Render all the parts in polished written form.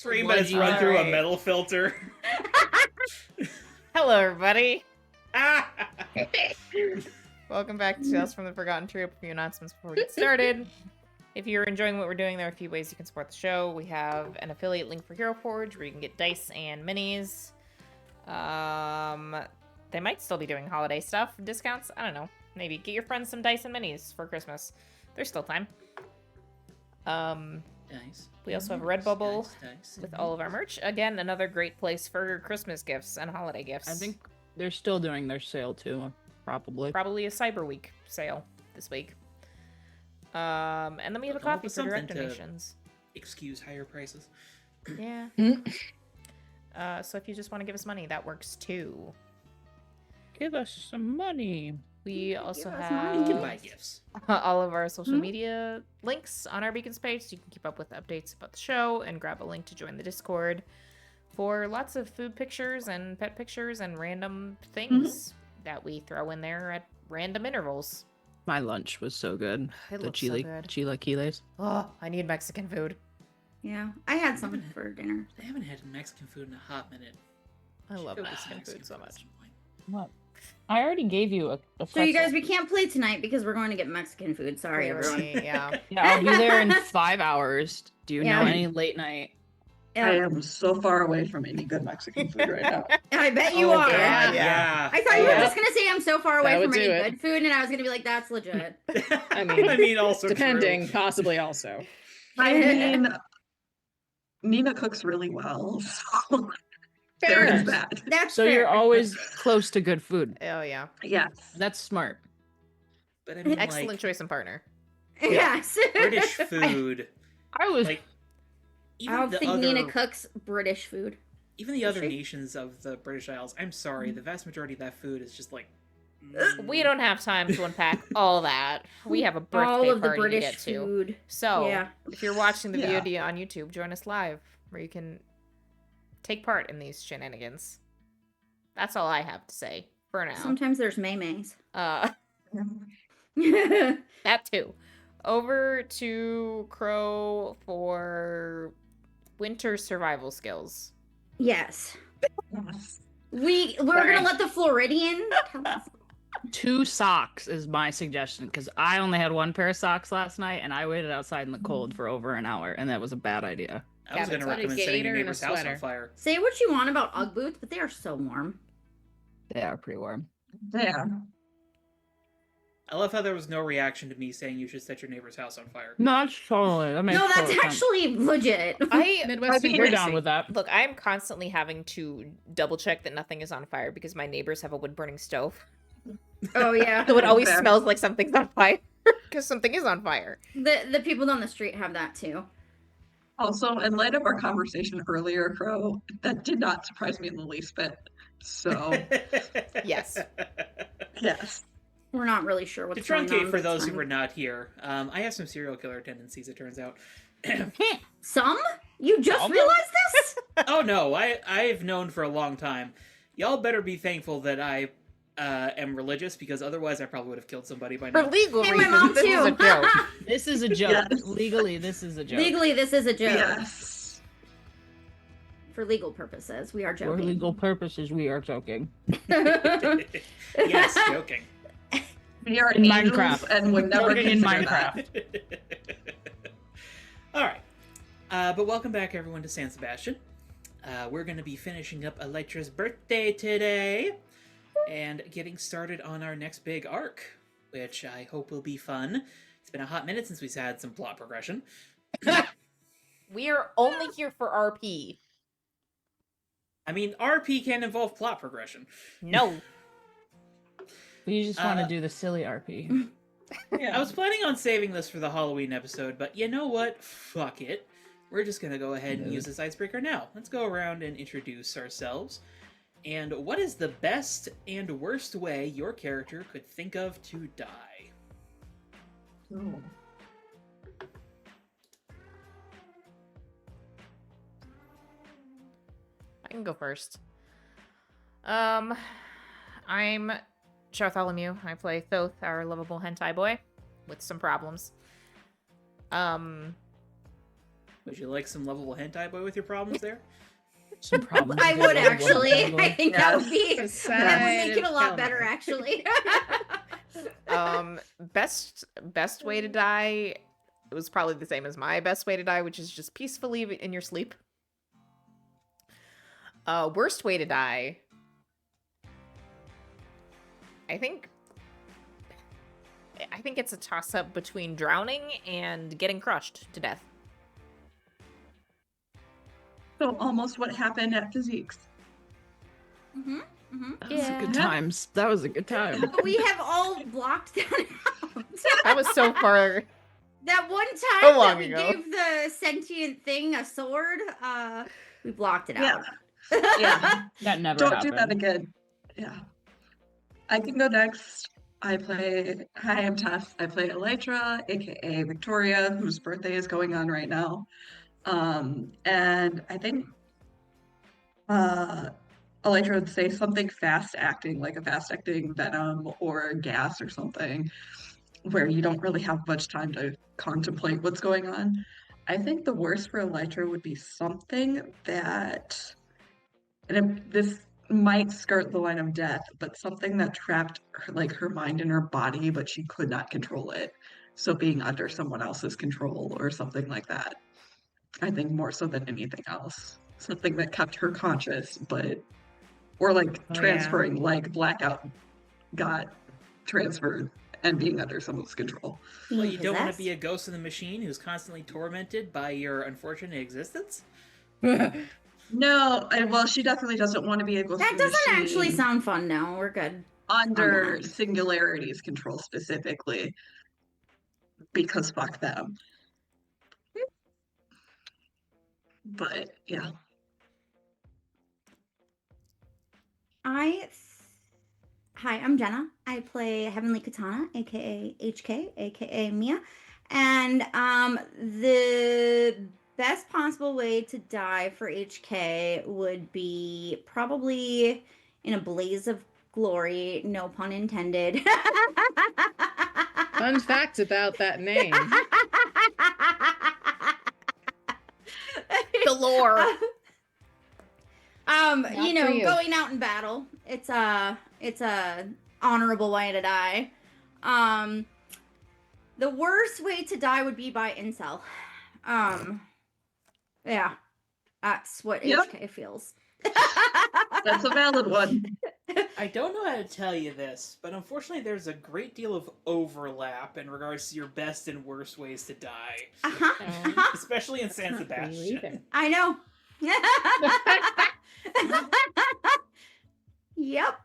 Rainbow's run through a metal filter. Hello, everybody. Welcome back to Tales from the Forgotten Troop. A few announcements before we get started. If you're enjoying what we're doing, there are a few ways you can support the show. We have an affiliate link for Hero Forge where you can get dice and minis. They might still be doing holiday stuff, discounts. I don't know. Maybe get your friends some dice and minis for Christmas. There's still time. Nice. We also have Redbubble with all of our merch. Again, another great place for Christmas gifts and holiday gifts. I think they're still doing their sale too, probably. Probably a Cyber Week sale this week. And then we have a coffee for direct donations. Excuse higher prices. Yeah. So if you just want to give us money, that works too. Give us some money. We also You have can buy gifts. all of our social media links on our Beacons page, so you can keep up with updates about the show and grab a link to join the Discord for lots of food pictures and pet pictures and random things that we throw in there at random intervals. My lunch was so good. It The looks so good. chilaquiles. Oh, I need Mexican food. Yeah, I had some for dinner. I haven't had Mexican food in a hot minute. I love Should go Mexican get food so at much. some point. What? I already gave you a So you guys, pretzel. we can't play tonight because we're going to get Mexican food. Sorry, everyone. Clearly, yeah. Yeah, I'll be there in 5 hours. Do you Yeah. know any late night? Yeah, I am so far away from any good Mexican food right now. I bet you Oh, are. God. Yeah. I thought you were Yeah. just gonna say I'm so far away That from would any do it. good food, and I was gonna be like, that's legit. I mean, also depending, true. possibly also. I mean, Nina cooks really well, so there Fair. is that. That's So fair. you're always close to good food. Oh, yeah. Yes. That's smart. But I mean, Excellent like, choice in partner. Yes. British food. I was Like, I even don't the think other, Nina cooks British food. even the Does other she? nations of the British Isles. I'm sorry, the vast majority of that food is just like. We don't have time to unpack all that. We have a birthday All of the party British to get to. food. So, Yeah. if you're watching the Yeah. VOD on YouTube, join us live where you can take part in these shenanigans. That's all I have to say for now. Sometimes there's maymays. That too. Over to Crow for winter survival skills. Yes. Yes. We're Sorry. gonna let the Floridian tell us. 2 socks is my suggestion because I only had 1 pair of socks last night and I waited outside in the cold for over an hour and that was a bad idea. I was going to What did recommend you get, setting your Gator and a neighbor's house on sweater? fire. Say what you want about Ugg boots, but they are so warm. They are pretty warm. Yeah. I love how there was no reaction to me saying you should set your neighbor's house on fire. No, that's totally. That makes No, that's total sense. actually legit. Midwestern We're Gracie. down with that. Look, I'm constantly having to double check that nothing is on fire because my neighbors have a wood burning stove. Oh yeah. So it always Fair. smells like something's on fire because something is on fire. The people down the street have that too. Also, in light of our conversation earlier, Crow, that did not surprise me in the least bit. So, Yes. yes. We're not really sure To what's going on. truncate for but it's those who fine. were not here, I have some serial killer tendencies, it turns out. Some? You just Some? realized this? Oh no, I've known for a long time. Y'all better be thankful that I am religious, because otherwise I probably would have killed somebody by For now. legal Hey, my reasons, mom this is a too. joke. This is a joke. Yes. Legally, this is a joke. Legally, this is a joke. Yes. For legal purposes, we are For joking. legal purposes, we are joking. Yes, joking. We are In angels Minecraft. and would never Joking in consider that. Minecraft. Alright. But welcome back, everyone, to San Sebastian. We're going to be finishing up Elytra's birthday today and getting started on our next big arc, which I hope will be fun. It's been a hot minute since we've had some plot progression. We are only here for RP. I mean, RP can involve plot progression. No. We just want to Uh, do the silly RP. I was planning on saving this for the Halloween episode, but you know what? Fuck it. We're just going to go ahead and use this icebreaker now. Let's go around and introduce ourselves. And what is the best and worst way your character could think of to die? Oh. I can go first. I'm Bartholomew. I play Thoth, our lovable hentai boy, with some problems. Would you like some lovable hentai boy with your problems there? Some problems. I with your would level actually. of I think that would be Yes. that would make it a lot Kill better me. actually. Best way to die. It was probably the same as my best way to die, which is just peacefully in your sleep. Worst way to die. I think it's a toss-up between drowning and getting crushed to death. So almost what happened at Physiques. Mm-hmm. Mm-hmm. That was a good Yeah. times. That was a good time. But we have all blocked that out. That was so far. That one So time long that we ago. gave the sentient thing a sword, we blocked it Yeah. out. Yeah. That never Don't happened. do that again. Yeah. I can go next. Hi, I'm Tess. I play Elytra, aka Victoria, whose birthday is going on right now. And I think Elytra would say something fast acting, like a fast acting venom or gas or something, where you don't really have much time to contemplate what's going on. I think the worst for Elytra would be something that, this might skirt the line of death, but something that trapped her mind in her body, but she could not control it. So being under someone else's control or something like that. I think more so than anything else. Something that kept her conscious, or yeah. transferring, like Blackout got transferred and being under someone's control. Well, you don't want to be a ghost in the machine who's constantly tormented by your unfortunate existence? No, well, she definitely doesn't want to be a ghost That in the doesn't actually machine sound fun. No, we're good. under that. Singularity's control specifically, because fuck them. But yeah. Hi, I'm Jenna. I play Heavenly Katana, aka HK, aka Mia. And the best possible way to die for HK would be probably in a blaze of glory, no pun intended. Fun fact about that name. The lore. Not you for know, you. going out in battle. It's a honorable way to die. The worst way to die would be by incel. Yeah. That's what Yep. HK feels. That's a valid one. I don't know how to tell you this, but unfortunately there's a great deal of overlap in regards to your best and worst ways to die. Especially in San Not for you either. Sebastian. I know. Yep.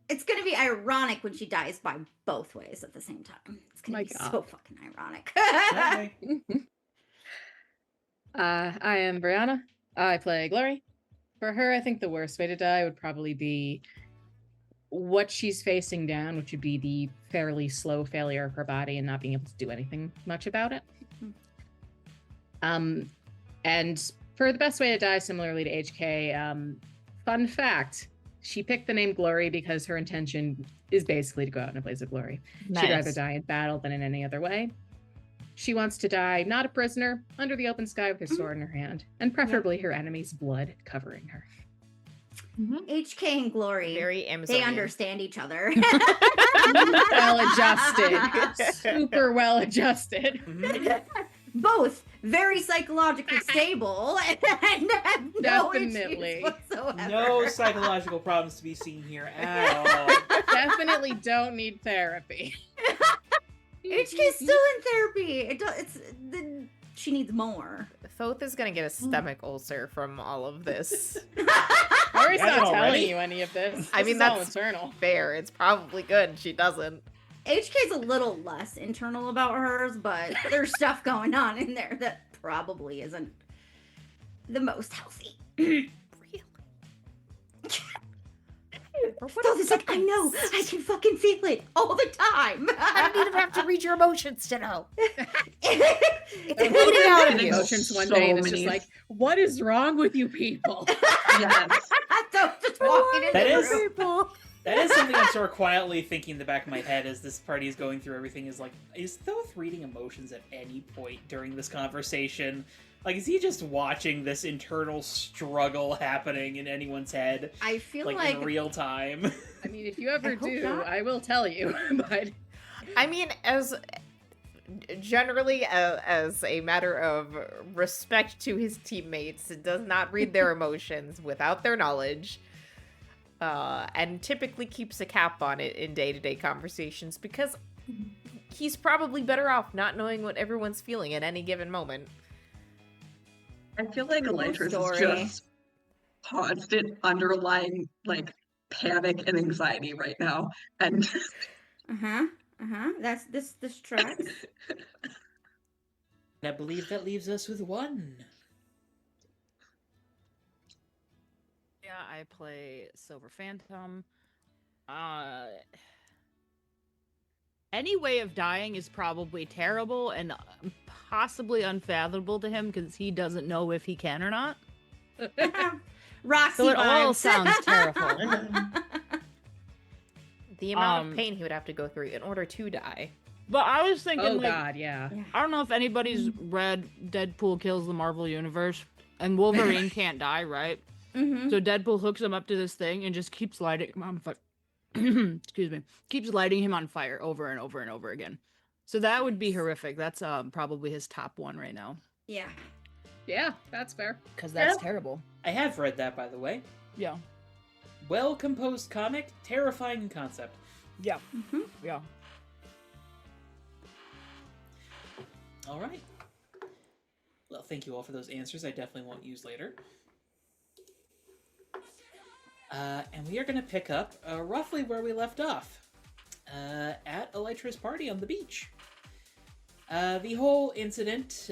It's gonna be ironic when she dies by both ways at the same time. It's gonna My be God. so fucking ironic. Okay. I am Brianna. I play Glory. For her, I think the worst way to die would probably be what she's facing down, which would be the fairly slow failure of her body and not being able to do anything much about it. And for the best way to die, similarly to HK, fun fact, she picked the name Glory because her intention is basically to go out in a blaze of glory. She'd rather die in battle than in any other way. She wants to die not a prisoner, under the open sky with her sword in her hand, and preferably her enemy's blood covering her. HK and Glory. Very They Amazonian. understand each other. Well adjusted. Super well adjusted. Mhm. Both very psychologically stable and have no Definitely. issues whatsoever. No psychological problems to be seen here at all. Definitely don't need therapy. HK's still in therapy. She needs more. Thoth is gonna get a stomach ulcer from all of this. Glory's Yeah, not telling already. you any of this. I This mean, is all that's internal. fair. It's probably good. She doesn't. HK's a little less internal about hers, but there's stuff going on in there that probably isn't the most healthy. Really? Thoth is like, I know, I can fucking feel it all the time. I don't even have to read your emotions to know. It's And bleeding out of Getting you. Emotions one so day, and it's many- just like, what is wrong with you people? Yes. Thoth just walking in That the is- room. That is something I'm sort of quietly thinking in the back of my head as this party is going through everything is like, is Thoth reading emotions at any point during this conversation? Like, is he just watching this internal struggle happening in anyone's head, I feel like in real time? I mean, if you ever hope do, not. I will tell you. But I mean, as generally as a matter of respect to his teammates, does not read their emotions without their knowledge, and typically keeps a cap on it in day-to-day conversations because he's probably better off not knowing what everyone's feeling at any given moment. I feel like True Elytra's is story. just constant underlying like panic and anxiety right now. And That's this tracks. I believe that leaves us with one. Yeah, I play Silver Phantom. Any way of dying is probably terrible and possibly unfathomable to him because he doesn't know if he can or not. Roxy So it all vibes. sounds terrible. The amount of pain he would have to go through in order to die. But I was thinking, oh like, god, yeah. I don't know if anybody's read Deadpool Kills the Marvel Universe, and Wolverine can't die, right? Mm-hmm. So Deadpool hooks him up to this thing and just keeps lighting him on fire. Excuse me. Keeps lighting him on fire over and over and over again. So that would be horrific. That's probably his top one right now. Yeah. Yeah, that's fair. Because that's Yeah. terrible. I have read that, by the way. Yeah. Well-composed comic, terrifying concept. Yeah. Mm-hmm. Yeah. All right. Well, thank you all for those answers. I definitely won't use later. And we are going to pick up roughly where we left off. At Elytra's party on the beach. The whole incident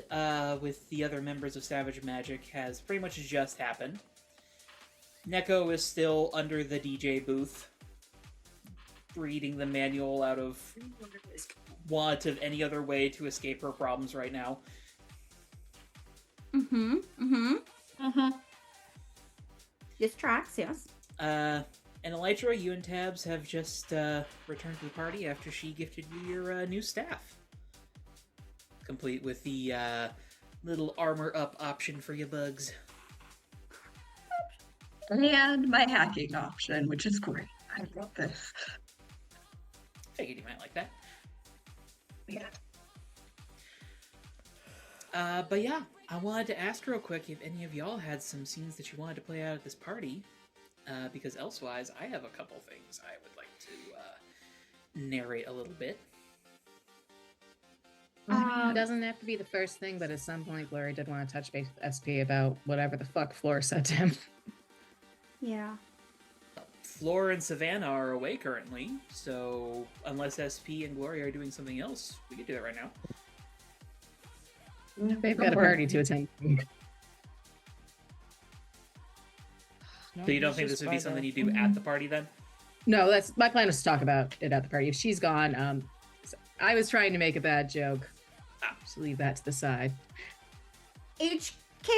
with the other members of Savage Magic has pretty much just happened. Neko is still under the DJ booth, reading the manual out of want of any other way to escape her problems right now. Mm-hmm. Mm-hmm. Uh-huh. This tracks, yes. And Elytra, you and Tabs have just returned to the party after she gifted you your new staff. Complete with the little armor up option for your bugs. and my hacking option, which is great. I love this. Figured you might like that. Yeah. But yeah, I wanted to ask real quick if any of y'all had some scenes that you wanted to play out at this party, because elsewise I have a couple things I would like to narrate a little bit. It doesn't have to be the first thing, but at some point, Glory did want to touch base with SP about whatever the fuck Floor said to him. Yeah. Floor and Savannah are away currently, so unless SP and Gloria are doing something else, we could do that right now. They've got a party to attend. So you don't think this would be something you do at the party then? No, that's my plan was to talk about it at the party. If she's gone, I was trying to make a bad joke. Just leave that to the side. HK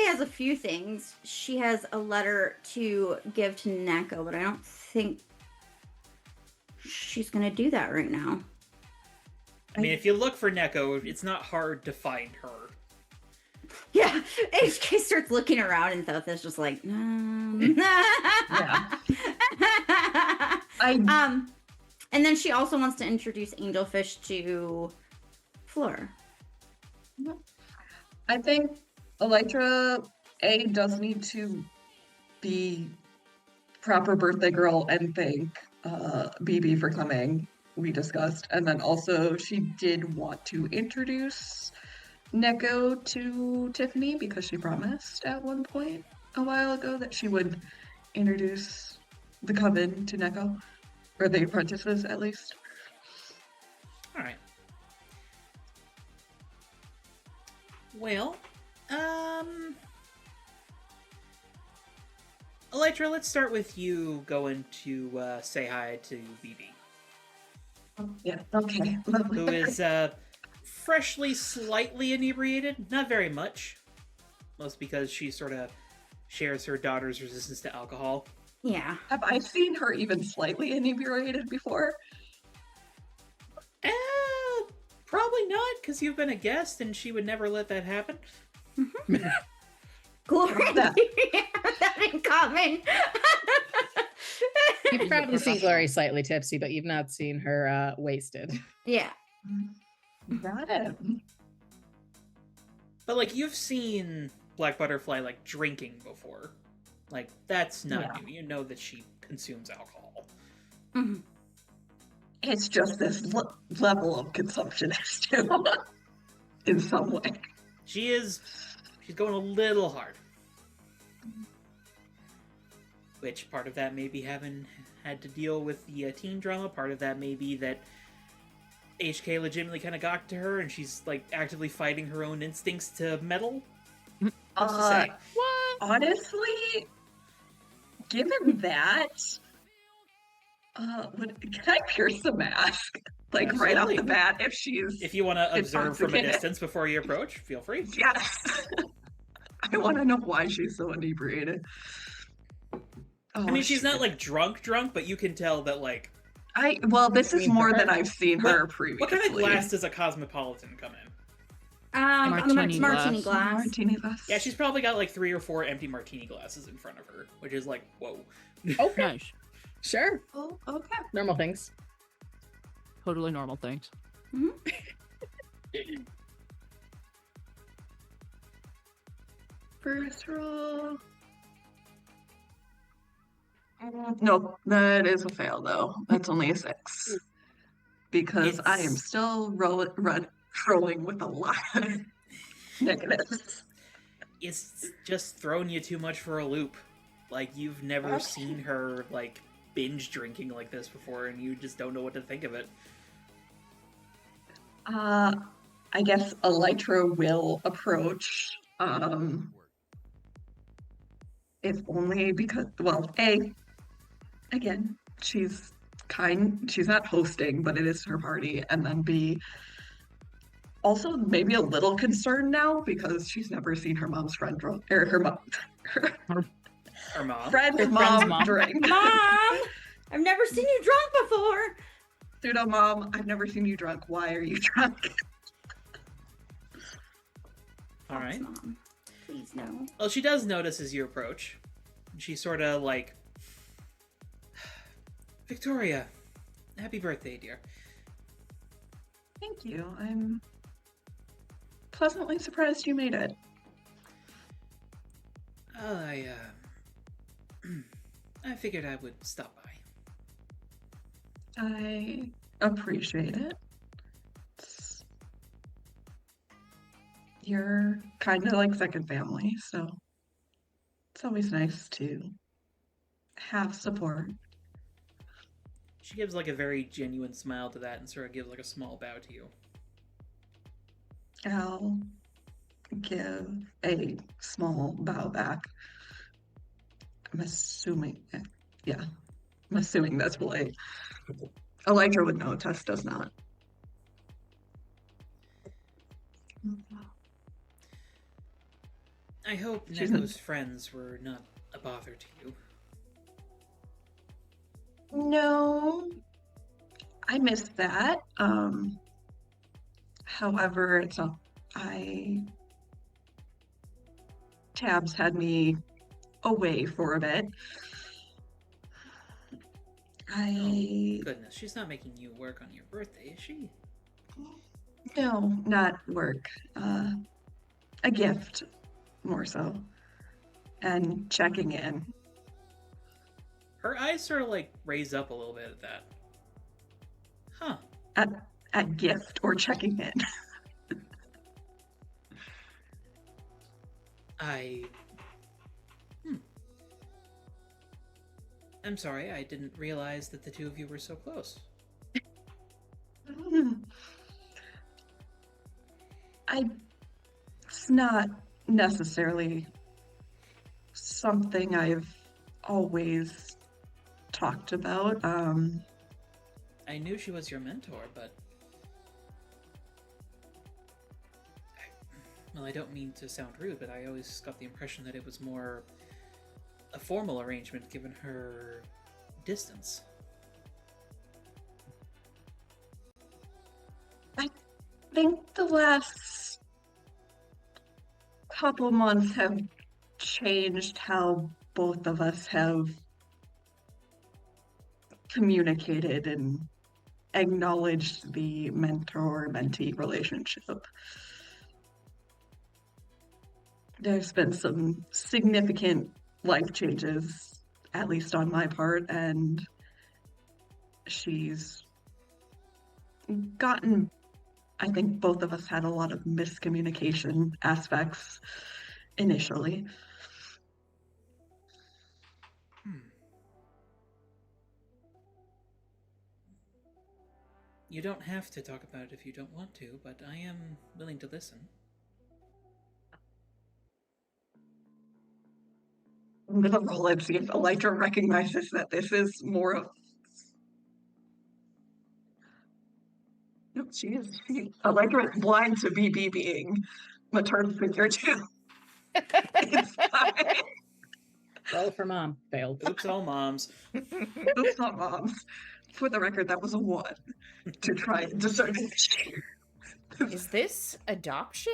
has a few things. She has a letter to give to Neko, but I don't think she's gonna do that right now. I mean, if you look for Neko, it's not hard to find her. Yeah, HK starts looking around and Thoth is just like, Yeah. and then she also wants to introduce Angelfish to Fleur. I think Elytra A does need to be proper birthday girl and thank BB for coming. We discussed, and then also she did want to introduce Neko to Tiffany because she promised at one point a while ago that she would introduce the coven to Neko, or the apprentices at least. All right. Well, Elytra, let's start with you going to say hi to BB, Yeah, okay. who is freshly slightly inebriated, not very much, most because she sort of shares her daughter's resistance to alcohol. Yeah. Have I seen her even slightly inebriated before? Probably not, because you've been a guest and she would never let that happen. Glory, That- that in common. You've He's a probably seen professional. Glory slightly tipsy, but you've not seen her wasted. Yeah. Got it. But like you've seen Black Butterfly like drinking before. Like that's not Yeah. new. You know that she consumes alcohol. Mhm. It's just this level of consumption is too, in some way. She's going a little hard. Which part of that may be having had to deal with the teen drama. Part of that may be that HK legitimately kind of got to her, and she's like actively fighting her own instincts to meddle. What's to say? What? Honestly, given that, can I pierce the mask? Like right off the Absolutely. bat, if she's If you want to observe from a intoxicated. distance before you approach, feel free. Yes. I want to know why she's so inebriated. Oh, I mean, she's not shit. like drunk, but you can tell that like Well, this is Between more her- than I've seen What- her previously. what kind of glass does a cosmopolitan come in? Martini Martini glass. glass. Martini glass. Yeah, she's probably got like 3 or 4 empty martini glasses in front of her, which is like, whoa. Okay, Nice. sure. Oh, okay. Normal things. Totally normal things. First roll. No, that is a fail though. That's only a 6. Because I am It's- still rolling with a lot of negatives. It's just throwing you too much for a loop. Like, you've never Okay. seen her, like, binge drinking like this before, and you just don't know what to think of it. I guess Elytra will approach. If only because, well, again, she's not hosting, but it is her party, and then B, also maybe a little concerned now because she's never seen her mom's friend drunk, or her mom, Her mom. friend's friend's mom mom. drink. Mom, I've never seen you drunk before. Pseudo mom, I've never seen you drunk. Why are you drunk? All right. Mom, please no. Well, she does notice as you approach. She sort of like, Victoria, happy birthday, dear. Thank you. I'm pleasantly surprised you made it. I figured I would stop by. I appreciate it. You're kind of like second family, so it's always nice to have support. She gives like a very genuine smile to that and sort of gives like a small bow to you. I'll give a small bow back. I'm assuming that's polite. Elytra would know, Tess does not. I hope She's Neko's friends were not a bother to you. No, I missed that. However, Tabs had me away for a bit. Goodness, she's not making you work on your birthday, is she? No, not work. A gift, more so. And checking in. Her eyes sort of like raise up a little bit at that. Huh. At gift or checking in. I'm sorry, I didn't realize that the two of you were so close. It's not necessarily something I've always talked about. I knew she was your mentor, but... Well, I don't mean to sound rude, but I always got the impression that it was more a formal arrangement given her distance. I think the last couple months have changed how both of us have communicated and acknowledged the mentor-mentee relationship. There's been some significant life changes, at least on my part, and she's gotten, I think both of us had a lot of miscommunication aspects initially. You don't have to talk about it if you don't want to, but I am willing to listen. I'm gonna roll and see if Elytra recognizes that this is more of. Nope, Elytra is blind to BB being maternal figure too. It's fine. Roll for mom. Failed. Oops, all moms. Oops, not moms. For the record, that was a 1 to try and discern. Is this adoption?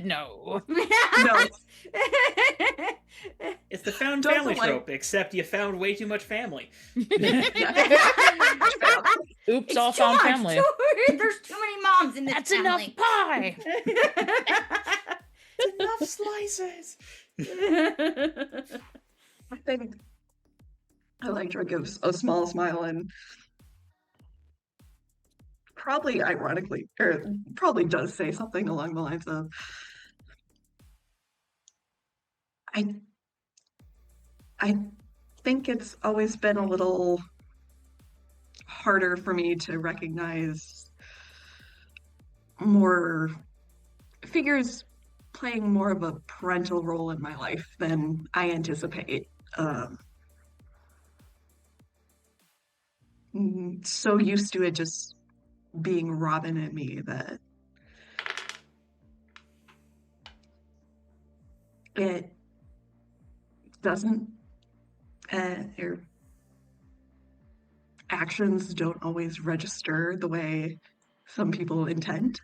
No. No. It's the found Don't family like- trope, except you found way too much family. Oops, all It's found too much, family. There's too many moms in this That's family. enough pie. Enough slices! I think Elytra gives a small smile and probably ironically, or probably does say something along the lines of, I think it's always been a little harder for me to recognize more figures playing more of a parental role in my life than I anticipate. So used to it just being Robin and me that it doesn't, or actions don't always register the way some people intend.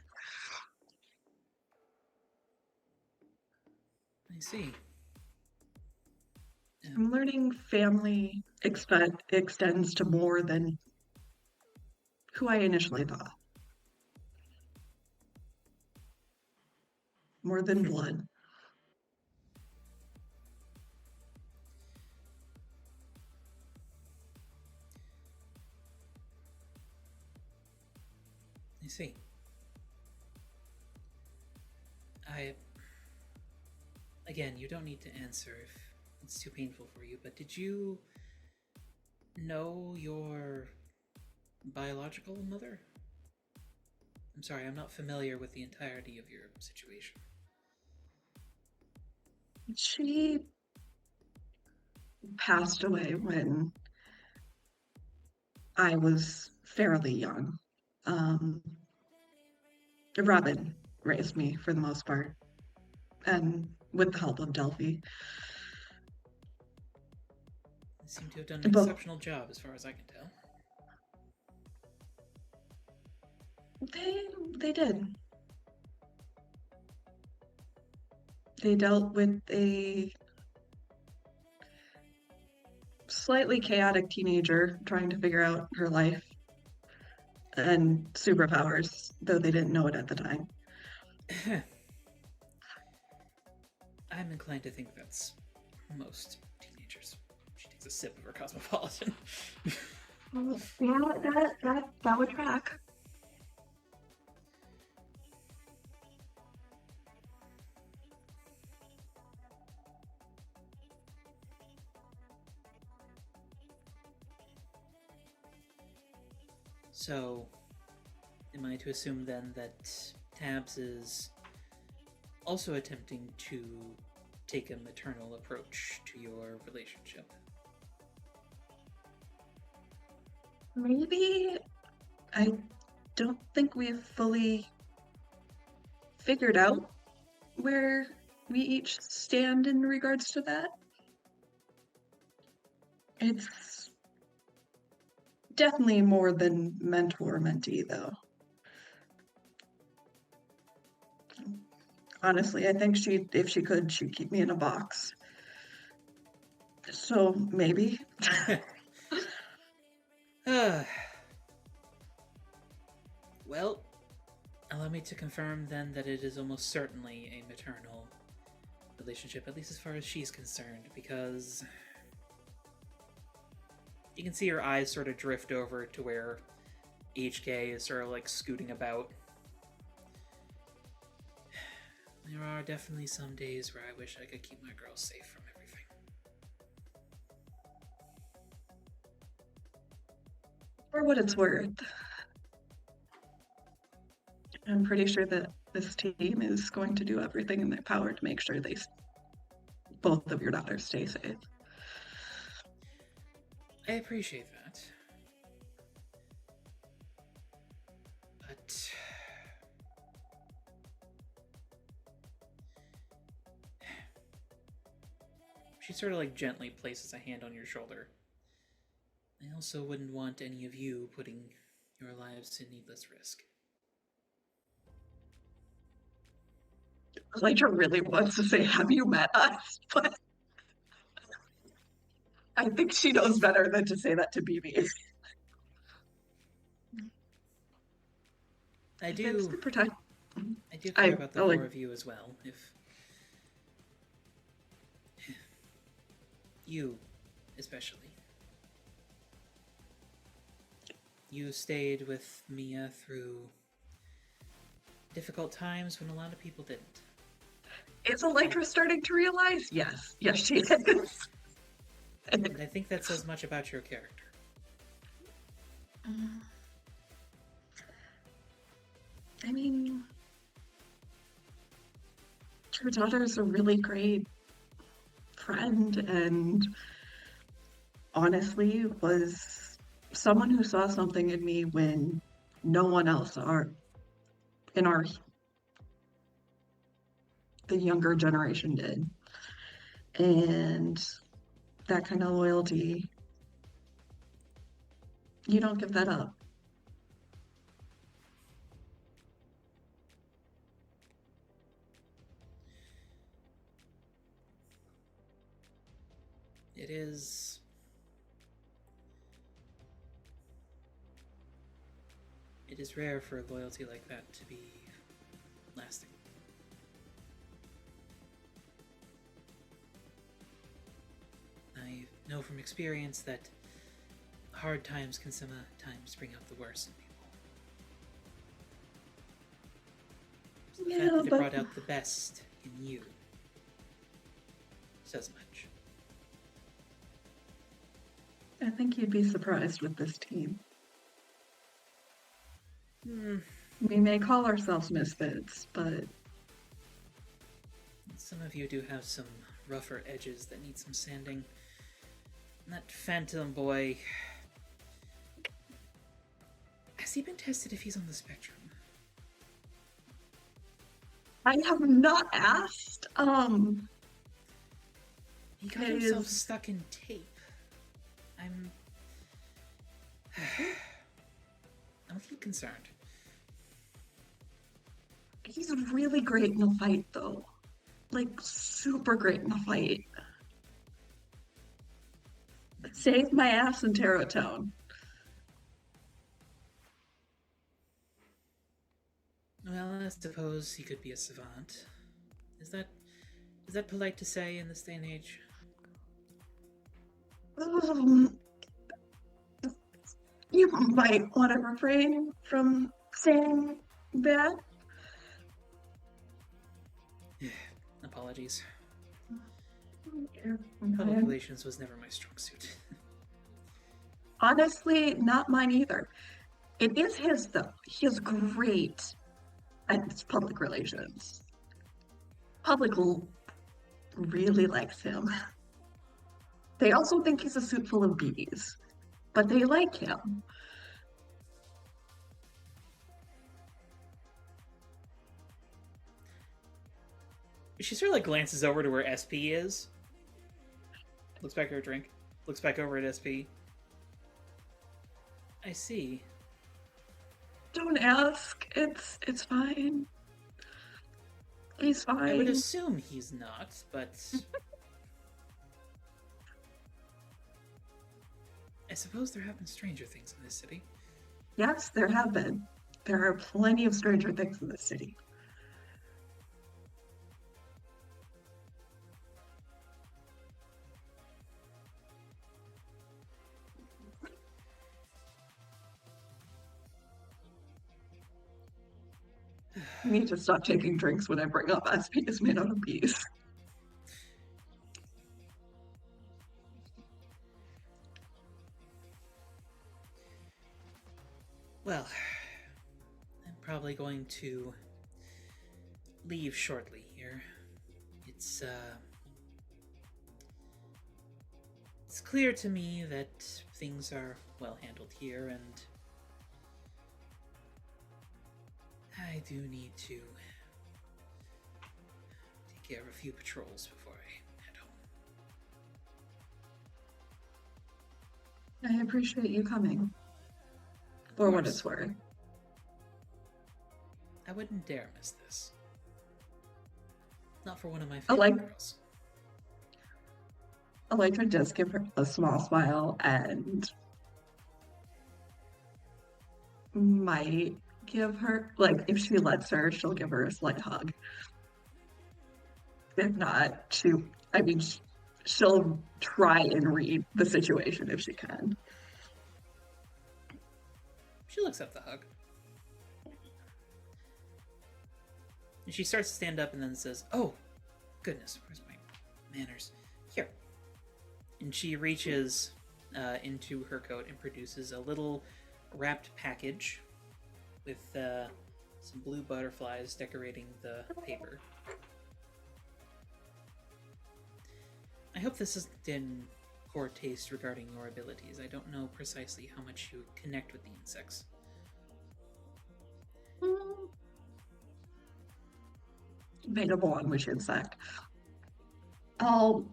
I see. I'm learning family extends to more than who I initially thought. More than blood. I see. Again, you don't need to answer if it's too painful for you, but did you know your biological mother? I'm sorry, I'm not familiar with the entirety of your situation. She passed away when I was fairly young. Robin raised me for the most part, and with the help of Delphi. They seem to have done an But- exceptional job, as far as I can tell. They did. They dealt with a slightly chaotic teenager trying to figure out her life and superpowers, though they didn't know it at the time. I'm inclined to think that's most teenagers. She takes a sip of her Cosmopolitan. Yeah, that would track. So, am I to assume then that Tabs is also attempting to take a maternal approach to your relationship? Maybe. I don't think we've fully figured out where we each stand in regards to that. It's definitely more than mentor-mentee, though. Honestly, I think if she could, she'd keep me in a box. So maybe. Well, allow me to confirm then that it is almost certainly a maternal relationship, at least as far as she's concerned, because you can see her eyes sort of drift over to where HK is sort of like scooting about. There are definitely some days where I wish I could keep my girl safe from everything. For what it's worth, I'm pretty sure that this team is going to do everything in their power to make sure both of your daughters stay safe. I appreciate that. But she sort of like gently places a hand on your shoulder. I also wouldn't want any of you putting your lives in needless risk. Elijah really wants to say, have you met us? But I think she knows better than to say that to BB. I do care about the four of you as well. If you, especially. You stayed with Mia through difficult times when a lot of people didn't. Is Electra starting to realize? Yes. Yes, she is. And I think that says much about your character. I mean, your daughter's a really great friend and honestly was someone who saw something in me when no one else the younger generation did. And that kind of loyalty, you don't give that up. It is rare for loyalty like that to be lasting. I know from experience that hard times can sometimes bring out the worst in people. So the fact that it brought out the best in you says much. I think you'd be surprised with this team. We may call ourselves misfits, but some of you do have some rougher edges that need some sanding. And that Phantom boy... Has he been tested if he's on the spectrum? I have not asked. He got himself stuck in tape. I'm a little concerned. He's really great in a fight, though. Like, super great in a fight. Saved my ass in Tarot Town. Well, I suppose he could be a savant. Is that polite to say in this day and age? You might want to refrain from saying that. Apologies. Public relations was never my strong suit. Honestly, not mine either. It is his, though. He is great at public relations. Public really likes him. They also think he's a suit full of bees, but they like him. She sort of like glances over to where SP is. Looks back at her drink. Looks back over at SP. I see. Don't ask. It's fine. He's fine. I would assume he's not, but I suppose there have been stranger things in this city. Yes, there have been. There are plenty of stranger things in this city. I need to stop taking drinks when I bring up SP is made out of bees. Well, I'm probably going to leave shortly here. It's clear to me that things are well handled here, and I do need to take care of a few patrols before I head home. I appreciate you coming. For what it's worth. I wouldn't dare miss this. Not for one of my I favorite like- girls. Elytra does give her a small smile and might give her, like, if she lets her, she'll give her a slight hug. If not, she'll try and read the situation if she can. She looks up the hug. And she starts to stand up and then says, "Oh, goodness, where's my manners? Here." And she reaches into her coat and produces a little wrapped package with some blue butterflies decorating the paper. I hope this isn't in poor taste regarding your abilities. I don't know precisely how much you connect with the insects. Debatable on which insect. I'll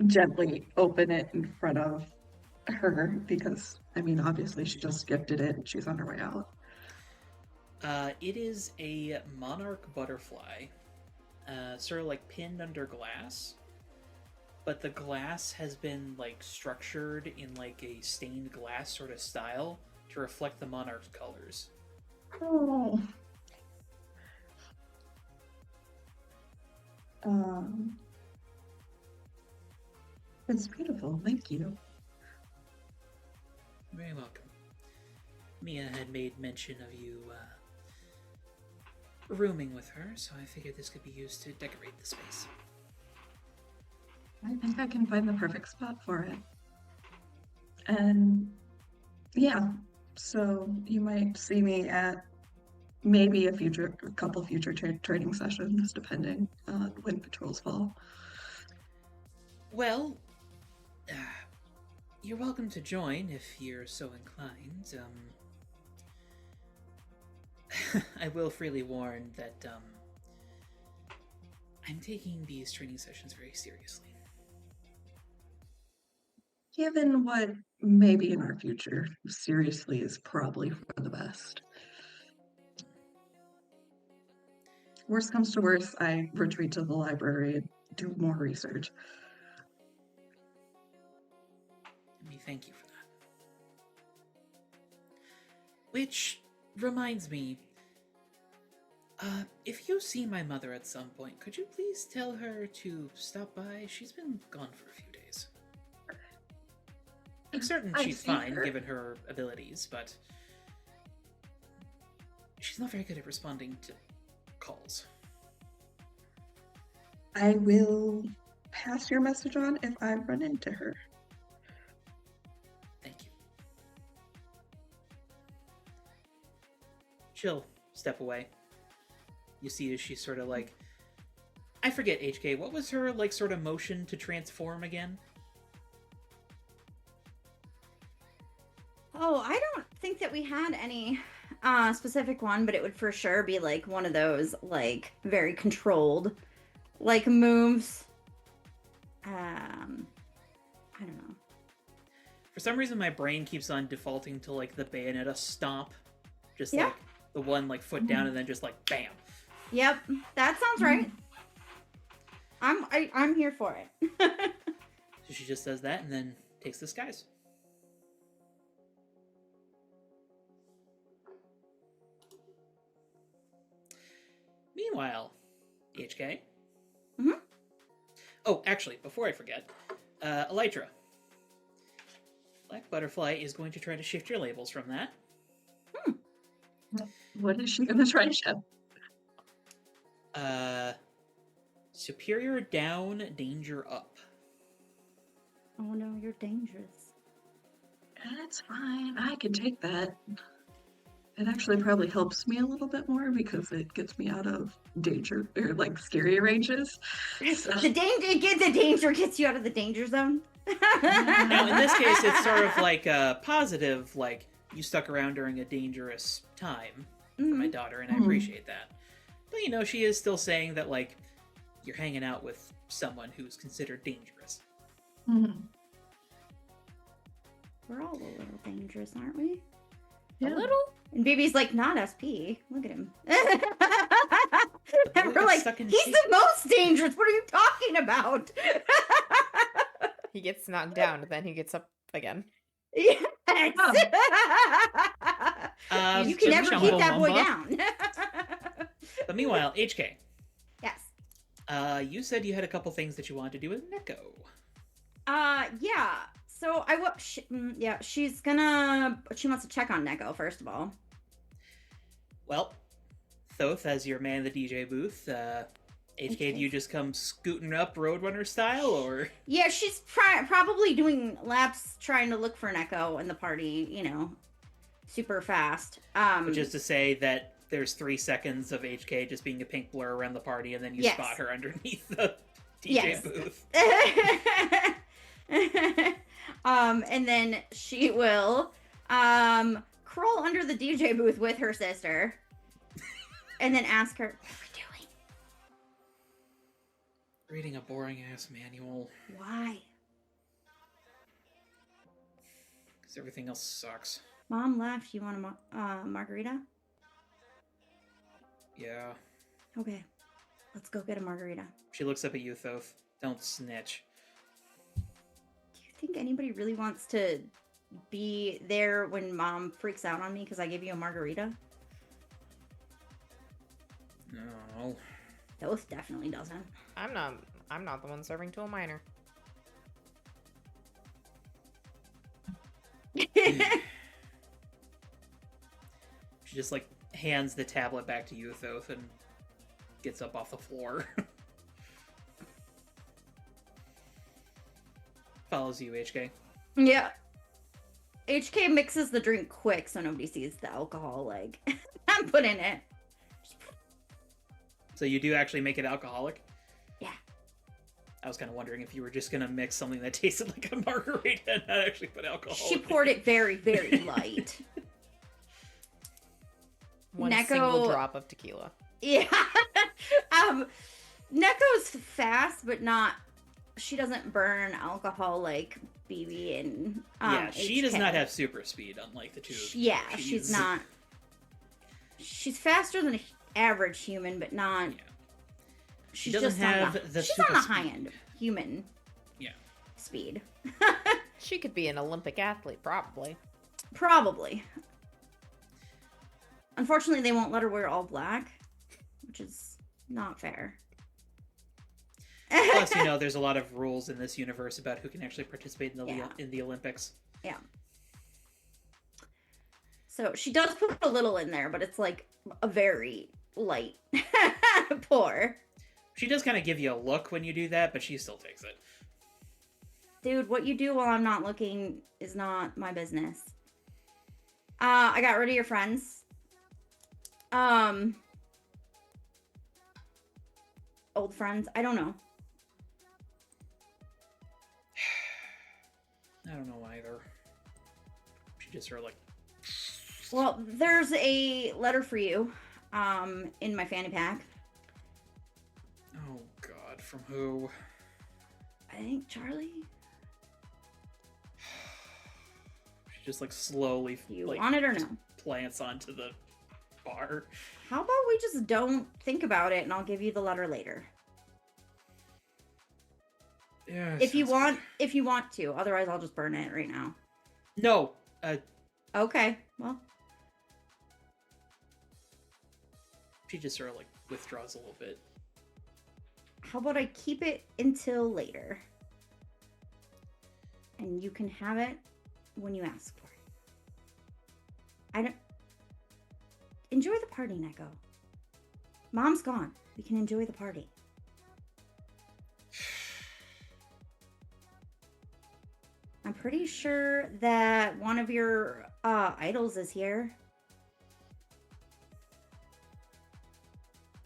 gently open it in front of her because, I mean, obviously she just gifted it and she's on her way out. It is a monarch butterfly, sort of like pinned under glass, but the glass has been like structured in like a stained glass sort of style to reflect the monarch's colors. Oh. It's beautiful. Thank you. Very welcome. Mia had made mention of you rooming with her, so I figured this could be used to decorate the space. I think I can find the perfect spot for it. And yeah, so you might see me at maybe a couple future training sessions, depending on when patrols fall. Well, you're welcome to join if you're so inclined. I will freely warn that I'm taking these training sessions very seriously. Given what may be in our future, seriously is probably for the best. Worst comes to worst, I retreat to the library and do more research. Let me thank you for that. Which reminds me, if you see my mother at some point, could you please tell her to stop by? She's been gone for a few days. I'm certain I've she's seen fine, her. given her abilities, but she's not very good at responding to calls. I will pass your message on if I run into her. Thank you. She'll step away. You see as she's sort of like... I forget, HK, what was her, like, sort of motion to transform again? Oh, I don't think that we had any specific one, but it would for sure be like one of those like very controlled like moves. I don't know. For some reason, my brain keeps on defaulting to, like, the Bayonetta stomp. Just, Yeah. like, the one, like, foot down and then just, like, bam. Yep, that sounds right. I'm here for it. So she just does that and then takes the skies. Meanwhile, HK. Mhm. Oh, actually, before I forget, Elytra. Black Butterfly is going to try to shift your labels from that. What is she gonna try to shift? Superior down, danger up. Oh no, you're dangerous. That's fine. I can take that. It actually probably helps me a little bit more because it gets me out of danger or like scary ranges. So, The danger gets you out of the danger zone. Now, in this case, it's sort of like a positive, like, you stuck around during a dangerous time for my daughter, and I appreciate that. But, you know, she is still saying that, like, you're hanging out with someone who's considered dangerous. mhm. We're all a little dangerous, aren't we? A little? And Baby's like, not SP. Look at him. And we're gets like, stuck in he's shape. the most dangerous. What are you talking about? He gets knocked down, and then he gets up again. Yes. You can never Chumba keep that boy Chumbawamba. down. But meanwhile, HK, Yes. you said you had a couple things that you wanted to do with Neko. Yeah. So she wants to check on Neko first of all. Well, Thoth, as your man in the DJ booth, HK, do you just come scooting up Roadrunner style, or? Yeah, she's probably doing laps trying to look for Neko in the party, you know, super fast. Which is to say that there's 3 seconds of HK just being a pink blur around the party, and then you Yes. spot her underneath the DJ Yes. booth. And then she will crawl under the DJ booth with her sister and then ask her, what are we doing? Reading a boring ass manual, Why? because everything else sucks. Mom left. You want a margarita? Yeah. Okay. Let's go get a margarita. She looks up at you, Thoth. Don't snitch. Do you think anybody really wants to be there when Mom freaks out on me because I give you a margarita? No. Those definitely doesn't. I'm not the one serving to a minor. She just, like, hands the tablet back to you, Thoth, and gets up off the floor. Follows you, HK. Yeah. HK mixes the drink quick so nobody sees the alcohol, like, I'm putting it. So you do actually make it alcoholic? Yeah. I was kind of wondering if you were just going to mix something that tasted like a margarita and not actually put alcohol She in it. poured it very, very light. One Neko- single drop of tequila. Yeah. Neko's fast, but not. She doesn't burn alcohol like BB and Yeah, she does HK. not have super speed, unlike the two of you. Yeah, she's not. She's faster than an average human, but not. Yeah. She's doesn't just have on the she's super on the high speed. end of human. Yeah. Speed. She could be an Olympic athlete, probably. Probably. Unfortunately, they won't let her wear all black, which is not fair. Plus, you know, there's a lot of rules in this universe about who can actually participate in the Yeah. in the Olympics. Yeah. So she does put a little in there, but it's like a very light pour. She does kind of give you a look when you do that, but she still takes it. Dude, what you do while I'm not looking is not my business. I got rid of your friends. Old friends. I don't know. I don't know either. She just sort of like, Well, there's a letter for you, in my fanny pack. oh god, from who? I think Charlie. She just like slowly Do you like want it or just no? plants onto the bar. How about we just don't think about it and I'll give you the letter later? Yeah. If you sounds want, if you want to, otherwise I'll just burn it right now. good. No. Okay, well, She just sort of like withdraws a little bit. how about I keep it until later? And you can have it when you ask for it. I don't... Enjoy the party, Neko. Mom's gone. We can enjoy the party. I'm pretty sure that one of your idols is here.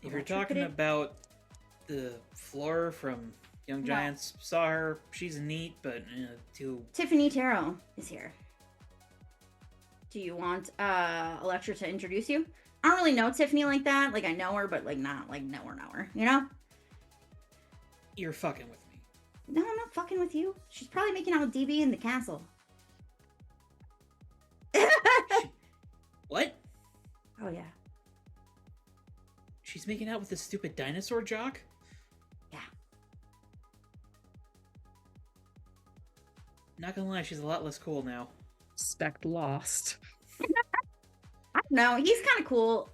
If you're Electric talking it? about the Floor from Young No. Giants, saw her. She's neat, but too. Tiffany Tarot is here. Do you want Electra to introduce you? I don't really know Tiffany like that. Like, I know her, but like not like know her, you know? You're fucking with me. No, I'm not fucking with you. She's probably making out with DB in the castle. What? Oh yeah. She's making out with this stupid dinosaur jock? Yeah. Not gonna lie, she's a lot less cool now. Expect lost. I don't know. He's kind of cool.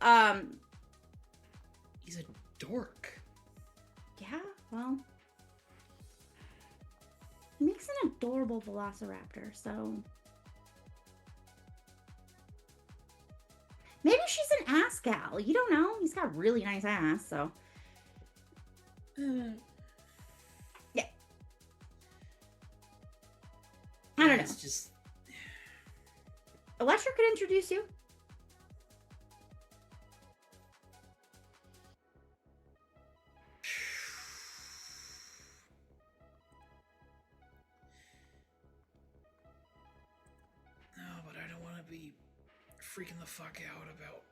He's a dork. Yeah, well. He makes an adorable velociraptor, so. Maybe she's an ass gal. You don't know. He's got a really nice ass, so. Yeah. I don't know. It's just. Electra could introduce you. No, but I don't want to be freaking the fuck out about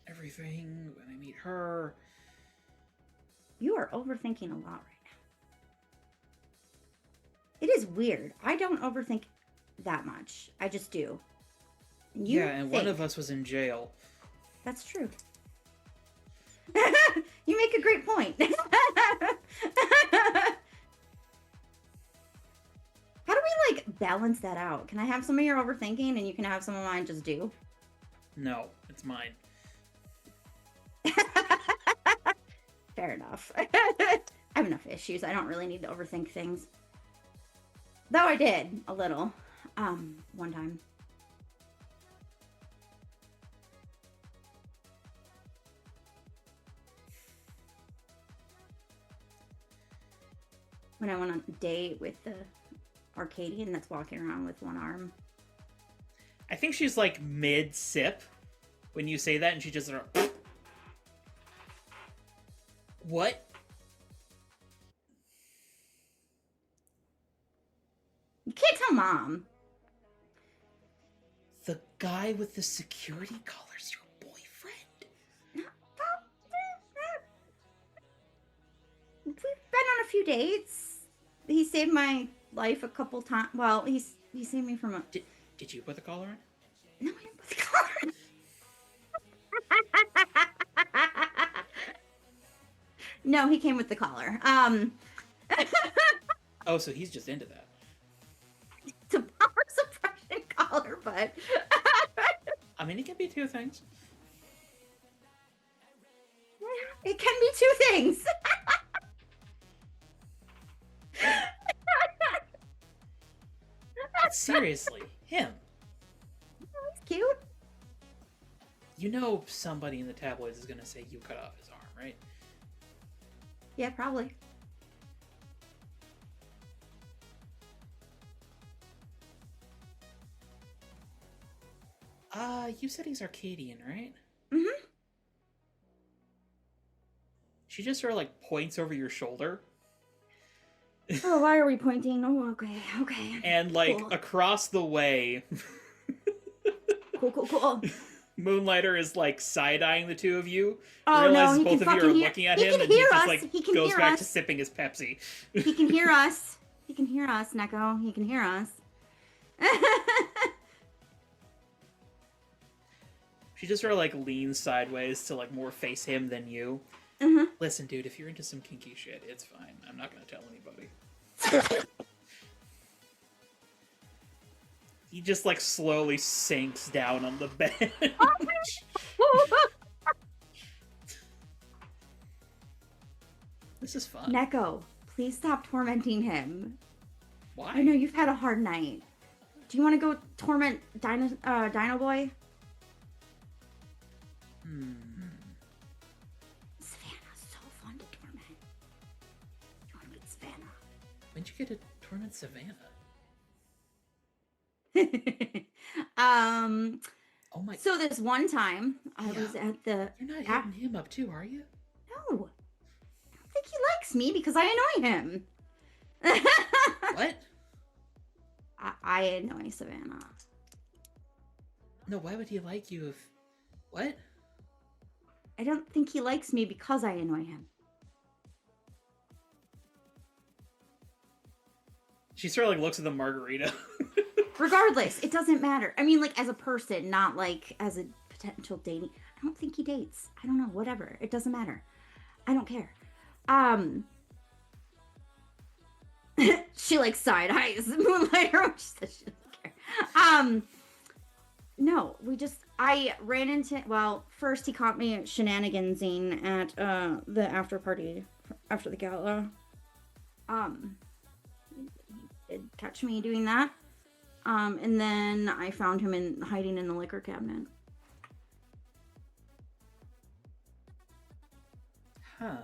everything when I meet her. You are overthinking a lot right now. It is weird. I don't overthink that much. I just do. And you Yeah, and one think. of us was in jail. That's true. You make a great point. How do we like balance that out? Can I have some of your overthinking and you can have some of mine just do? No, it's mine. Fair enough. I have enough issues. I don't really need to overthink things. Though I did a little one time. When I went on a date with the Arcadian that's walking around with one arm. I think she's like mid sip when you say that, and she just sort of. What? You can't tell mom. The guy with the security collar's your boyfriend? We've been on a few dates. He saved my life a couple times. Well, he saved me from a. Did you put the collar on? No, I didn't put the collar on. No, he came with the collar. Oh, so he's just into that. It's a power suppression collar, but. I mean, it can be two things. It can be two things. But seriously, him. That's cute. You know somebody in the tabloids is gonna say you cut off his arm, right? Yeah, probably. You said he's Arcadian, right? Mm-hmm. She just sort of like points over your shoulder. Oh, why are we pointing? Oh, okay. And like Cool. across the way, Cool. Moonlighter is like side-eyeing the two of you. Oh, realizes no, he both can of you are fucking hear- looking at he him, can and he hear just us. like He can goes hear back us. to sipping his Pepsi. He can hear us. He can hear us, Neko. He can hear us. She just sort of like leans sideways to like more face him than you. Mm-hmm. Listen, dude, if you're into some kinky shit, it's fine. I'm not gonna tell anybody. He just like slowly sinks down on the bench. This is fun. Neko, please stop tormenting him. Why? I know you've had a hard night. Do you want to go torment Dino Boy? Savannah's so fun to torment. You want to meet Savannah? When'd you get to torment Savannah? Oh my. So this one time I Yeah. was at the You're not hitting him up too, are you? No. I don't think he likes me because I annoy him. What? I annoy Savannah. No, why would he like you if... What? I don't think he likes me because I annoy him. She sort of like looks at the margarita. Regardless, it doesn't matter. I mean, like, as a person, not like as a potential dating. I don't think he dates. I don't know, whatever. It doesn't matter. I don't care. She like side eyes Moonlighter when she says she doesn't care. No, I ran into, well, first he caught me shenanigansing at the after party after the gala. He did catch me doing that. And then I found him hiding in the liquor cabinet. Huh.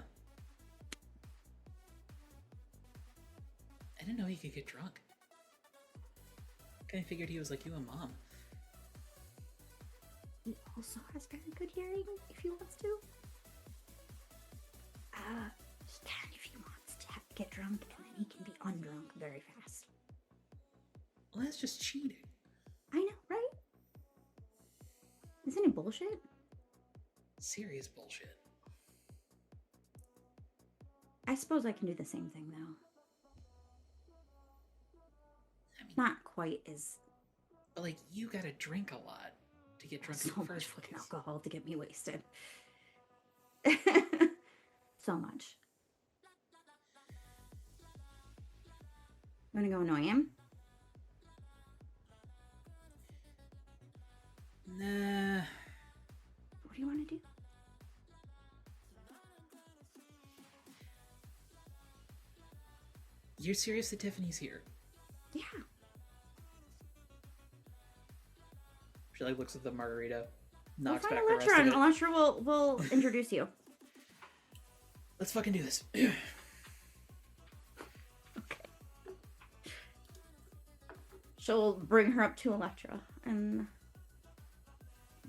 I didn't know he could get drunk. Kinda figured he was like you and Mom. He also has very good hearing if he wants to. He can if he wants to get drunk, and then he can be undrunk very fast. Well, that's just cheating. I know, right? Isn't it bullshit? Serious bullshit. I suppose I can do the same thing, though. I mean, Not quite as but like, you gotta drink a lot to get drunk so in the much first fucking place. alcohol to get me wasted. So much. You wanna go annoy him? Nah. What do you want to do? You're serious that Tiffany's here? Yeah. She like looks at the margarita, We'll knocks find back the rest Electra, of and it. Electra will introduce you. Let's fucking do this. Okay. She'll bring her up to Electra and...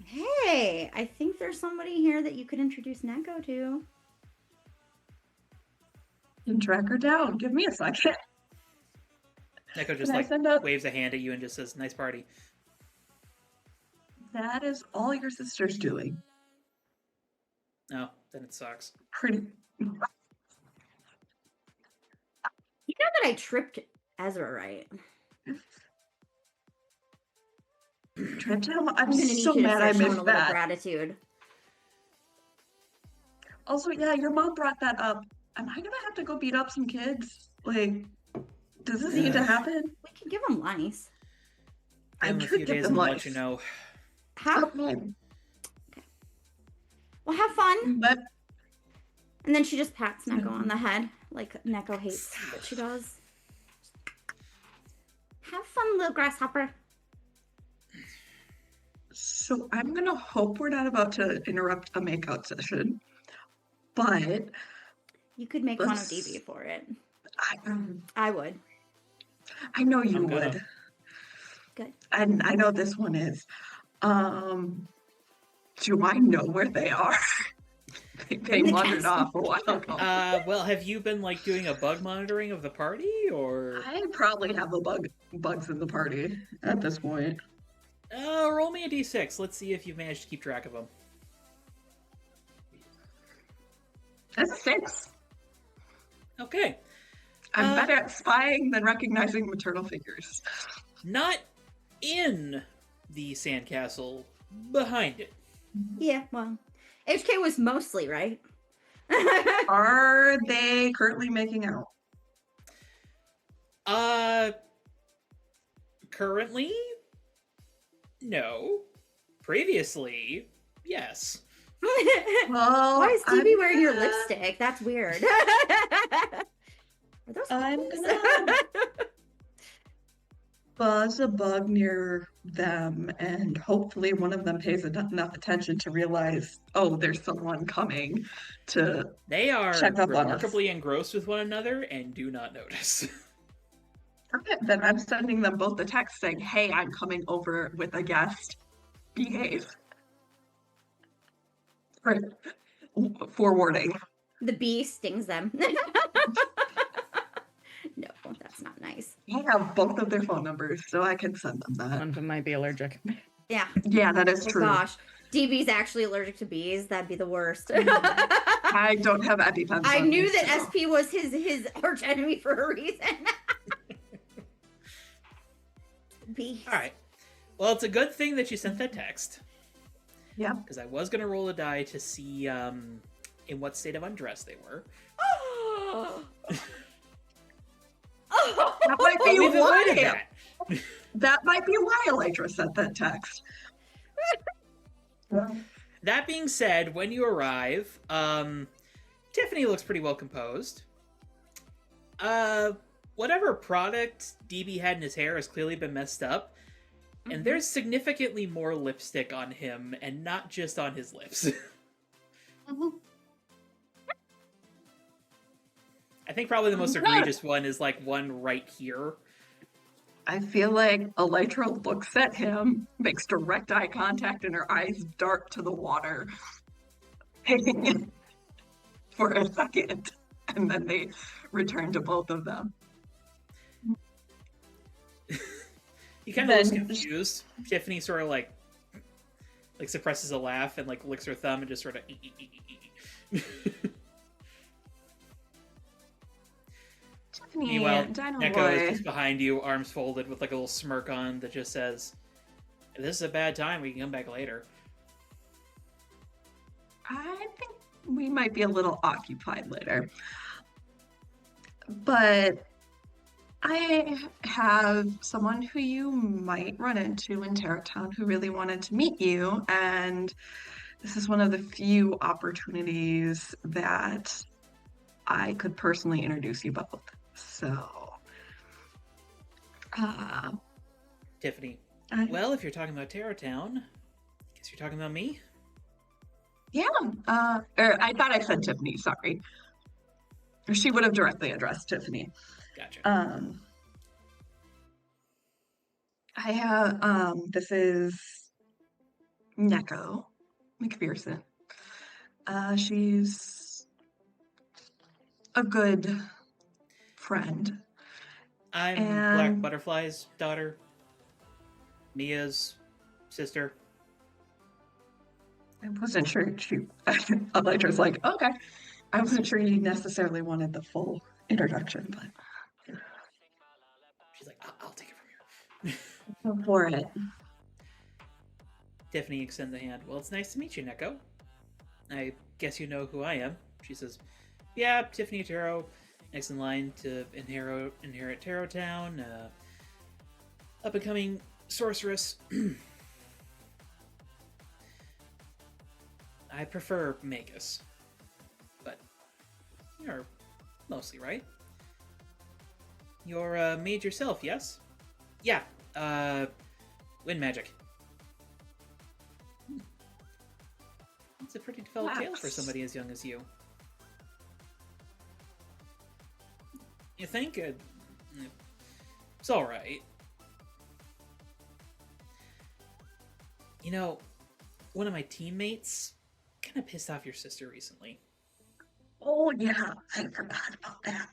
Hey, I think there's somebody here that you could introduce Neko to. And track her down. Give me a second. Neko just Can I like send a- waves a hand at you and just says, "Nice party." That is all your sister's doing. No, then it sucks. Pretty. You know that I tripped Ezra, right? Tripped him. I'm gonna need so you to mad I start showing a missed little that. gratitude. Also, yeah, your mom brought that up. Am I gonna have to go beat up some kids? Like, does this need to Ugh. happen? We can give him lice. I Give him a could few give days them and I'll life. let you know. Okay. Well, have fun. But And then she just pats Neko on the head, like Neko hates that she does. Have fun, little grasshopper. so I'm gonna hope we're not about to interrupt a makeout session. But You could make fun of Let's- DB for it. I, I would. I know you I'm gonna. would. Good. And I know this one is. Do I know where they are? They the wandered castle. off a while ago. Well, have you been like doing a bug monitoring of the party, or I probably have the bugs in the party at this point. roll me a d6. Let's see if you've managed to keep track of them. That's a 6. Okay, I'm better at spying than recognizing maternal figures. not in the sandcastle, behind it. Yeah, well, HK was mostly right. Are they currently making out? Currently, no. Previously, yes. Well, Why is Stevie I'm wearing your gonna- lipstick? That's weird. Are those I'm cookies? gonna buzz a bug near them, and hopefully one of them pays enough attention to realize, oh, there's someone coming to They are check up on us. remarkably engrossed with one another and do not notice. Okay, then I'm sending them both a text saying, hey, I'm coming over with a guest. Behave. Right. Forewarning. The bee stings them. No, that's not nice. I have both of their phone numbers, so I can send them that. One of them might be allergic. Yeah. Yeah, that is Oh true. gosh. DB's actually allergic to bees. That'd be the worst. I don't have EpiPens. I on knew me, that so- SP was his arch enemy for a reason. Bees. All right. Well, it's a good thing that you sent that text. Yeah. Because I was going to roll a die to see in what state of undress they were. That might But be we've avoided why. that. That might be why Elytra sent that text. That being said, when you arrive, Tiffany looks pretty well composed. Whatever product DB had in his hair has clearly been messed up. And there's significantly more lipstick on him, and not just on his lips. I think probably the most egregious one is like one right here. I feel like Elytra looks at him, makes direct eye contact, and her eyes dart to the water for a second, and then they return to both of them. He kind of looks Then- confused. Tiffany sort of like suppresses a laugh and like licks her thumb and just sort of. Tiffany, Meanwhile, Dino Neko is Boy. just behind you, arms folded, with like a little smirk on that just says, "If this is a bad time, we can come back later." I think we might be a little occupied later. But I have someone who you might run into in Terratown who really wanted to meet you, and this is one of the few opportunities that I could personally introduce you both. So, Tiffany. I- Well, if you're talking about Terratown, I guess you're talking about me. yeah, or I thought I said Tiffany, sorry. Or she would have directly addressed Tiffany. Gotcha. I have, this is Neko McPherson. She's a good friend. I'm Black and- Butterfly's daughter. Mia's sister. I wasn't sure Elytra's like, okay. I wasn't sure you necessarily wanted the full introduction, but She's like, I'll take it from here. go for it. Tiffany extends the hand. Well, it's nice to meet you, Neko. I guess you know who I am. She says, yeah, Tiffany Tarot. Next in line to inherit Terratown. Up-and-coming sorceress. I prefer Magus. But you're mostly right. You're a mage yourself, yes? Yeah, wind magic. It's a pretty developed tale for Yes. somebody as young as you. You think? It's alright. You know, one of my teammates kind of pissed off your sister recently. Oh yeah, I forgot about that.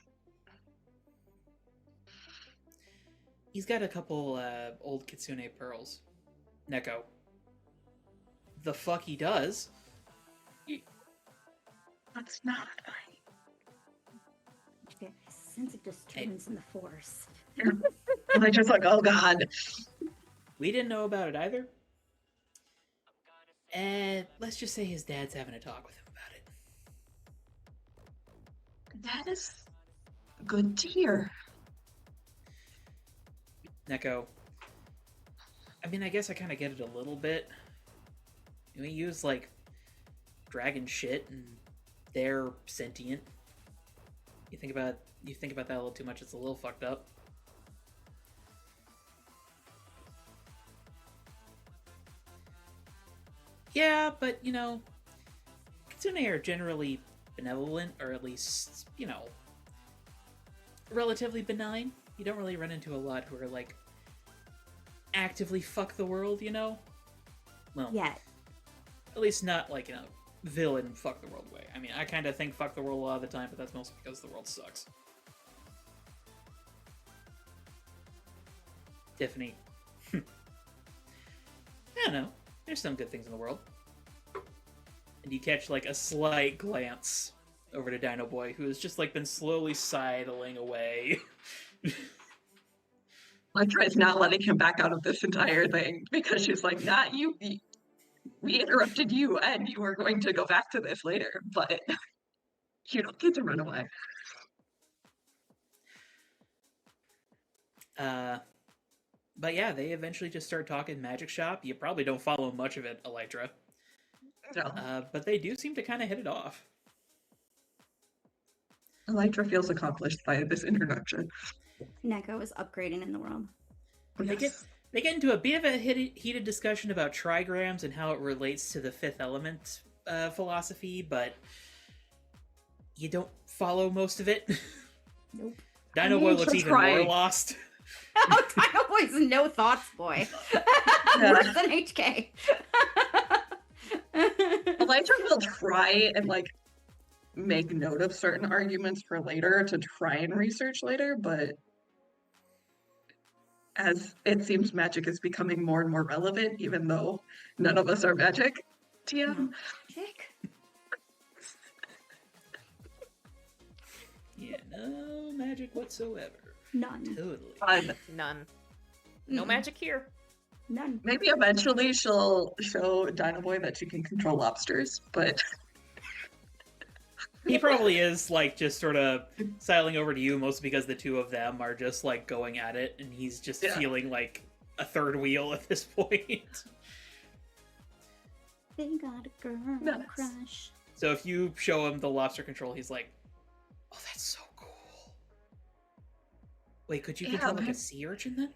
He's got a couple old Kitsune pearls. Neko. The fuck he does? That's not Yeah, sense of disturbance in the force. right. Elytra's like, oh god. We didn't know about it either. And let's just say his dad's having a talk with him about it. That is good to hear. Neko. I mean, I guess I kind of get it a little bit. We use, like, dragon shit, and they're sentient. You think about that a little too much, it's a little fucked up. Yeah, but, you know, Kitsune are generally benevolent, or at least, you know, relatively benign. You don't really run into a lot who are, like, actively fuck the world, you know? Well, Yet. at least not, like, in a villain fuck the world way. I mean, I kind of think fuck the world a lot of the time, but that's mostly because the world sucks. Tiffany. I don't know. There's some good things in the world. And you catch, like, a slight glance over to Dino Boy, who has just, like, been slowly sidling away. Electra's not letting him back out of this entire thing because she's like, not you. We interrupted you, and you are going to go back to this later, but you don't get to run away. But yeah, they eventually just start talking magic shop. You probably don't follow much of it, Elytra. No. But they do seem to kind of hit it off. Elytra feels accomplished by this introduction. Neko is upgrading in the world. They get into a bit of a heated discussion about trigrams and how it relates to the fifth element philosophy, but you don't follow most of it. Nope. Dino Boy looks even more lost. Oh, Dino Boy's no thoughts boy. Worse than HK. Elytra will try and, like, make note of certain arguments for later to try and research later, but as it seems magic is becoming more and more relevant, even though none of us are magic. TM. Magic? Yeah, no magic whatsoever. None. Totally. None. No Mm-mm. magic here. None. Maybe eventually she'll show Dino Boy that she can control lobsters, but He probably is, like, just sort of sidling over to you, mostly because the two of them are just, like, going at it, and he's just feeling like a third wheel at this point. They got a girl crush. So if you show him the lobster control, he's like, oh, that's so cool. Wait, could you control, like, a sea urchin, then?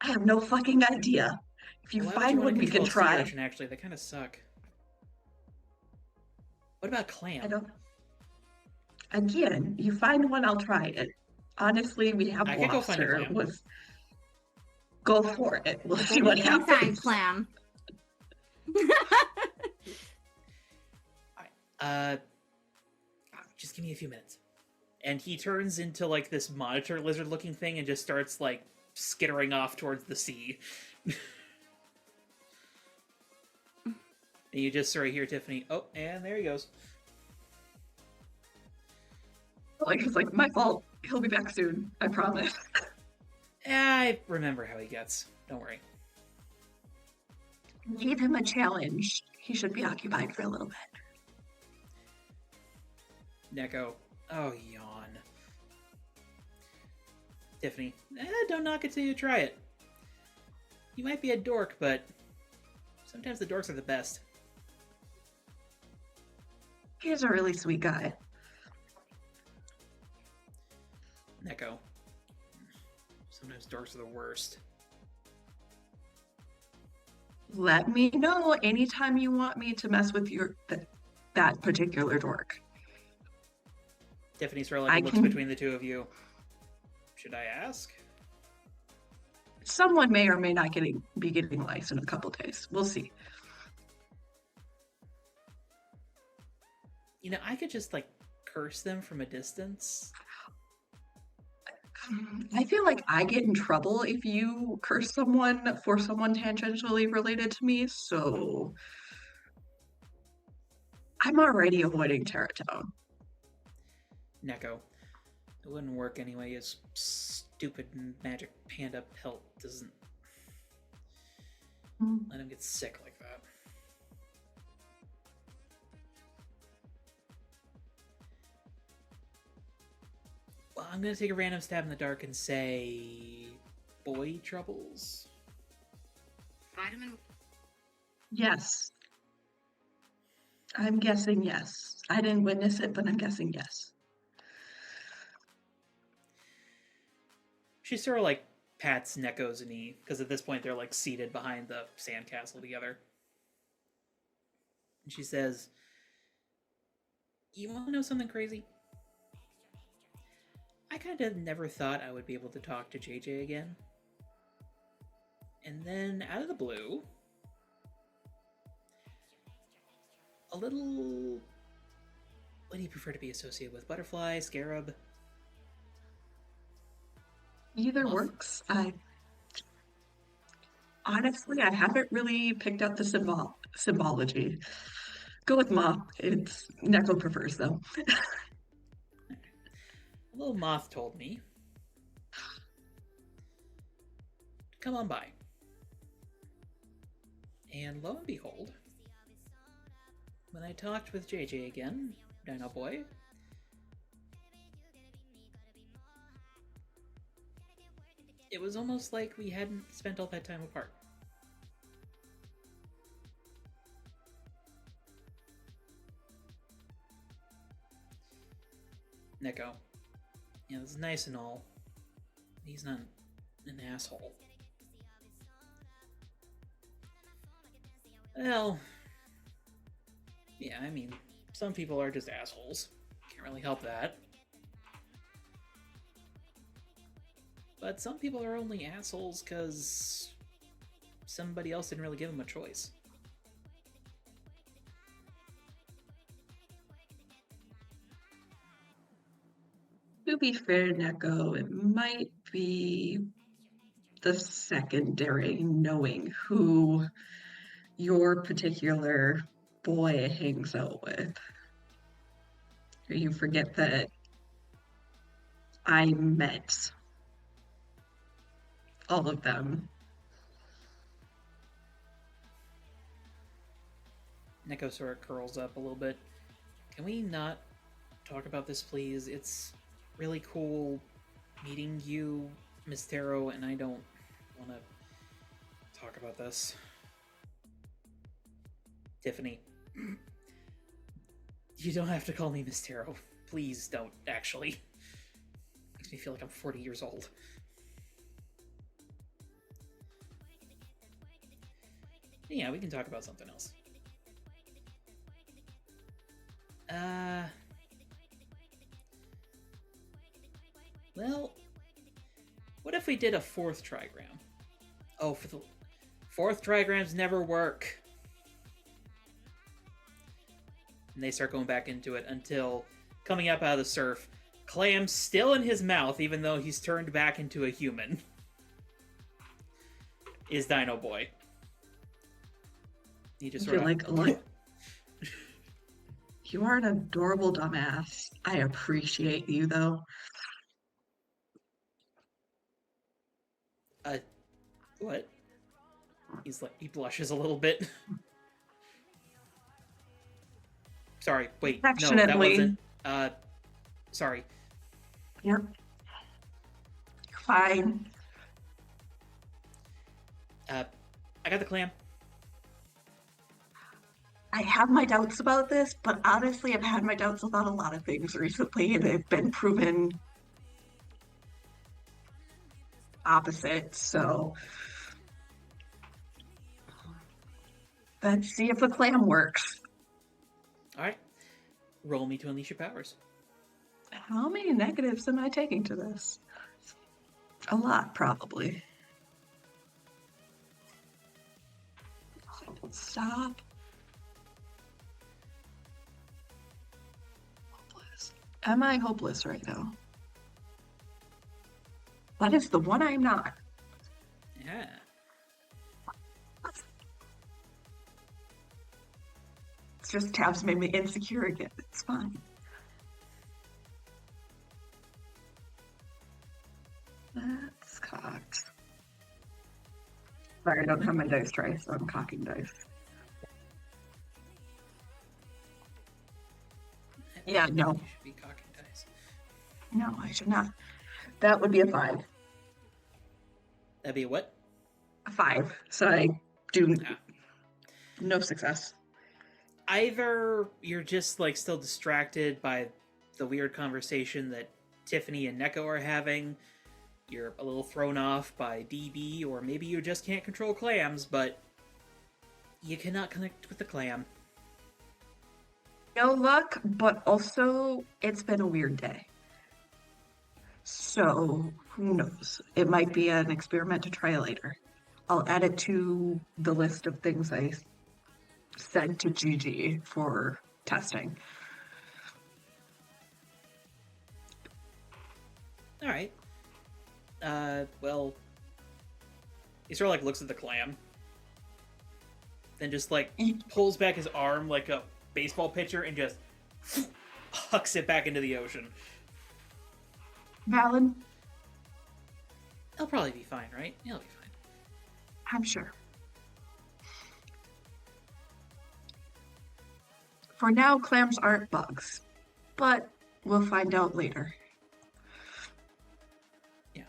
I have no fucking idea. If you Why would you find wanna one, we can control a sea try. urchin, actually? They kind of suck. What about clam? I don't. Again, you find one, I'll try it. Honestly, we have I could go find a lobster. clam. Go for it. We'll see what Inside happens. clam. Just give me a few minutes. And he turns into, like, this monitor lizard-looking thing and just starts, like, skittering off towards the sea. And you just sort of hear Tiffany, oh, and there he goes. Like, it's like, my fault. He'll be back soon. I promise. I remember how he gets. Don't worry. Give him a challenge. He should be occupied for a little bit. Neko. Oh, yawn. Tiffany. Don't knock it till you try it. You might be a dork, but sometimes the dorks are the best. He's a really sweet guy. Neko. Sometimes dorks are the worst. Let me know anytime you want me to mess with that particular dork. Tiffany sort of like looks between the two of you. Should I ask? Someone may or may not be getting lice in a couple days. We'll see. You know, I could just, like, curse them from a distance. I feel like I get in trouble if you curse someone for someone tangentially related to me, so I'm already avoiding Terratone. Neko. It wouldn't work anyway. His stupid magic panda pelt doesn't let him get sick like that. Well, I'm gonna take a random stab in the dark and say boy troubles? Yes. I'm guessing yes. I didn't witness it, but I'm guessing yes. She sort of like pats Neko's knee, because at this point they're like seated behind the sandcastle together. And she says, "You want to know something crazy? I kind of never thought I would be able to talk to JJ again. And then, out of the blue, a little... What do you prefer to be associated with? Butterfly? Scarab? Either Moth? works. Honestly, I haven't really picked up the symbology. Go with moth. It's Neko prefers though. A little moth told me. Come on by. And lo and behold, when I talked with JJ again, Dino Boy, it was almost like we hadn't spent all that time apart. Neko, you know, this is nice and all. He's not an asshole. Well, yeah, I mean, some people are just assholes. Can't really help that. But some people are only assholes because somebody else didn't really give them a choice. To be fair, Neko, it might be the secondary knowing who your particular boy hangs out with. You forget that I met all of them. Neko sort of curls up a little bit. Can we not talk about this, please? It's really cool meeting you, Miss Taro, and I don't want to talk about this. Tiffany, you don't have to call me Miss Taro. Please don't, actually. Makes me feel like I'm 40 years old. Yeah, we can talk about something else. Well, what if we did a fourth trigram? Oh, for the fourth trigrams never work. And they start going back into it until coming up out of the surf, clam still in his mouth, even though he's turned back into a human, is Dino Boy. He just sort You're of like, look, you are an adorable dumbass. I appreciate you though. What? He's like, he blushes a little bit. Sorry, wait, no, that Affectionately. wasn't, sorry. Yep. You're fine. I got the clam. I have my doubts about this, but honestly, I've had my doubts about a lot of things recently, and they've been proven opposite. So let's see if the clam works. Alright. Roll me to unleash your powers. How many negatives am I taking to this? A lot, probably. Stop. Hopeless. Am I hopeless right now? That is the one I'm not. Yeah. It's just Tabs made me insecure again. It's fine. That's cocked. Sorry, I don't have my dice tray, so I'm cocking dice. Yeah, no. You should be cocking dice. No, I should not. That would be a 5. That'd be a what? A 5. So I do Ah. no success. Either you're just like still distracted by the weird conversation that Tiffany and Neko are having, you're a little thrown off by DB, or maybe you just can't control clams, but you cannot connect with the clam. No luck, but also it's been a weird day. So who knows? It might be an experiment to try later. I'll add it to the list of things I sent to Gigi for testing. All right. Well, he sort of like looks at the clam, then just like pulls back his arm like a baseball pitcher and just hucks it back into the ocean. Valid? He'll probably be fine, right? He'll be fine. I'm sure. For now, clams aren't bugs, but we'll find out later. Yeah.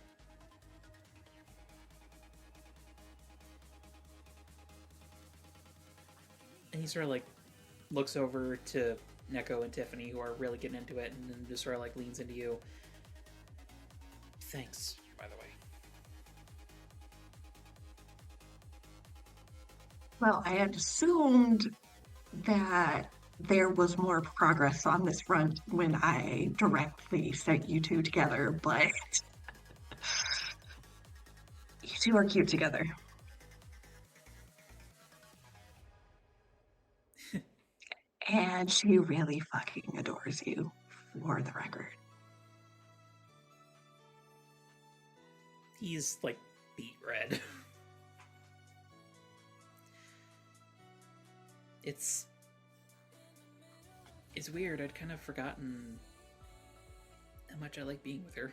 And he sort of like looks over to Neko and Tiffany, who are really getting into it, and then just sort of like leans into you. Thanks, by the way. Well, I had assumed that there was more progress on this front when I directly sent you two together, but you two are cute together. And she really fucking adores you, for the record. He's like beet red. It's weird. I'd kind of forgotten how much I like being with her.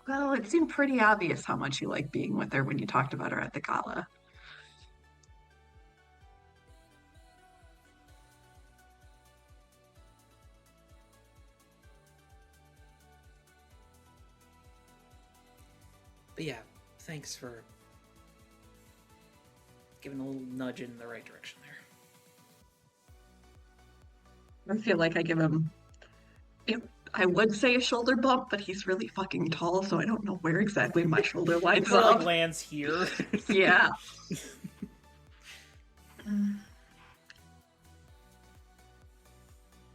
Well, it seemed pretty obvious how much you like being with her when you talked about her at the gala. But yeah, thanks for giving a little nudge in the right direction there. I feel like I give him, I would say a shoulder bump, but he's really fucking tall, so I don't know where exactly my shoulder It lines sort of up. like lands here. Yeah.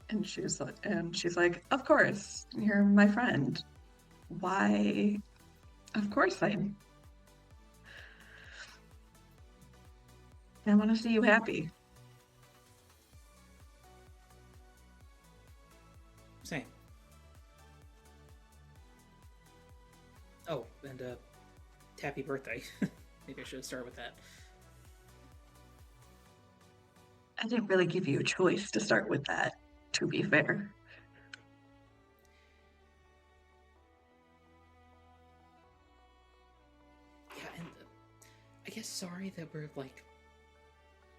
And she's like, of course, you're my friend. Why? Of course I want to see you happy. Same. Oh, and happy birthday. Maybe I should start with that. I didn't really give you a choice to start with that, to be fair. Yeah, and I guess sorry that we're like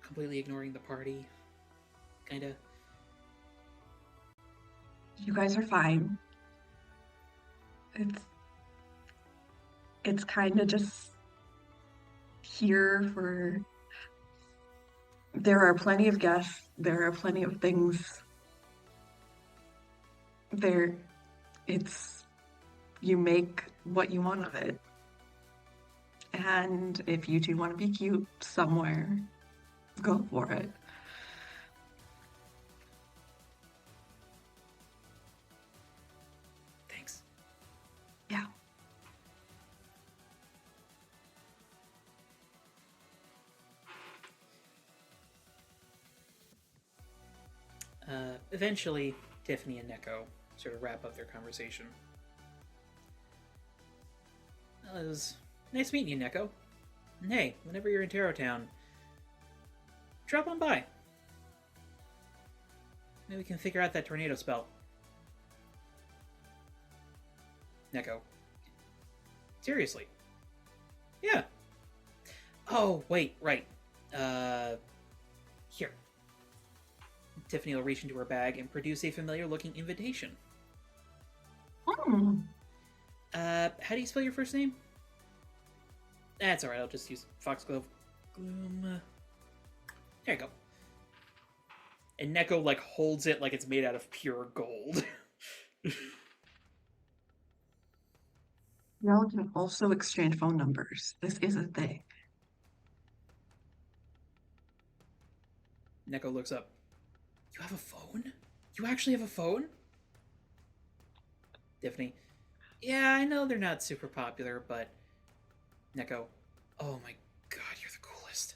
completely ignoring the party. Kinda. You guys are fine. It's kind of just here for. There are plenty of guests. There are plenty of things. You make what you want of it. And if you two want to be cute somewhere, go for it. Thanks. Yeah. Eventually, Tiffany and Neko sort of wrap up their conversation. Well, it was nice meeting you, Neko. And hey, whenever you're in Tarot Town, drop on by. Maybe we can figure out that tornado spell. Neko. Seriously. Yeah. Oh, wait, right. Here. Tiffany will reach into her bag and produce a familiar-looking invitation. Hmm. How do you spell your first name? That's alright, I'll just use Foxglove. Gloom. There you go. And Neko, like, holds it like it's made out of pure gold. Y'all can also exchange phone numbers. This is a thing. Neko looks up. You have a phone? You actually have a phone? Tiffany. Yeah, I know they're not super popular, but... Neko. Oh my god, you're the coolest.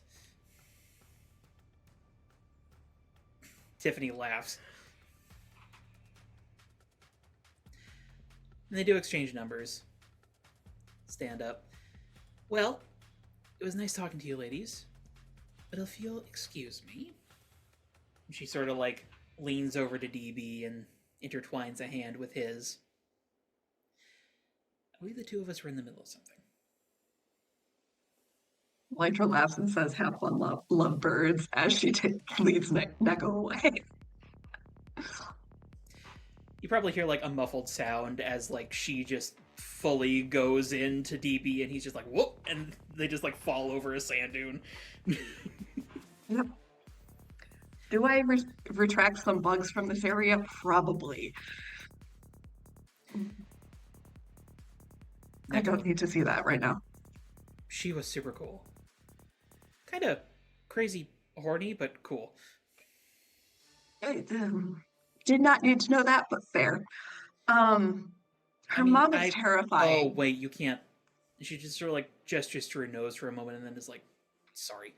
Tiffany laughs. And they do exchange numbers. Stand up. Well, it was nice talking to you ladies. But if you'll excuse me. She sort of like leans over to DB and intertwines a hand with his. I believe the two of us were in the middle of something. Lytra laughs and says, "Have fun, love birds," as she leads Neko away. You probably hear like a muffled sound as like she just fully goes into DB and he's just like, whoop, and they just like fall over a sand dune. Yep. Do I retract some bugs from this area? Probably. I don't need to see that right now. She was super cool. Kind of crazy horny, but cool. I did not need to know that, but fair. Her mom is terrifying. Oh, wait, you can't. She just sort of like gestures to her nose for a moment and then is like, sorry.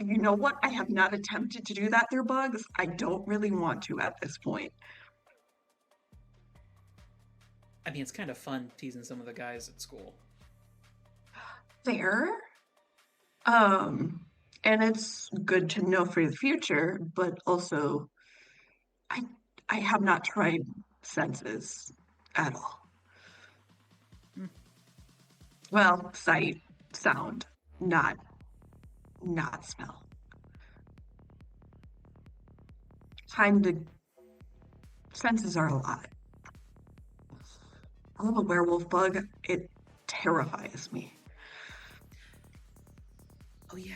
You know what? I have not attempted to do that through bugs. I don't really want to at this point. I mean, it's kind of fun teasing some of the guys at school. Fair. And it's good to know for the future, but also I have not tried senses at all. Well, sight, sound, not smell. Senses are a lot. I love a werewolf bug. It terrifies me. Oh yeah.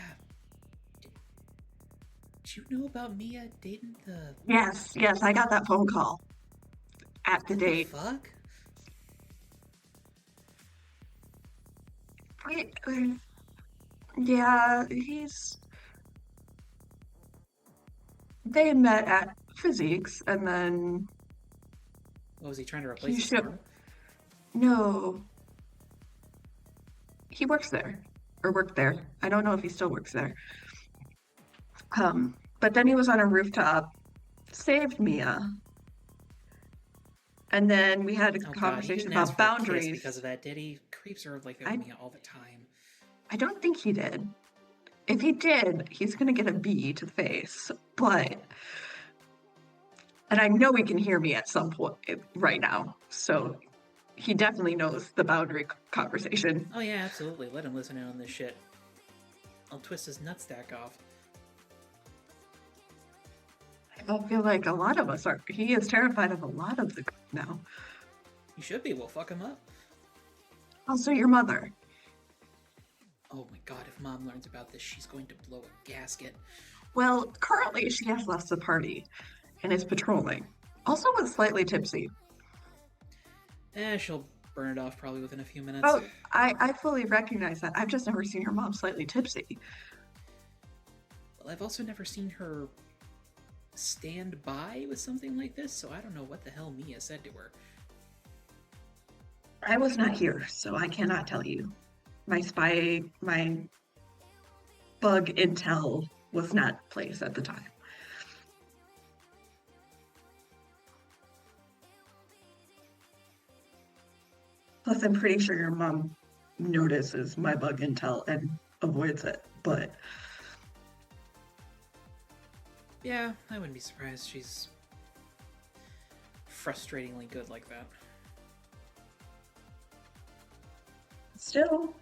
Did you know about Mia dating the... Yes, I got that phone call at the date. What the fuck? Yeah, they met at physiques, and then... What, was he trying to replace his arm? No. He works there. Or worked there. I don't know if he still works there. But then he was on a rooftop, saved Mia. And then we had a conversation about boundaries. Because of that, did he? Creeps are like that with Mia all the time. I don't think he did. If he did, he's gonna get a B to the face. But... And I know he can hear me at some point right now. So he definitely knows the boundary conversation. Oh yeah, absolutely. Let him listen in on this shit. I'll twist his nutsack off. I feel like a lot of us are. He is terrified of a lot of the group now. He should be. We'll fuck him up. Also, your mother. Oh my god, if Mom learns about this, she's going to blow a gasket. Well, currently she has left the party and is patrolling. Also was slightly tipsy. She'll burn it off probably within a few minutes. Oh, I fully recognize that. I've just never seen your mom slightly tipsy. Well, I've also never seen her stand by with something like this, so I don't know what the hell Mia said to her. I was not here, so I cannot tell you. My bug intel was not placed at the time. Plus, I'm pretty sure your mom notices my bug intel and avoids it, but... Yeah, I wouldn't be surprised. She's frustratingly good like that. Still,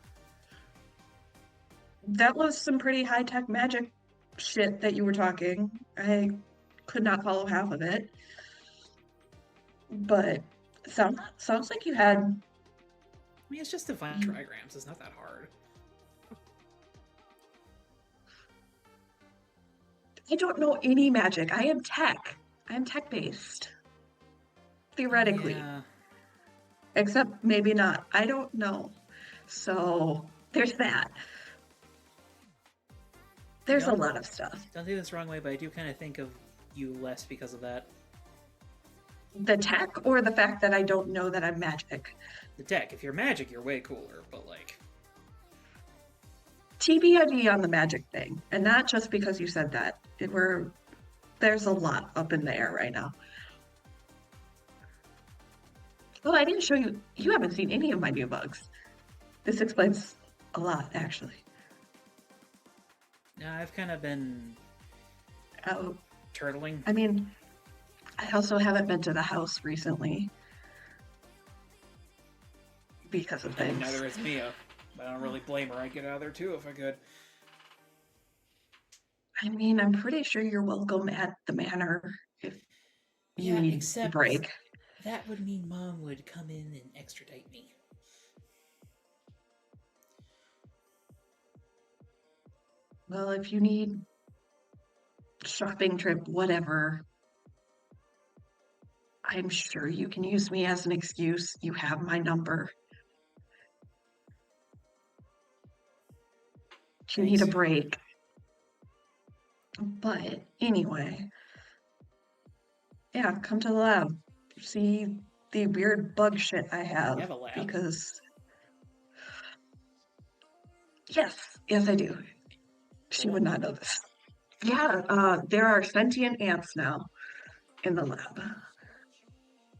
that was some pretty high-tech magic shit that you were talking. I could not follow half of it. But Sounds like you had. I mean, it's just divine trigrams. It's not that hard. I don't know any magic. I am tech based. Theoretically. Yeah. Except maybe not. I don't know. So there's that. There's a lot of stuff. Don't take this the wrong way, but I do kind of think of you less because of that. The tech or the fact that I don't know that I'm magic? The tech. If you're magic, you're way cooler, but like... TBID on the magic thing. And not just because you said that. There's a lot up in the air right now. Well, I didn't show you. You haven't seen any of my new bugs. This explains a lot, actually. No, I've kind of been... Oh, turtling. I mean, I also haven't been to the house recently. Because of things. Neither is Mia. I don't really blame her. I'd get out of there too if I could. I mean, I'm pretty sure you're welcome at the manor if you need a break. That would mean Mom would come in and extradite me. Well, if you need shopping trip, whatever, I'm sure you can use me as an excuse. You have my number. If you need a break. But anyway, yeah, come to the lab. See the weird bug shit I have. You have a lab? Because yes, I do. She would not know this. Yeah, there are sentient ants now in the lab.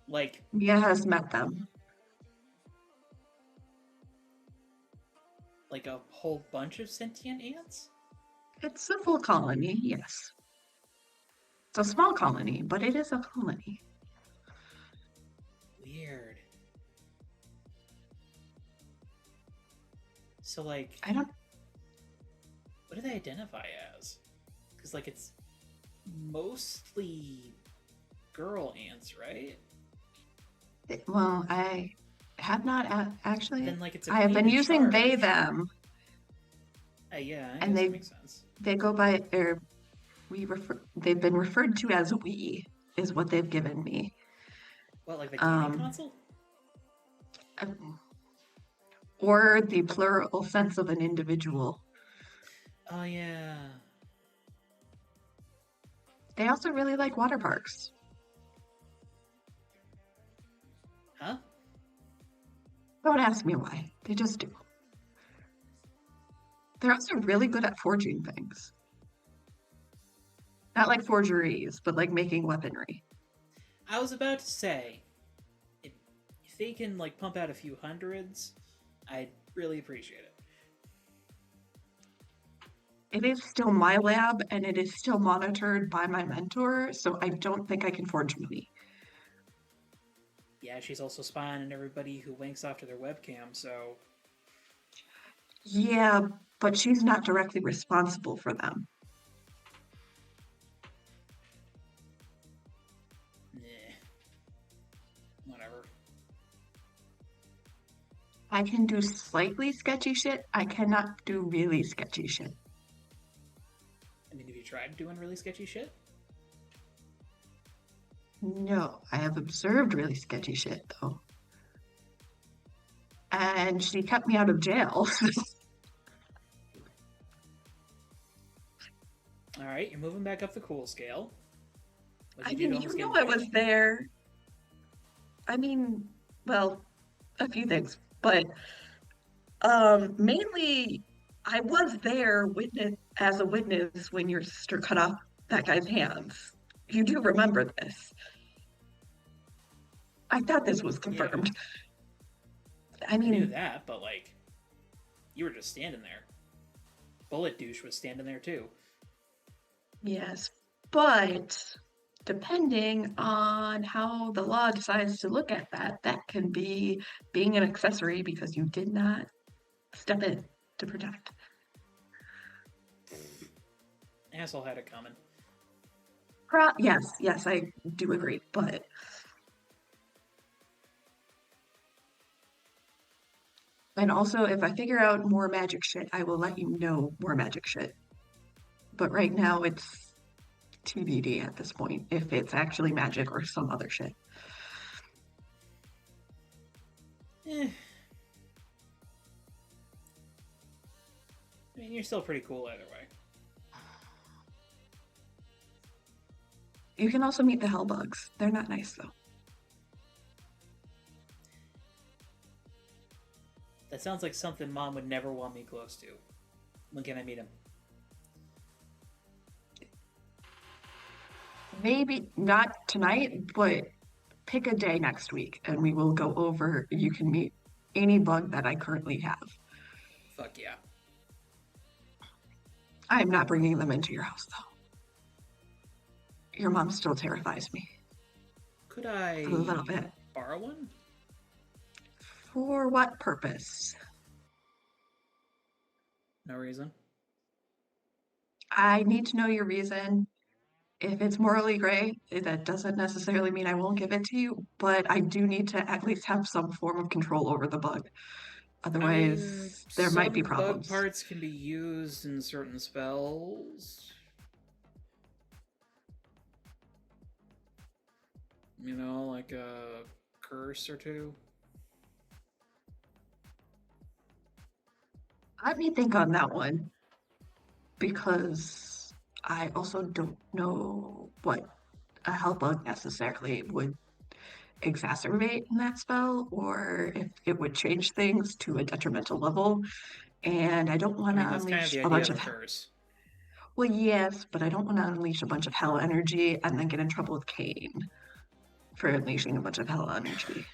Like, Mia has met them. like a whole bunch of sentient ants? It's a full colony, yes. It's a small colony, but it is a colony. Weird. So, like... I don't... What do they identify as? Because, like, it's mostly girl ants, right? Well, I have not actually... Then, like, it's a I have been clean using charge. they, them. Yeah, I And guess that makes sense. They go by, or they've been referred to as we, is what they've given me. What, like the gaming console? Or the plural sense of an individual. Oh, yeah. They also really like water parks. Huh? Don't ask me why. They just do. They're also really good at forging things. Not like forgeries, but like making weaponry. I was about to say, if they can, like, pump out a few hundreds, I'd really appreciate it. It is still my lab, and it is still monitored by my mentor, so I don't think I can forge many. Yeah, she's also spying on everybody who winks off to their webcam, so... Yeah, but she's not directly responsible for them. Nah. Whatever. I can do slightly sketchy shit. I cannot do really sketchy shit. I mean, have you tried doing really sketchy shit? No, I have observed really sketchy shit, though. And she kept me out of jail. Alright, you're moving back up the cool scale. I mean, you know I was there. I mean, well, a few things, but mainly I was there as a witness when your sister cut off that guy's hands. You do remember this. I thought this was confirmed. Yeah. I mean, I knew that, but like, you were just standing there. Bullet Douche was standing there too. yes, but depending on how the law decides to look at that, that can be being an accessory because you did not step in to protect. Asshole had it coming. Yes, I do agree, but And also, if I figure out more magic shit, I will let you know more magic shit. But right now, it's TBD at this point, if it's actually magic or some other shit. Eh. I mean, you're still pretty cool either way. You can also meet the Hellbugs. They're not nice, though. That sounds like something Mom would never want me close to. When can I meet him? Maybe not tonight, but pick a day next week and we will go over. You can meet any bug that I currently have. Fuck yeah. I am not bringing them into your house, though. Your mom still terrifies me. Could I A little bit. borrow one? For what purpose? No reason. I need to know your reason. If it's morally gray, that doesn't necessarily mean I won't give it to you, but I do need to at least have some form of control over the bug. Otherwise, there might be some bug problems. parts can be used in certain spells. You know, like a curse or two. Let me think on that one, because I also don't know what a hell bug necessarily would exacerbate in that spell, or if it would change things to a detrimental level. And I don't I want to mean, that's kind of unleash the a idea bunch of of a curse. well, yes, but I don't want to unleash a bunch of hell energy and then get in trouble with Kane for unleashing a bunch of hell energy.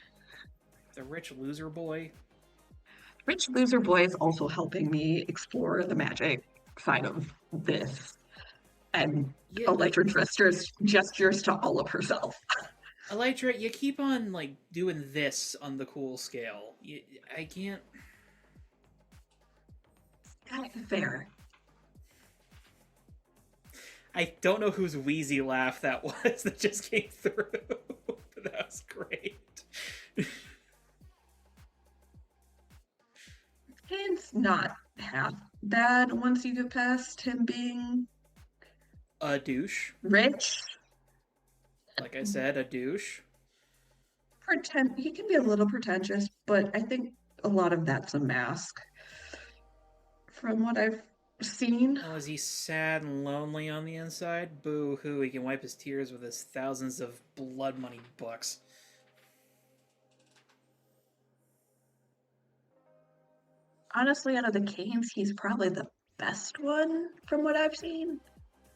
The rich loser boy. Rich Loser Boy is also helping me explore the magic side of this. And Yeah, Electra gestures to all of herself. Elytra, you keep on like doing this on the cool scale. I can't. Fair. I don't know whose wheezy laugh that was that just came through, but that was great. Kane's not half bad once you get past him being A douche. rich. Like I said, a douche. He can be a little pretentious, but I think a lot of that's a mask. From what I've seen. Oh, is he sad and lonely on the inside? Boo hoo, he can wipe his tears with his thousands of blood money bucks. Honestly, out of the Canes, he's probably the best one from what I've seen.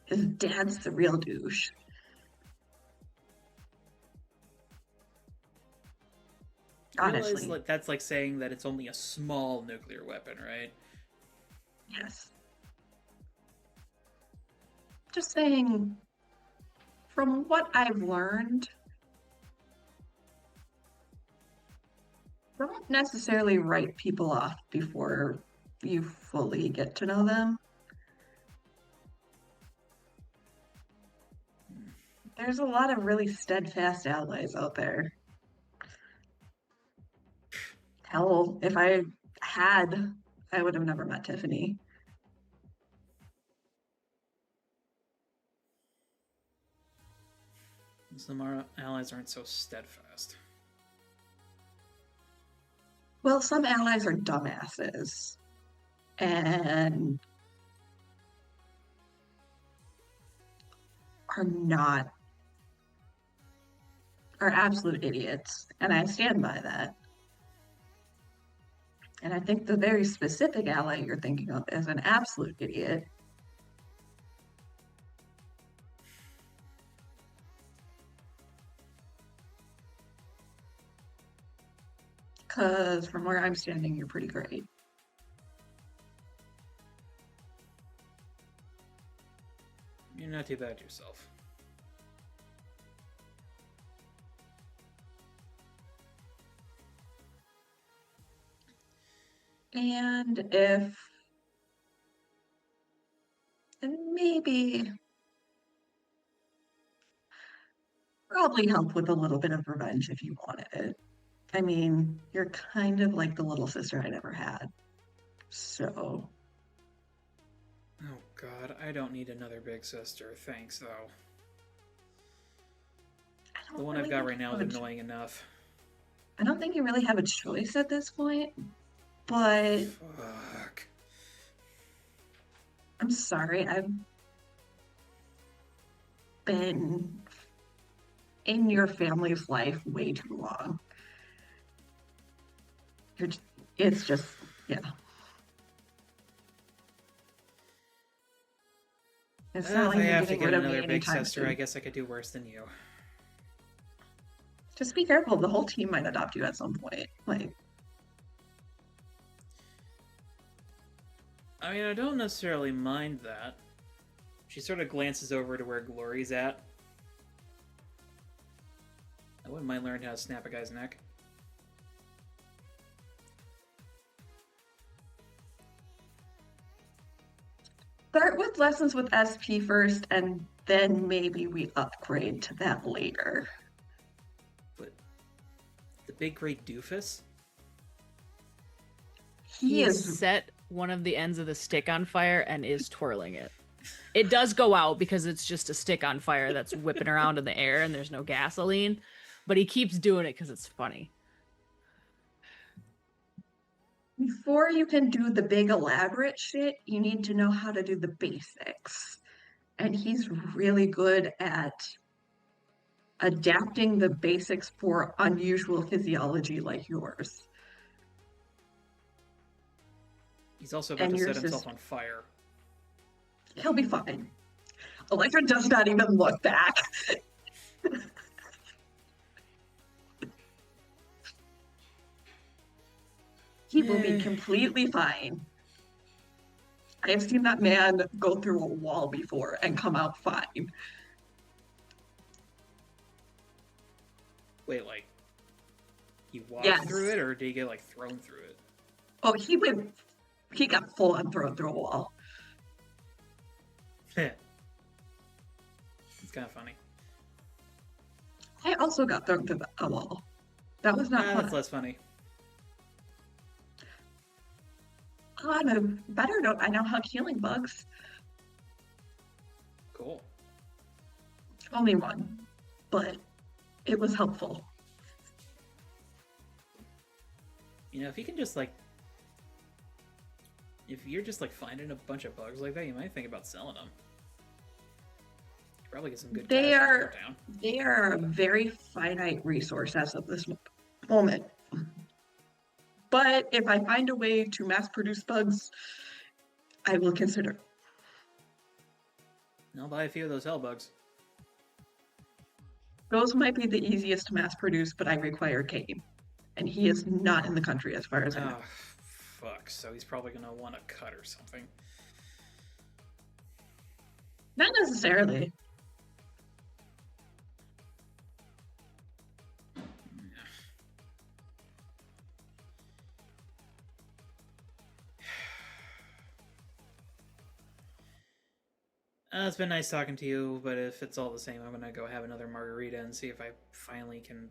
His dad's the real douche. Realize Honestly, like that's like saying that it's only a small nuclear weapon, right? yes. Just saying, from what I've learned, don't necessarily write people off before you fully get to know them. There's a lot of really steadfast allies out there. Hell, if I had, I would have never met Tiffany. Some of our allies aren't so steadfast. Well, some allies are dumbasses. And are absolute idiots. And I stand by that. And I think the very specific ally you're thinking of is an absolute idiot. Because from where I'm standing, you're pretty great. You're not too bad yourself. And maybe probably help with a little bit of revenge if you wanted it. I mean, you're kind of like the little sister I never had. So, Oh god, I don't need another big sister. Thanks, though. I The don't one I've really got think right you now is have a annoying enough. I don't think you really have a choice at this point, but Fuck. I'm sorry. I've been in your family's life way too long. You're, it's just, yeah. It's Well, not if like I you're have to getting get rid of me another big anytime sister, I soon. guess I could do worse than you. Just be careful. The whole team might adopt you at some point. Like, I mean, I don't necessarily mind that. She sort of glances over to where Glory's at. I wouldn't mind learning how to snap a guy's neck. start with lessons with SP first, and then maybe we upgrade to that later. But the big great doofus? He has is set one of the ends of the stick on fire and is twirling it. It does go out because it's just a stick on fire that's whipping around in the air and there's no gasoline, but he keeps doing it because it's funny. Before you can do the big elaborate shit, you need to know how to do the basics. And he's really good at adapting the basics for unusual physiology like yours. He's also about And to set yours is, himself on fire. he'll be fine. Electra does not even look back. He will be completely fine. I have seen that man go through a wall before and come out fine. Wait, like, he walked Yes. through it, or did he get, like, thrown through it? Oh, he got full on thrown through a wall. It's kind of funny. I also got thrown through a wall. That was not fun. That's less funny. On a better note, I now have healing bugs. Cool. Only one, but it was helpful. You know, if you can just, like... If you're just, like, finding a bunch of bugs like that, you might think about selling them. Probably get some good They cash are- down. They are a very finite resource as of this moment. But if I find a way to mass produce bugs, I will consider. I'll buy a few of those hell bugs. Those might be the easiest to mass produce, but I require Kane. And he is not in the country as far as I know. Oh, fuck. So he's probably gonna want a cut or something. Not necessarily. It's been nice talking to you, but if it's all the same, I'm gonna go have another margarita and see if I finally can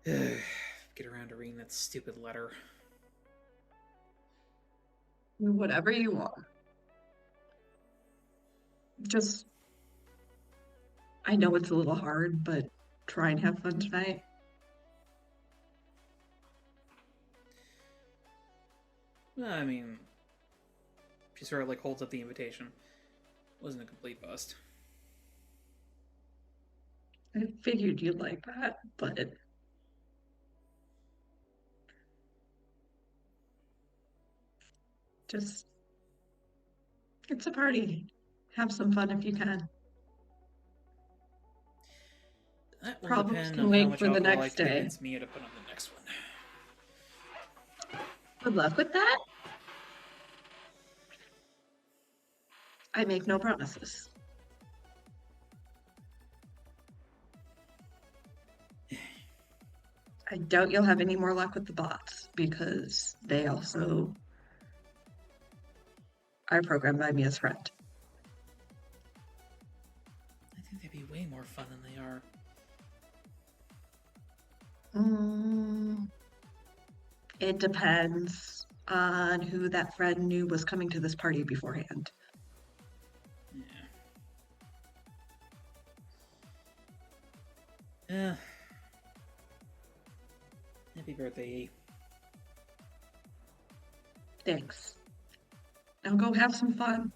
get around to reading that stupid letter. Whatever you want. Just, I know it's a little hard, but try and have fun tonight. Well, I mean, she sort of like holds up the invitation. Wasn't a complete bust. I figured you'd like that, but just, it's a party. Have some fun if you can. That will Problems depend can on wait how much for the alcohol I next can day. convince Mia to put on the next one. Good luck with that. I make no promises. I doubt you'll have any more luck with the bots because they also are programmed by Mia's friend. I think they'd be way more fun than they are. It depends on who that friend knew was coming to this party beforehand. Yeah. Happy birthday. Thanks. Now go have some fun.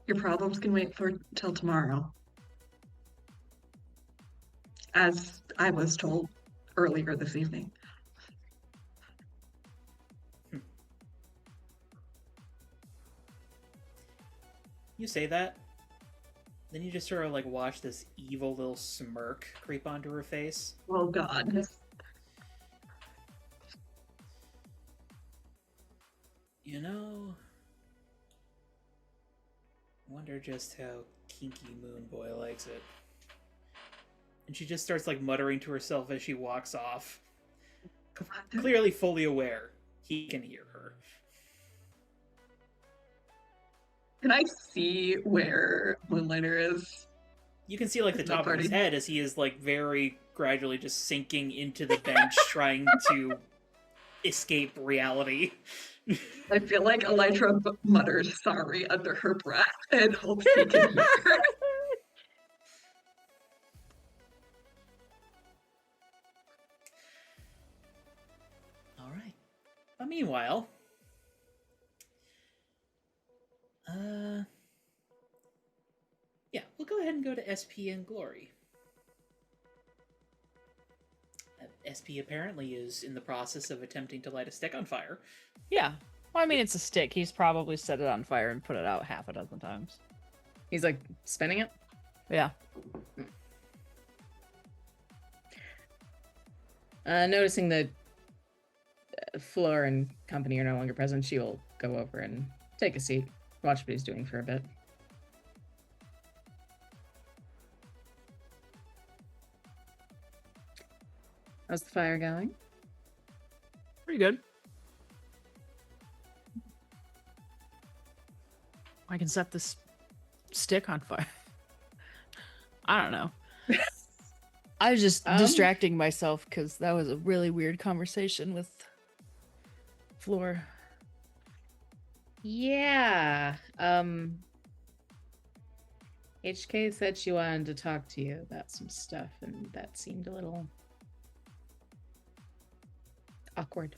Your problems can wait for till tomorrow. As I was told earlier this evening. You say that, then you just sort of like watch this evil little smirk creep onto her face. Oh God. You know, wonder just how kinky Moon Boy likes it. And she just starts like muttering to herself as she walks off. Clearly fully aware he can hear her. Can I see where Moonlighter is? You can see like the top of his head as he is like very gradually just sinking into the bench trying to escape reality. I feel like Elytra muttered sorry under her breath and hopes he can hear her. Alright. But meanwhile... yeah, we'll go ahead and go to SP and Glory. SP apparently is in the process of attempting to light a stick on fire. Yeah. Well, I mean, it's a stick. He's probably set it on fire and put it out half a dozen times. He's like spinning it? Yeah. Noticing that Fleur and company are no longer present, she will go over and take a seat, watch what he's doing for a bit. How's the fire going? Pretty good. I can set this stick on fire. I don't know. I was just distracting myself because that was a really weird conversation with Floor. Yeah. HK said she wanted to talk to you about some stuff, and that seemed a little awkward.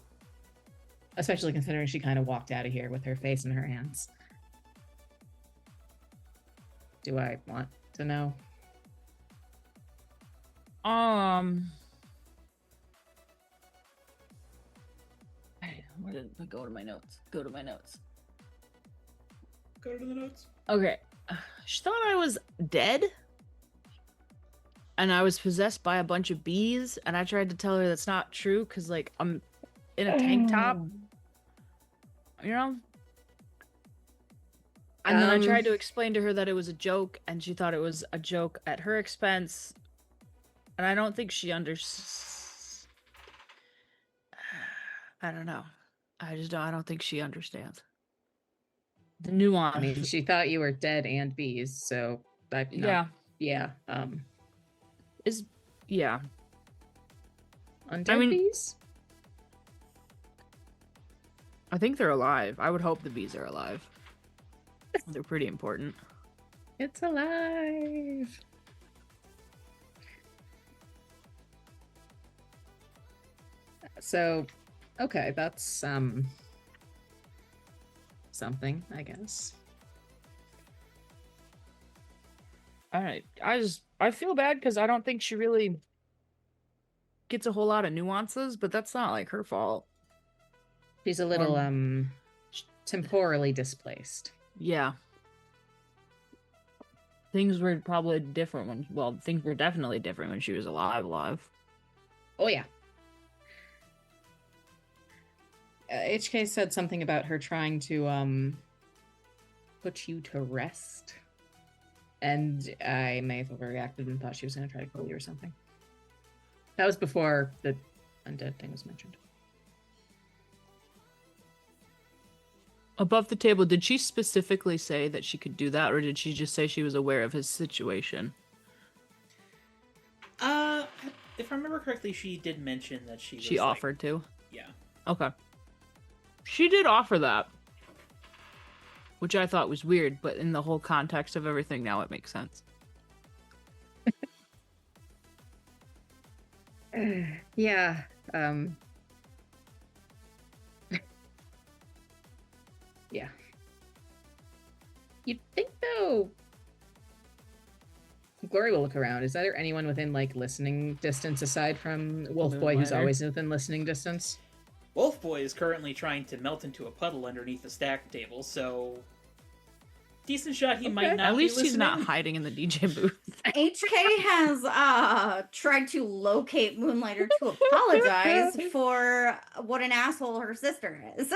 Especially considering she kind of walked out of here with her face in her hands. Do I want to know? Where did I go to my notes? Go to my notes. Go to the notes. Okay. She thought I was dead. And I was possessed by a bunch of bees. And I tried to tell her that's not true because, like, I'm in a tank top. You know? And then I tried to explain to her that it was a joke. And she thought it was a joke at her expense. And I don't think she understands. I don't know. I don't think she understands the nuance. I mean, she thought you were dead and bees, so yeah. Undead bees? I think they're alive. I would hope the bees are alive. They're pretty important. It's alive. So, okay, that's something, I guess. All right. I feel bad because I don't think she really gets a whole lot of nuances, but that's not like her fault. She's a little temporally displaced. Yeah. Things were probably different things were definitely different when she was alive. Oh yeah. HK said something about her trying to put you to rest. And I may have overreacted and thought she was going to try to kill you or something. That was before the undead thing was mentioned. Above the table, did she specifically say that she could do that, or did she just say she was aware of his situation? If I remember correctly, she did mention that she offered to. Yeah. Okay. She did offer that, which I thought was weird, but in the whole context of everything now it makes sense. Yeah. Yeah. You'd think though. Glory will look around. Is there anyone within like listening distance aside from Wolf Boy, who's Moonlighter. always within listening distance? Wolf Boy is currently trying to melt into a puddle underneath the stack table, so decent shot he might not At least be he's not listening. hiding in the DJ booth. HK has tried to locate Moonlighter to apologize for what an asshole her sister is.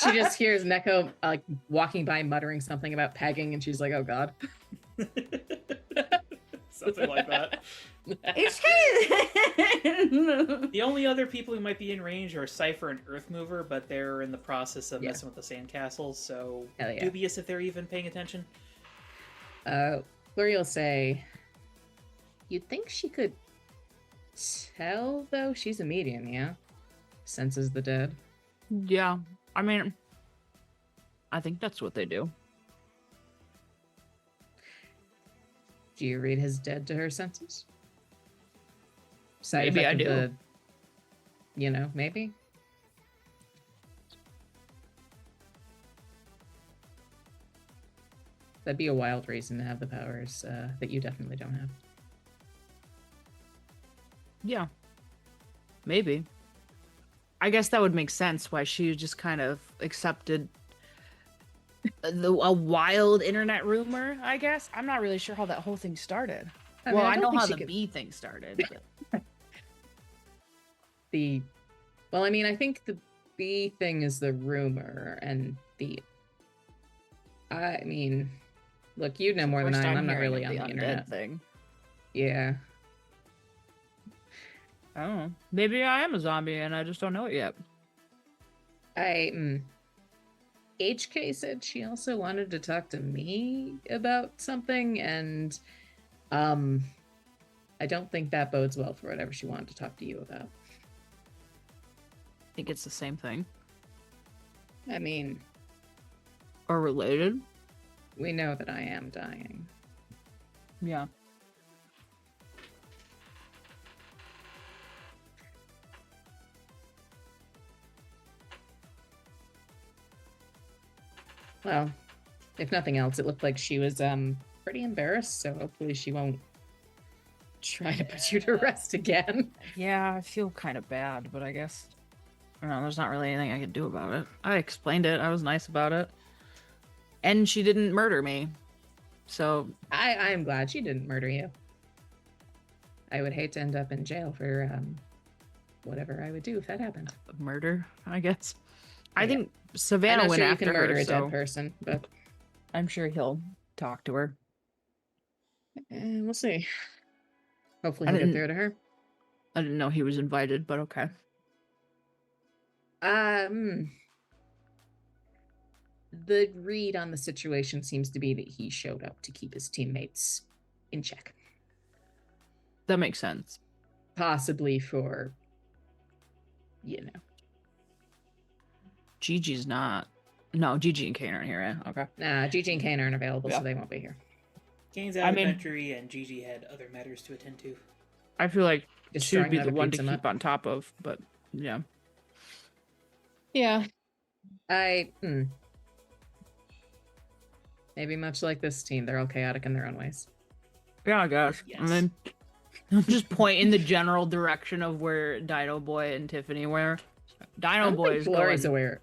She just hears Neko like walking by muttering something about pegging, and she's like, "Oh God." Something like that. HK. The only other people who might be in range are Cypher and Earthmover, but they're in the process of messing with the sandcastles, so Hell yeah. dubious if they're even paying attention. Glory will say, "You'd think she could tell, though. She's a medium, yeah. Senses the dead." Yeah, I mean, I think that's what they do. Do you read his dead to her senses? Maybe I effect of do. Maybe. That'd be a wild reason to have the powers that you definitely don't have. Yeah. Maybe. I guess that would make sense why she just kind of accepted a wild internet rumor, I guess. I'm not really sure how that whole thing started. I mean, Well, I I don't know think how she the could- bee thing started. But... I think the bee thing is the rumor, and look, you know more than First I am. time I'm not hearing really of on the undead internet. thing. Yeah. I don't know. Maybe I am a zombie and I just don't know it yet. HK said she also wanted to talk to me about something, and I don't think that bodes well for whatever she wanted to talk to you about. I think it's the same thing. I mean, Or related. we know that I am dying. Yeah. Well, if nothing else, it looked like she was pretty embarrassed, so hopefully she won't try to put you to rest again. Yeah, I feel kind of bad, but I guess I don't know, there's not really anything I can do about it. I explained it. I was nice about it. And she didn't murder me. So I am glad she didn't murder you. I would hate to end up in jail for whatever I would do if that happened. murder, I guess. I Yeah. think I'm Savannah not went sure you after can murder her, a so dead person, but I'm sure he'll talk to her. we'll see. Hopefully I he'll get didn't- through to her. I didn't know he was invited, but okay. The read on the situation seems to be that he showed up to keep his teammates in check. That makes sense. Possibly for, Gigi's not. No, Gigi and Kane aren't here. Eh? Okay. Nah, Gigi and Kane aren't available, Yeah. so they won't be here. Kane's I out of mean- country, and Gigi had other matters to attend to. I feel like Just she would throwing be another the one to pizza keep mutt. on top of, but yeah. Yeah. Maybe much like this team, they're all chaotic in their own ways. Yeah, I guess. Yes. And then I'm just point in the general direction of where Dino Boy and Tiffany were. I Dino don't Boy think is Glory's going aware.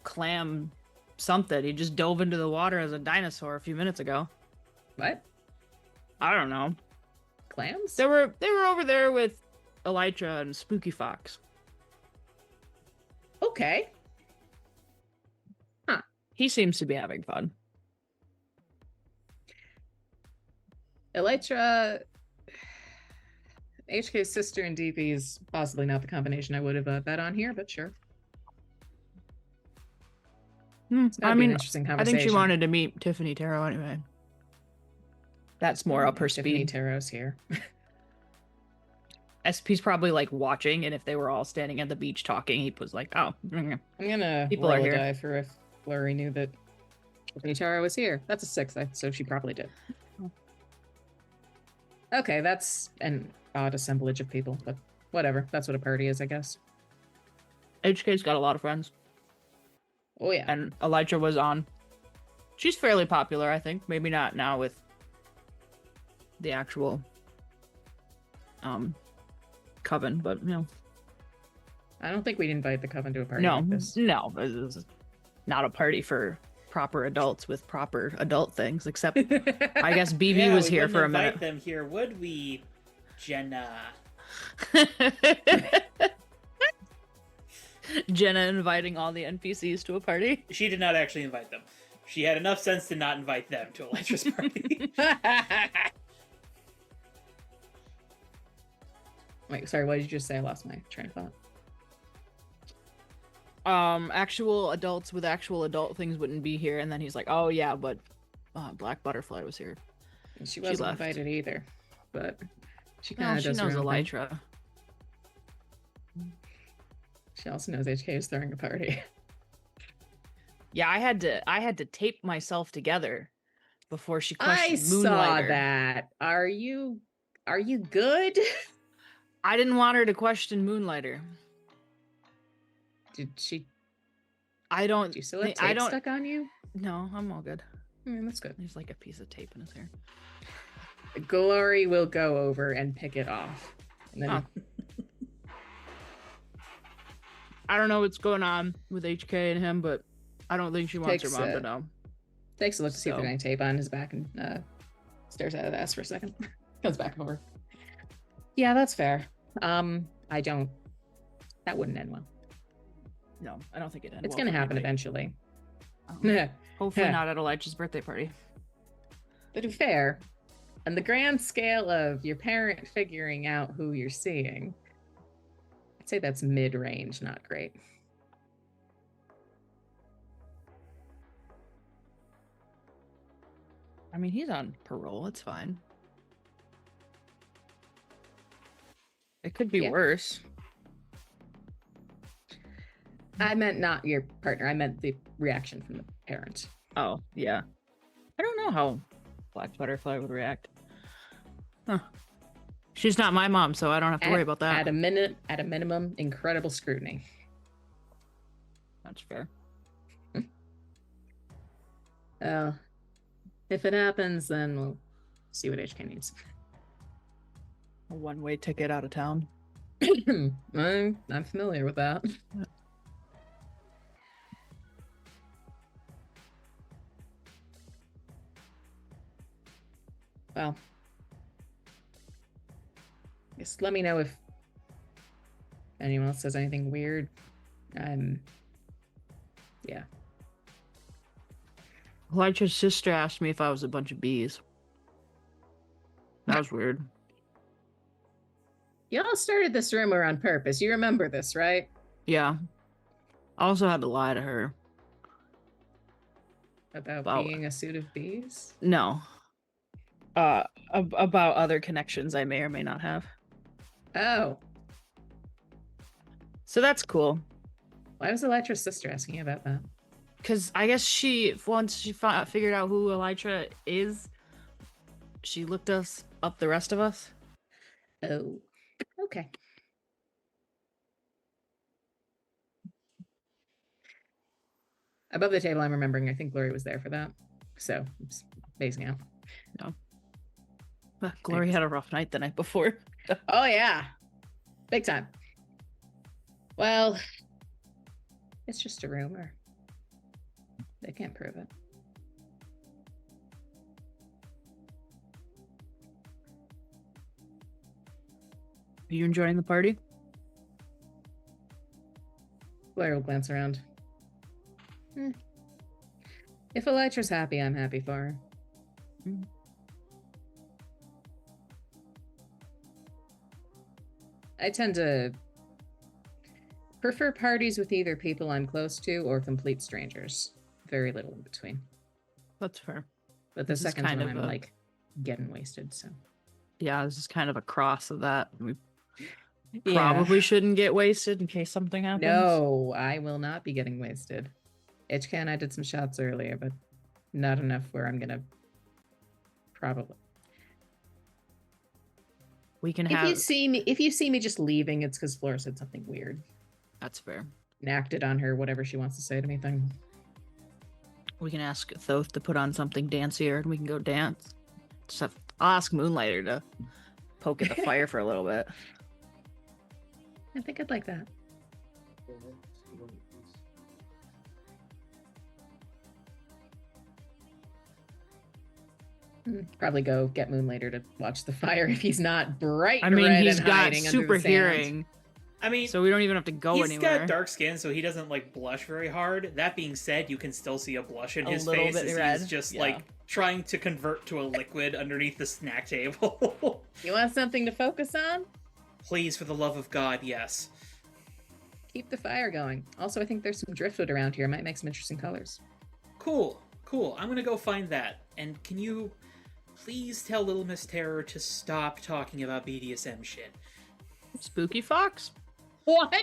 clam something. He just dove into the water as a dinosaur a few minutes ago. What? I don't know. Clams? They were over there with Elytra and Spooky Fox. Okay. He seems to be having fun. Elytra, HK's sister and DP is possibly not the combination I would have bet on here, but sure. It's I gotta be an mean, interesting I conversation. think she wanted to meet Tiffany Tarot anyway. That's more up her Tiffany speed. Tarot's here. SP's probably like watching, and if they were all standing at the beach talking, he was like, "Oh, I'm gonna People are roll a here. die for if Glory knew that Tara was here. That's a 6, so she probably did. Okay, that's an odd assemblage of people, but whatever. That's what a party is, I guess. HK's got a lot of friends, Oh yeah. and Elytra was on. She's fairly popular, I think. Maybe not now with the actual coven, but you know. I don't think we'd invite the coven to a party No, like this. no, this is not a party for proper adults with proper adult things. Except, I guess BB Yeah, was we here wouldn't for a invite minute. them here, would we, Jenna? Jenna inviting all the NPCs to a party. She did not actually invite them. She had enough sense to not invite them to Elytra's party. Wait, sorry, what did you just say? I lost my train of thought. Actual adults with actual adult things wouldn't be here, and then he's like, "Oh yeah, but Black Butterfly was here." She wasn't left. invited either, but she No, kind of she does knows her own thing. Elytra. She also knows HK is throwing a party. Yeah, I had to tape myself together before she I questioned saw Moonlighter. that. Are you good? I didn't want her to question Moonlighter. Did she? I don't. Do you still have thi- tape I don't. stuck on you? No, I'm all good. That's good. There's like a piece of tape in his hair. Glory will go over and pick it off. And then Oh. I don't know what's going on with HK and him, but I don't think she wants Takes, her mom uh, to know. takes a look to see if So- there's any tape on his back and stares at his ass for a second. Comes back over. Yeah, that's fair. I don't. That wouldn't end well. No, I don't think it ends. It's gonna happen eventually. Hopefully not at Elytra's birthday party. But to be fair, on the grand scale of your parent figuring out who you're seeing, I'd say that's mid-range, not great. I mean, he's on parole. It's fine. It could be Yeah. worse. I meant not your partner. I meant the reaction from the parent. Oh, yeah. I don't know how Black Butterfly would react. Huh. She's not my mom, so I don't have to worry about that. At a minimum, incredible scrutiny. That's fair. If it happens, then we'll see what HK needs. A one-way ticket out of town. I'm familiar with that. Well, just let me know if anyone else says anything weird. Yeah. Elytra's sister asked me if I was a bunch of bees. That was weird. Y'all started this rumor on purpose. You remember this, right? Yeah. I also had to lie to her. About being a suit of bees? No. About other connections I may or may not have. Oh. So that's cool. Why was Elytra's sister asking you about that? Because I guess once she figured out who Elytra is, she looked us up the rest of us. Oh. Okay. Above the table, I'm remembering, I think Glory was there for that. So, it's phasing out. Glory had a rough night the night before. Oh, yeah. Big time. Well, it's just a rumor. They can't prove it. Are you enjoying the party? Glory will glance around. If Elytra's happy, I'm happy for her. Mm. I tend to prefer parties with either people I'm close to or complete strangers. Very little in between. That's fair. But the This is second kind one, of I'm a- like getting wasted. So Yeah, this is kind of a cross of that. We Probably shouldn't get wasted in case something happens. No, I will not be getting wasted. HK and I did some shots earlier, but not enough where I'm gonna probably. We can If have. you see me just leaving, it's because Flora said something weird That's fair. and acted on her whatever she wants to say to me thing. We can ask Thoth to put on something dancier and we can go dance. I'll ask Moonlighter to poke at the fire for a little bit. I think I'd like that. Probably go get Moonlighter to watch the fire if he's not bright. I mean, red he's and got hiding under super the sand. hearing, I mean, so we don't even have to go he's anywhere. got dark skin, so he doesn't like blush very hard. That being said, you can still see a blush in A his little face bit as red, he's just yeah. like trying to convert to a liquid underneath the snack table. You want something to focus on? Please, for the love of God, yes. Keep the fire going. Also, I think there's some driftwood around here. Might make some interesting colors. Cool. I'm gonna go find that. And can you please tell Little Miss Terror to stop talking about BDSM shit? Spooky Fox? What?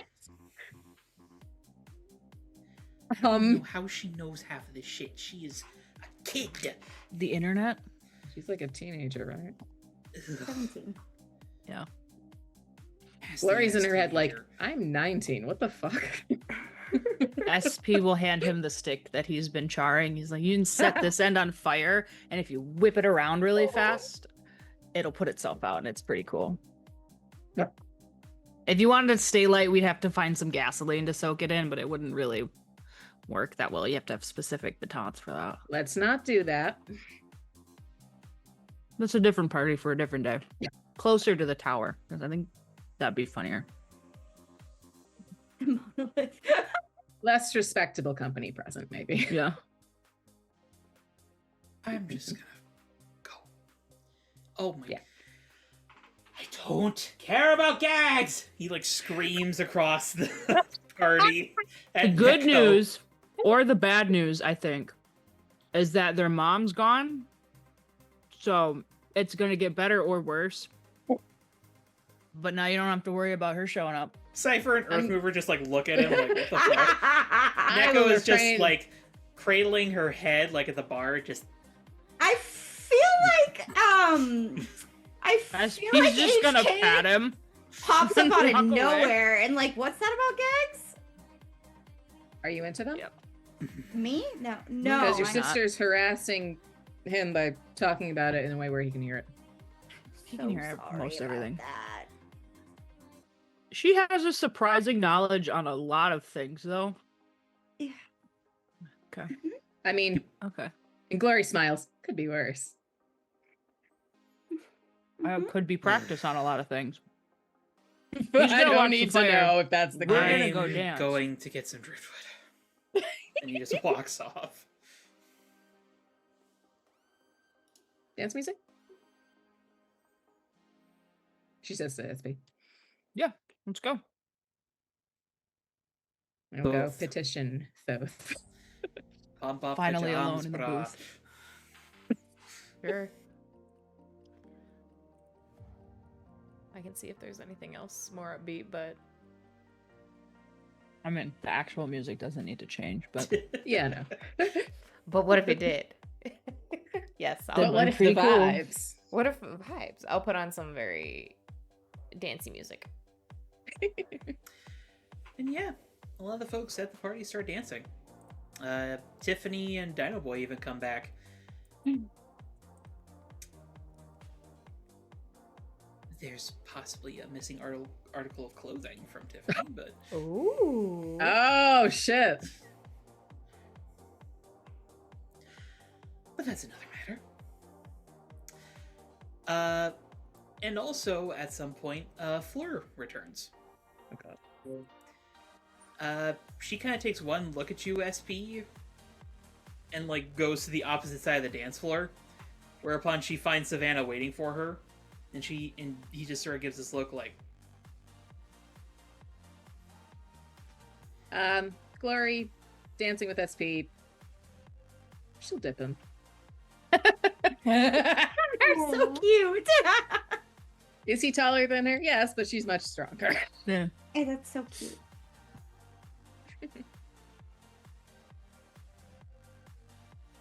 I don't know how she knows half of this shit. She is a kid. The internet? She's like a teenager, right? Ugh. 17. Yeah. Lori's in her head like, teenager. I'm 19. What the fuck? SP will hand him the stick that he's been charring. He's like, you can set this end on fire, and if you whip it around really fast, it'll put itself out, and it's pretty cool. Yeah. If you wanted to stay light, we'd have to find some gasoline to soak it in, but it wouldn't really work that well. You have to have specific batons for that. Let's not do that. That's a different party for a different day. Yeah. Closer to the tower, because I think that'd be funnier. Monolith. Less respectable company present, maybe. Yeah. I'm just gonna go. Oh my. Yeah. I don't care about gags! He like screams across the party. The at good Neko. news, or the bad news, I think, is that their mom's gone. So it's going to get better or worse. But now you don't have to worry about her showing up. Cypher and Earthmover just like look at him like, what the fuck? I Neko will is just refrain- like cradling her head like at the bar, just I feel like He's like just going to HK pat him. pops up out Walk of away. nowhere and like, what's that about gags? Are you into them? Yep. Me? No. Because your I'm not. sister's harassing him by talking about it in a way where he can hear it. He can hear most everything. That. She has a surprising knowledge on a lot of things, though. Yeah. Okay. I mean, Okay. and Glory smiles. Could be worse. Could be practice on a lot of things. But He's I gonna watch don't the need to fire. know if that's the We're case. gonna I'm go dance. going to get some driftwood. And he just walks off. Dance music? She says to SB. Let's go. I'll go Both. petition Thoth. Pump up Finally the alone jams, in the brah. booth. Sure. I can see if there's anything else more upbeat, but I mean, the actual music doesn't need to change, but Yeah, no. what if it did? Yes, Then But I'll what if pretty the cool. vibes? what if vibes? I'll put on some very dancey music. And yeah, a lot of the folks at the party start dancing. Tiffany and Dino Boy even come back. There's possibly a missing article of clothing from Tiffany, but Ooh. Oh, shit. that's another matter. And also at some point, Fleur returns. She kind of takes one look at you, SP, and like goes to the opposite side of the dance floor. Whereupon she finds Savannah waiting for her, and he just sort of gives this look like, Glory dancing with SP. She'll dip him. They're so cute. Is he taller than her? Yes, but she's much stronger. Yeah. Hey, that's so cute.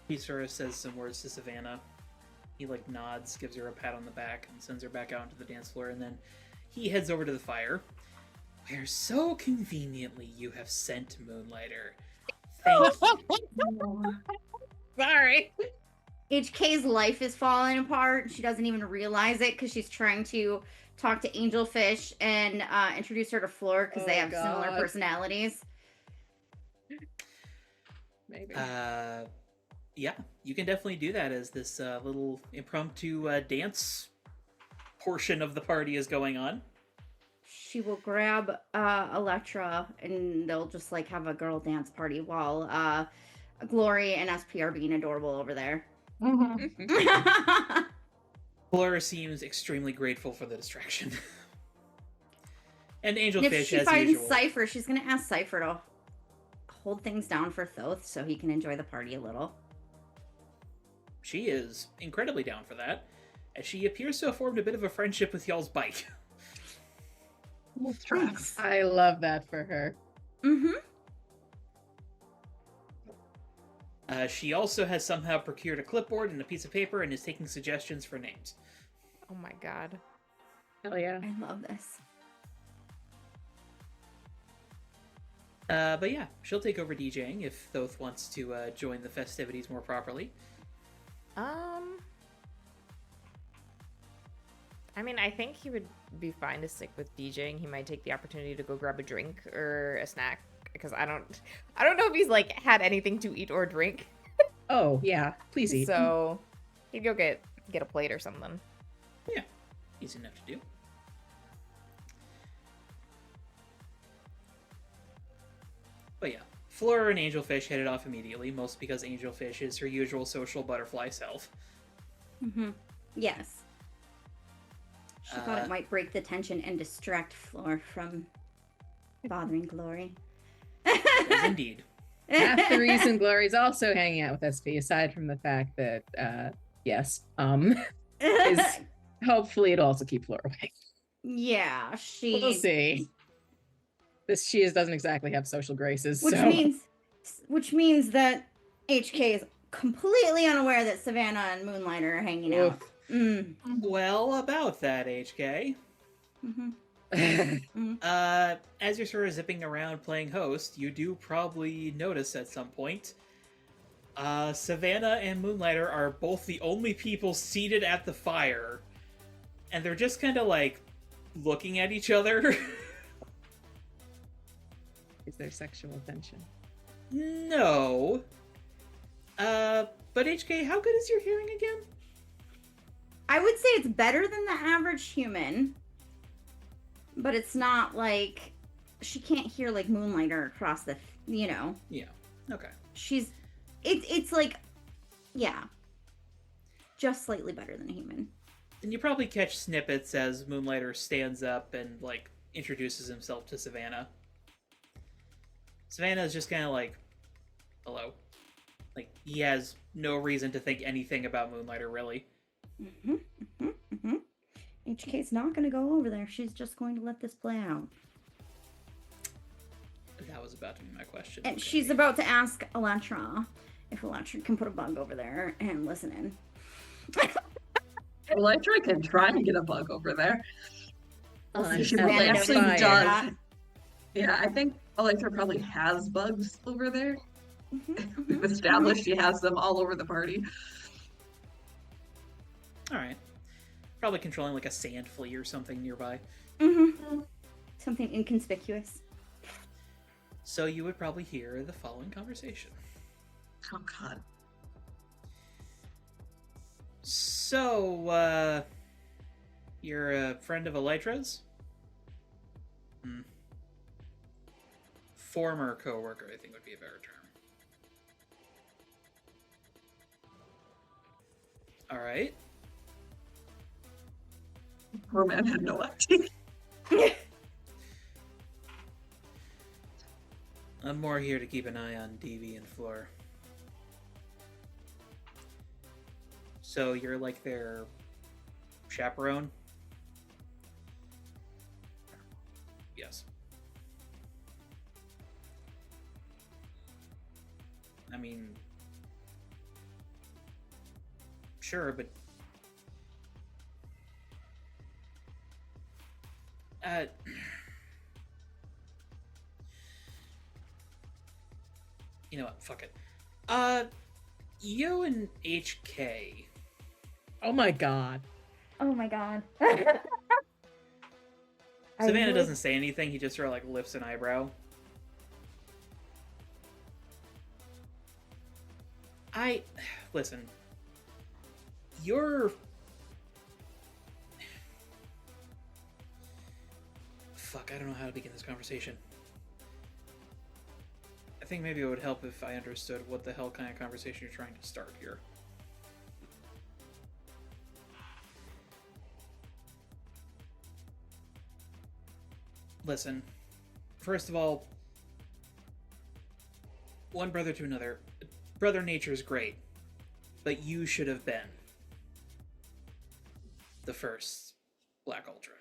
He sort of says some words to Savannah. He like nods, gives her a pat on the back, and sends her back out onto the dance floor, and then he heads over to the fire, where so conveniently you have sent Moonlighter. Thank you. Sorry. HK's life is falling apart. She doesn't even realize it because she's trying to talk to Angelfish and introduce her to Floor because they Oh, have similar God. personalities. Maybe. Yeah, you can definitely do that as this little impromptu dance portion of the party is going on. She will grab Electra and they'll just like have a girl dance party while Glory and SP are being adorable over there. Flora seems extremely grateful for the distraction. And And Angelfish, if she as finds usual. Cypher, she's gonna ask Cypher to hold things down for Thoth so he can enjoy the party a little. She is incredibly down for that, as she appears to have formed a bit of a friendship with y'all's bike. Thanks. I love that for her. Mm-hmm. She also has somehow procured a clipboard and a piece of paper and is taking suggestions for names. Oh my god. Hell yeah. I love this. But yeah, she'll take over DJing if Thoth wants to join the festivities more properly. I mean, I think he would be fine to stick with DJing. He might take the opportunity to go grab a drink or a snack because I don't know if he's like had anything to eat or drink. Oh, yeah. Please eat. So he'd go get a plate or something. Yeah, easy enough to do. But yeah, Flora and Angelfish headed off immediately, mostly because Angelfish is her usual social butterfly self. Mm-hmm. Yes. She thought Uh, it might break the tension and distract Floor from bothering Glory. Yes, indeed. Half the reason Glory's also hanging out with SP, aside from the fact that, yes, is hopefully it'll also keep Flora away. Yeah, she. We'll see. She doesn't exactly have social graces, Which so. means that HK is completely unaware that Savannah and Moonlighter are hanging out. Oof. Mm. Well, about that, HK. Mm-hmm. As you're sort of zipping around playing host, you do probably notice at some point, Savannah and Moonlighter are both the only people seated at the fire, and they're just kind of like looking at each other. Is there sexual tension? No. But HK, how good is your hearing again? I would say it's better than the average human, but it's not like she can't hear like Moonlighter across the, Yeah. Okay. It's like, yeah, just slightly better than a human. And you probably catch snippets as Moonlighter stands up and like introduces himself to Savannah. Savannah is just kind of like, hello. Like, he has no reason to think anything about Moonlighter, really. HK's not going to go over there. She's just going to let this play out. That was about to be my question. And Okay. she's about to ask Elantra if Elantra can put a bug over there and listen in. Electra can try to get a bug over there. see She if probably Savannah actually notices does. that. Yeah, I think Electra probably has bugs over there. Mhm, We've mhm, established she has them all over the party. Alright. Probably controlling like a sand flea or something nearby. mhm. Something inconspicuous. So you would probably hear the following conversation. Oh god. So, you're a friend of Elytra's? Former coworker, I think would be a better term. Alright. Poor man had no idea. I'm more here to keep an eye on DV and Floor. So you're like their chaperone? mean, sure, but you know what? Fuck it. You and HK. Oh my god. Oh my god. Savannah doesn't say anything. He just sort of like lifts an eyebrow. Listen. You're... Fuck, I don't know how to begin this conversation. I think maybe it would help if I understood what the hell kind of conversation you're trying to start here. Listen, first of all, one brother to another. Brother nature's great, but you should have been the first Black Ultra.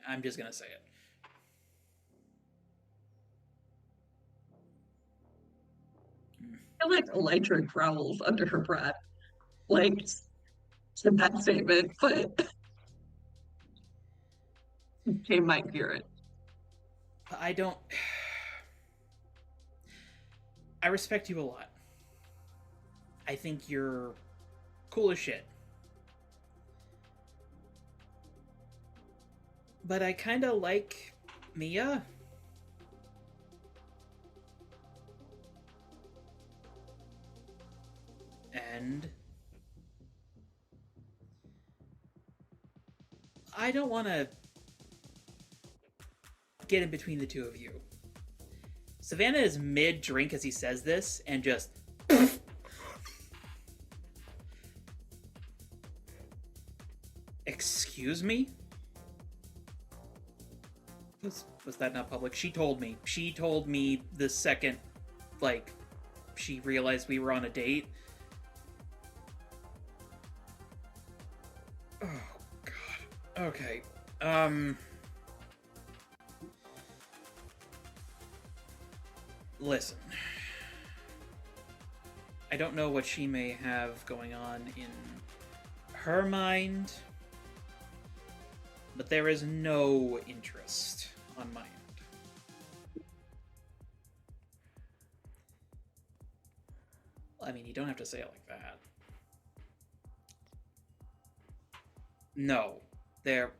I'm just gonna say it. I feel like Elytra growls under her breath. Like, it's a bad statement, but they might hear it. I don't... I respect you a lot. I think you're cool as shit. But I kind of like Mia. And I don't want to get in between the two of you. Savannah is mid-drink as he says this, and just... Excuse me? Was that not public? She told me. She told me the second, like, she realized we were on a date. Oh, God. Okay. Listen. I don't know what she may have going on in her mind, but there is no interest on my end. I mean, you don't have to say it like that. No. There...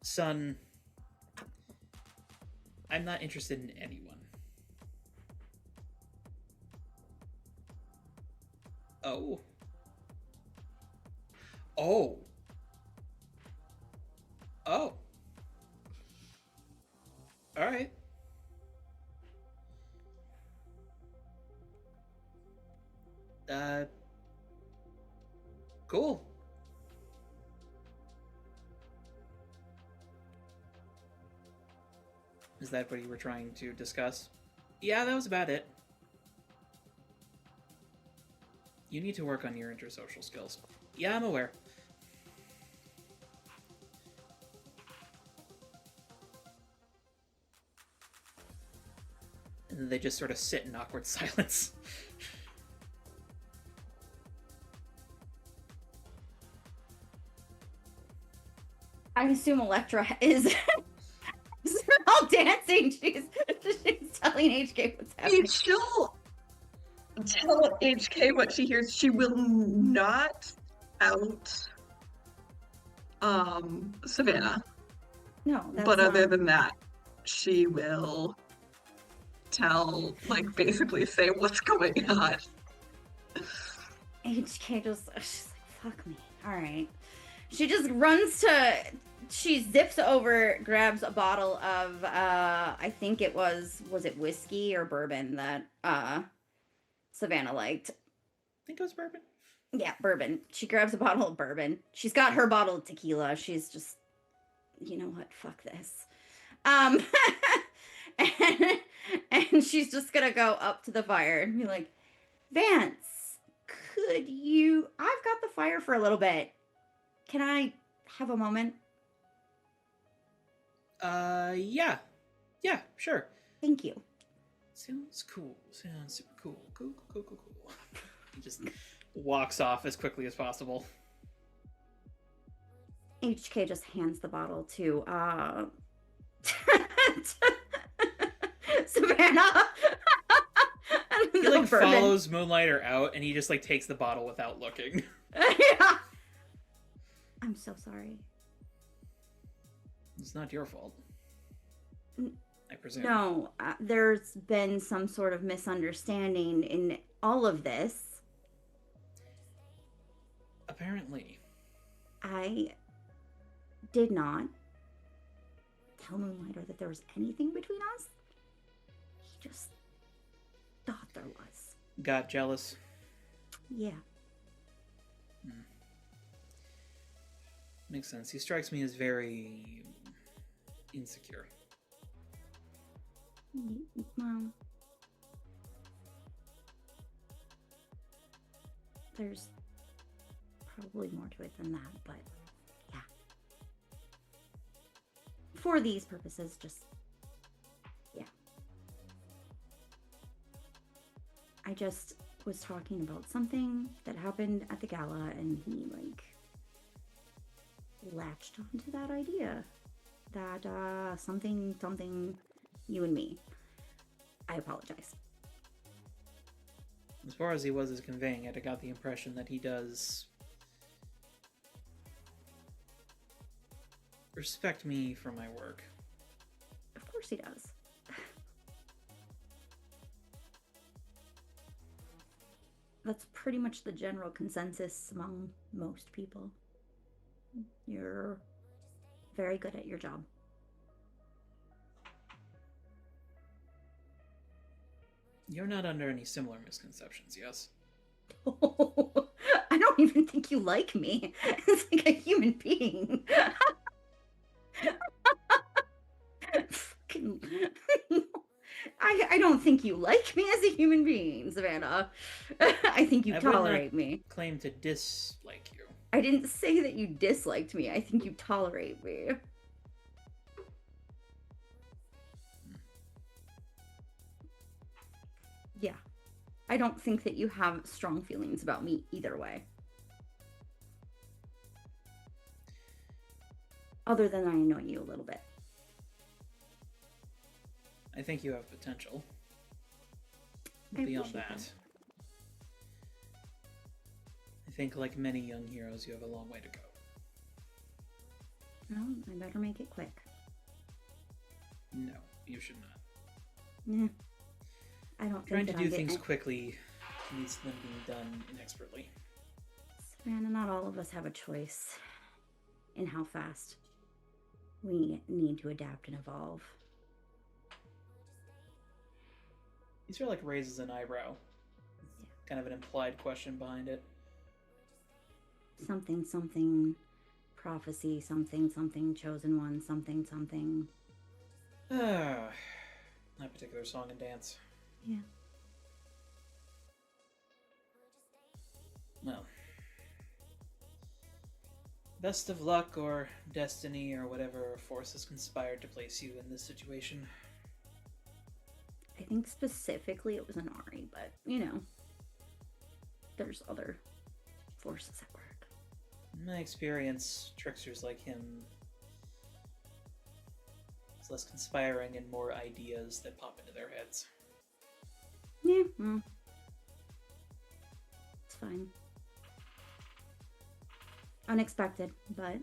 Son... I'm not interested in anyone. Oh. Oh. Oh. Alright. Cool. Is that what you were trying to discuss? Yeah, that was about it. You need to work on your intersocial skills. Yeah, I'm aware. And then they just sort of sit in awkward silence. I assume Electra is all dancing. She's telling HK what's happening. She'll tell HK what she hears. She will not out Savannah. No, that's But other not... than that, she will tell, like, basically say what's going on. HK just, she's like, fuck me. All right. She just runs to, she zips over, grabs a bottle of, I think it was it whiskey or bourbon that Savannah liked? I think it was bourbon. Yeah, bourbon. She grabs a bottle of bourbon. She's got her bottle of tequila. She's just, you know what? Fuck this. And, and she's just gonna go up to the fire and be like, Vance, could you... I've got the fire for a little bit. Can I have a moment? Yeah. Yeah, sure. Thank you. Sounds cool. Sounds super cool. Cool, cool, cool, cool, cool. He just walks off as quickly as possible. HK just hands the bottle to Savannah. He like follows Moonlighter out, and he just like takes the bottle without looking. Yeah. I'm so sorry. It's not your fault, I presume. No, there's been some sort of misunderstanding in all of this. Apparently. I did not tell Moonlighter that there was anything between us. He just thought there was. Got jealous. Yeah. Makes sense. He strikes me as very insecure. Well, there's probably more to it than that, but yeah. For these purposes, just, yeah. I just was talking about something that happened at the gala, and he, like, latched onto that idea. That, something, you and me. I apologize. As far as he was conveying it, I got the impression that he does respect me for my work. Of course he does. That's pretty much the general consensus among most people. You're very good at your job. You're not under any similar misconceptions, yes? I don't even think you like me. It's like a human being. I don't think you like me as a human being, Savannah. I think you tolerate me. Claim to dislike you. I didn't say that you disliked me. I think you tolerate me. Yeah. I don't think that you have strong feelings about me either way. Other than I know you a little bit. I think you have potential. I Beyond appreciate that, I think like many young heroes, you have a long way to go. Well, I better make it quick. No, you should not. Yeah. I don't Trying think to that do I'm things getting... quickly leads to them being done inexpertly. Savannah, not all of us have a choice in how fast we need to adapt and evolve. He sort of like raises an eyebrow. Kind of an implied question behind it. Something, something, prophecy, something, something, chosen one, something, something. That particular song and dance. Yeah. Well. Best of luck, or destiny, or whatever force has conspired to place you in this situation. I think specifically it was an Ari, but, you know, there's other forces at work. In my experience, tricksters like him, it's less conspiring and more ideas that pop into their heads. Yeah, well, it's fine. Unexpected, but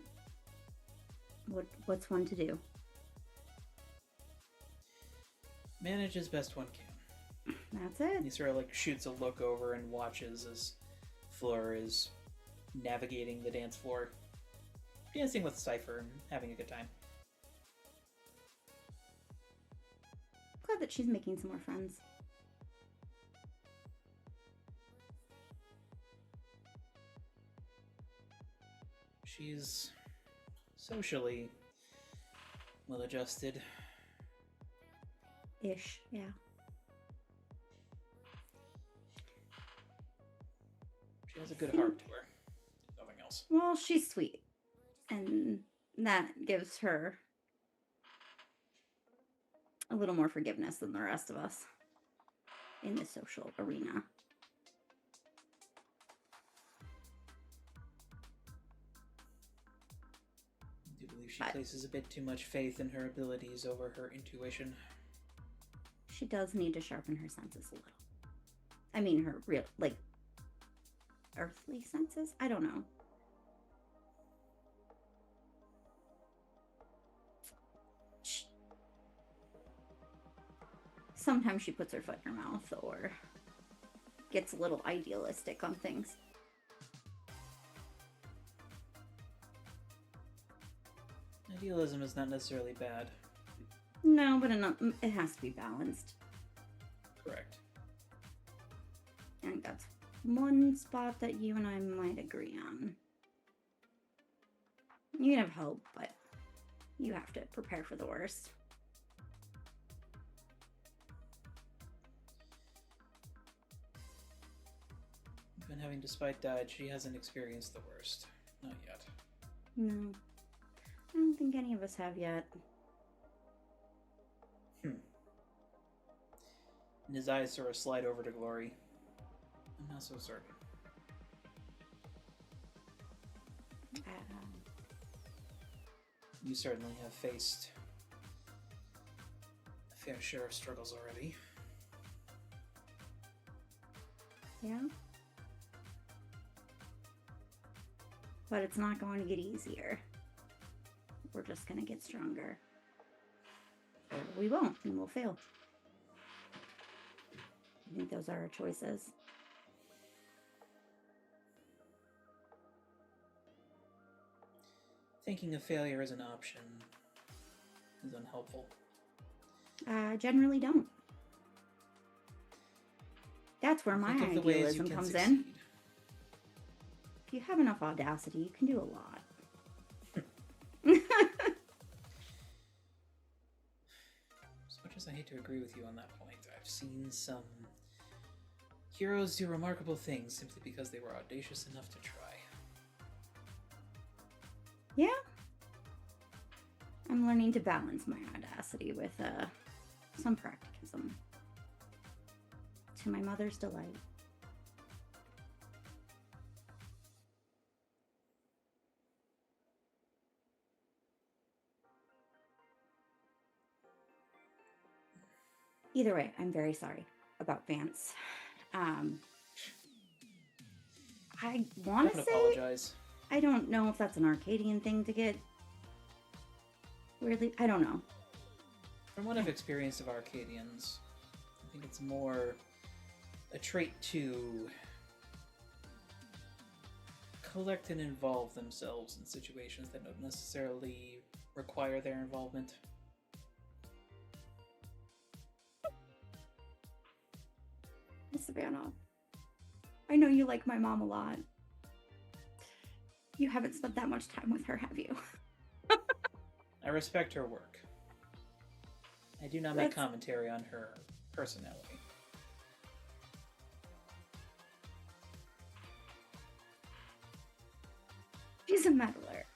what's one to do? Manage as best one can. That's it. He sort of like shoots a look over and watches as Fleur is navigating the dance floor, dancing with Cypher and having a good time. Glad that she's making some more friends. She's socially well adjusted. Ish, yeah. She has a good heart to her. Nothing else. Well, she's sweet. And that gives her a little more forgiveness than the rest of us. in the social arena. I do believe she places a bit too much faith in her abilities over her intuition. She does need to sharpen her senses a little. I mean, her real, like, earthly senses? I don't know. Sometimes she puts her foot in her mouth or gets a little idealistic on things. Idealism is not necessarily bad. No, but it has to be balanced. Correct. I think that's one spot that you and I might agree on. You can have hope, but you have to prepare for the worst. Even having Despite died, she hasn't experienced the worst. Not yet. No. I don't think any of us have yet. And his eyes sort of slide over to Glory. I'm not so certain. You certainly have faced a fair share of struggles already. Yeah? But it's not going to get easier. We're just going to get stronger. Or we won't, and we'll fail. I think those are our choices. Thinking of failure as an option is unhelpful. I generally don't. That's where my Think of the ways you idealism can comes succeed. in. If you have enough audacity, you can do a lot. As much as I hate to agree with you on that point, I've seen some heroes do remarkable things simply because they were audacious enough to try. Yeah. I'm learning to balance my audacity with some practicism. To my mother's delight. Either way, I'm very sorry about Vance. I want to Don't say... apologize. I don't know if that's an Arcadian thing to get weirdly... I don't know. From what I've experienced of Arcadians, I think it's more a trait to collect and involve themselves in situations that don't necessarily require their involvement. Savannah, I know you like my mom a lot. You haven't spent that much time with her, have you? I respect her work. I do not make commentary on her personality. She's a meddler.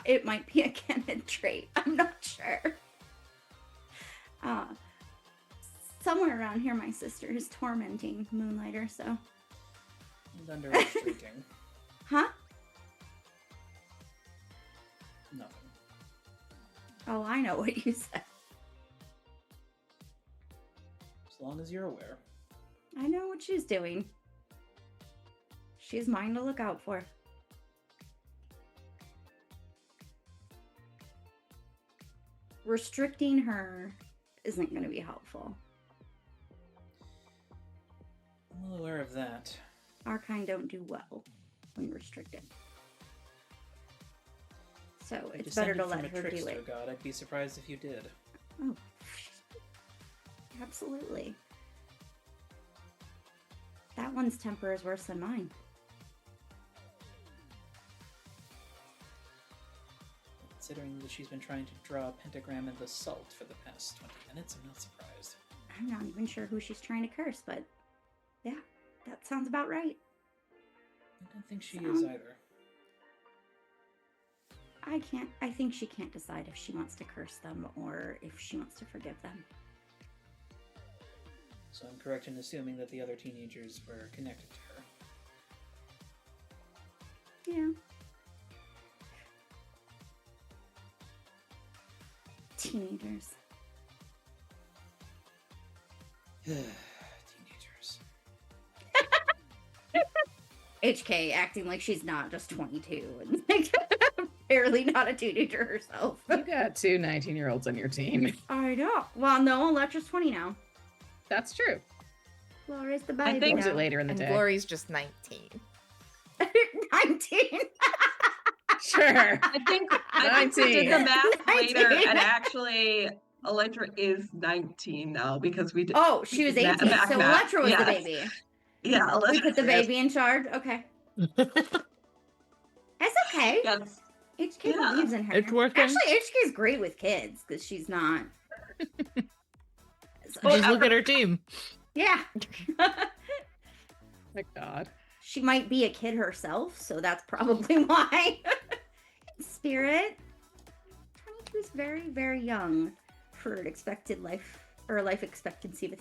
It might be a canon trait. I'm not sure. Somewhere around here, my sister is tormenting Moonlighter, so... And underage drinking. Huh? Nothing. Oh, I know what you said. As long as you're aware. I know what she's doing. She's mine to look out for. Restricting her isn't going to be helpful. I'm well aware of that. Our kind don't do well when restricted. So it's better to let her do trickster it. God, I'd be surprised if you did. Oh, absolutely. That one's temper is worse than mine. Considering that she's been trying to draw a pentagram in the salt for the past 20 minutes, I'm not surprised. I'm not even sure who she's trying to curse, but yeah, that sounds about right. I don't think she is either. I think she can't decide if she wants to curse them or if she wants to forgive them. So I'm correct in assuming that the other teenagers were connected to her. Yeah. Teenagers. Teenagers. HK acting like she's not just 22 and like barely not a teenager herself. You got two 19-year-olds on your team. I know. Well, no, Electra's 20 now. That's true. Gloria's the I baby. think- Comes it later in the And day. Glory's just 19. 19. Sure. I think we did 19. the math later, 19. and actually, Electra is 19 now because we did. Oh, she was 18. Back So math. Electra was the Yes. baby. Yeah, We Electra. put the baby in charge. Okay. That's okay. Yes. HK Yeah. believes in her. It's working. Actually, HK is great with kids because she's not. So- Just look at her team. yeah. My God. She might be a kid herself, so that's probably why. Spirit. 22 is very, very young for an expected life or life expectancy of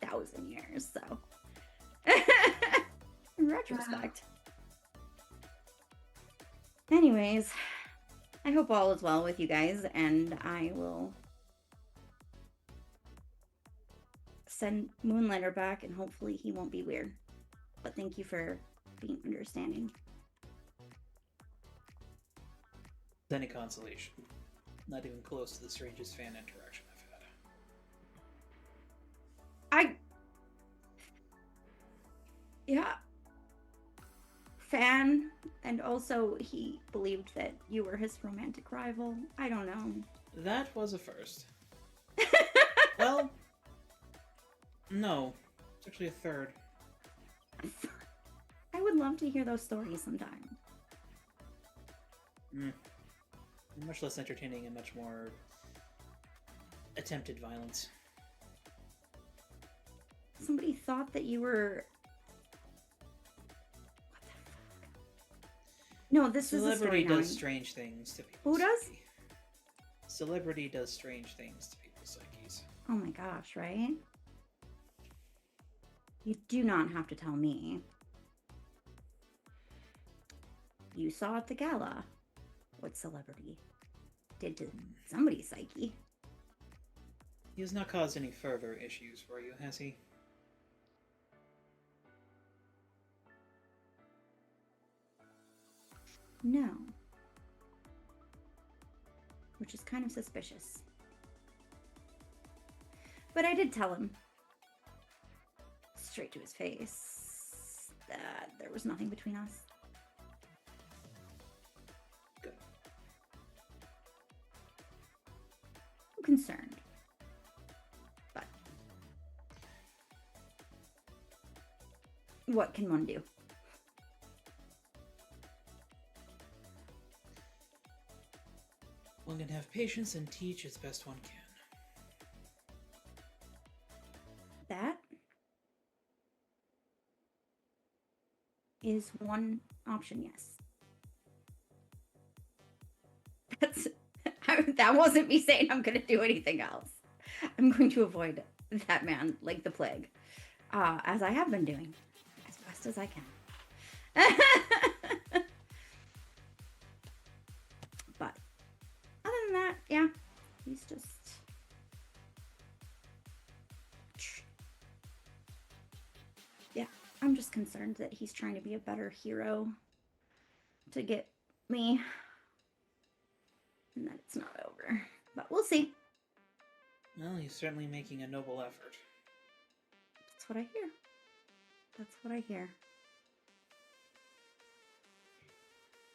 1,000 years, so. In retrospect. Anyways, I hope all is well with you guys, and I will send Moonlighter back, and hopefully he won't be weird. But thank you for being understanding. Any consolation. Not even close to the strangest fan interaction I've had. Yeah. Fan, and also he believed that you were his romantic rival. I don't know. That was a first. Well, no. It's actually a third. I would love to hear those stories sometime. Much less entertaining and much more attempted violence. Somebody thought that you were. What the fuck? No, this is a Celebrity story. does strange things to people. Who does? Celebrity does strange things to people's psyches. Oh my gosh, right? You do not have to tell me. You saw at the gala what celebrity did to somebody's psyche. He has not caused any further issues for you, has he? No. Which is kind of suspicious. But I did tell him, straight to his face, that there was nothing between us. Good. I'm concerned. But what can one do? One can have patience and teach as best one can. That is one option, yes. That wasn't me saying I'm going to do anything else. I'm going to avoid that man like the plague, as I have been doing, as best as I can. But other than that, yeah, he's just... Yeah, I'm just concerned that he's trying to be a better hero to get me, and that it's not over. But we'll see. Well, he's certainly making a noble effort. That's what I hear. That's what I hear.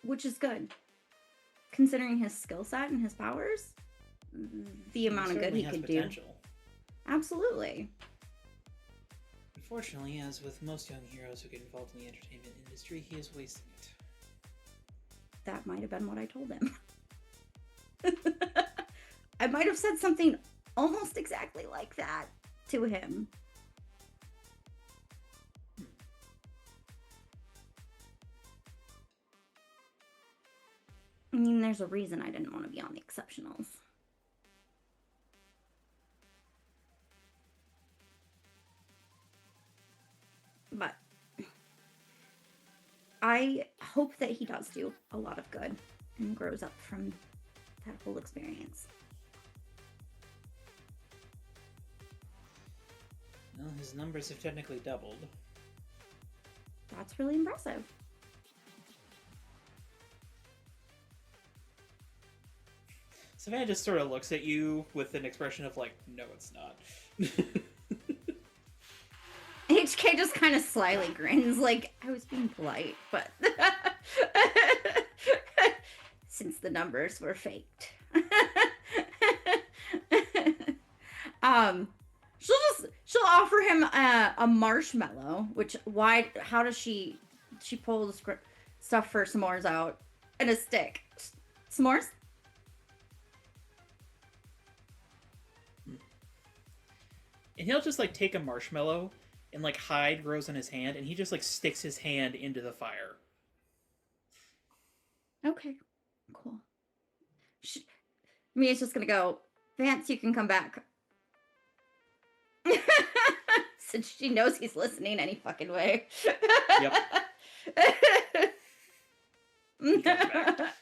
Which is good. Considering his skill set and his powers, the amount of good certainly he has could potential. do. Absolutely. Unfortunately, as with most young heroes who get involved in the entertainment industry, he is wasting it. That might have been what I told him. I might have said something almost exactly like that to him. mean, there's a reason I didn't want to be on the exceptionals. But I hope that he does do a lot of good and grows up from that whole experience. Well, his numbers have technically doubled. That's really impressive. Savannah just sort of looks at you with an expression of like, no, it's not. HK just kind of slyly grins, like, I was being polite, but since the numbers were faked. She'll offer him a marshmallow, which how does she pull the stuff for s'mores out and a stick? S'mores? And he'll just like take a marshmallow and like hide grows on his hand, and he just like sticks his hand into the fire. Okay, cool. Mia's just gonna go, Vance, you can come back. Since she knows he's listening any fucking way. Yep. He comes back.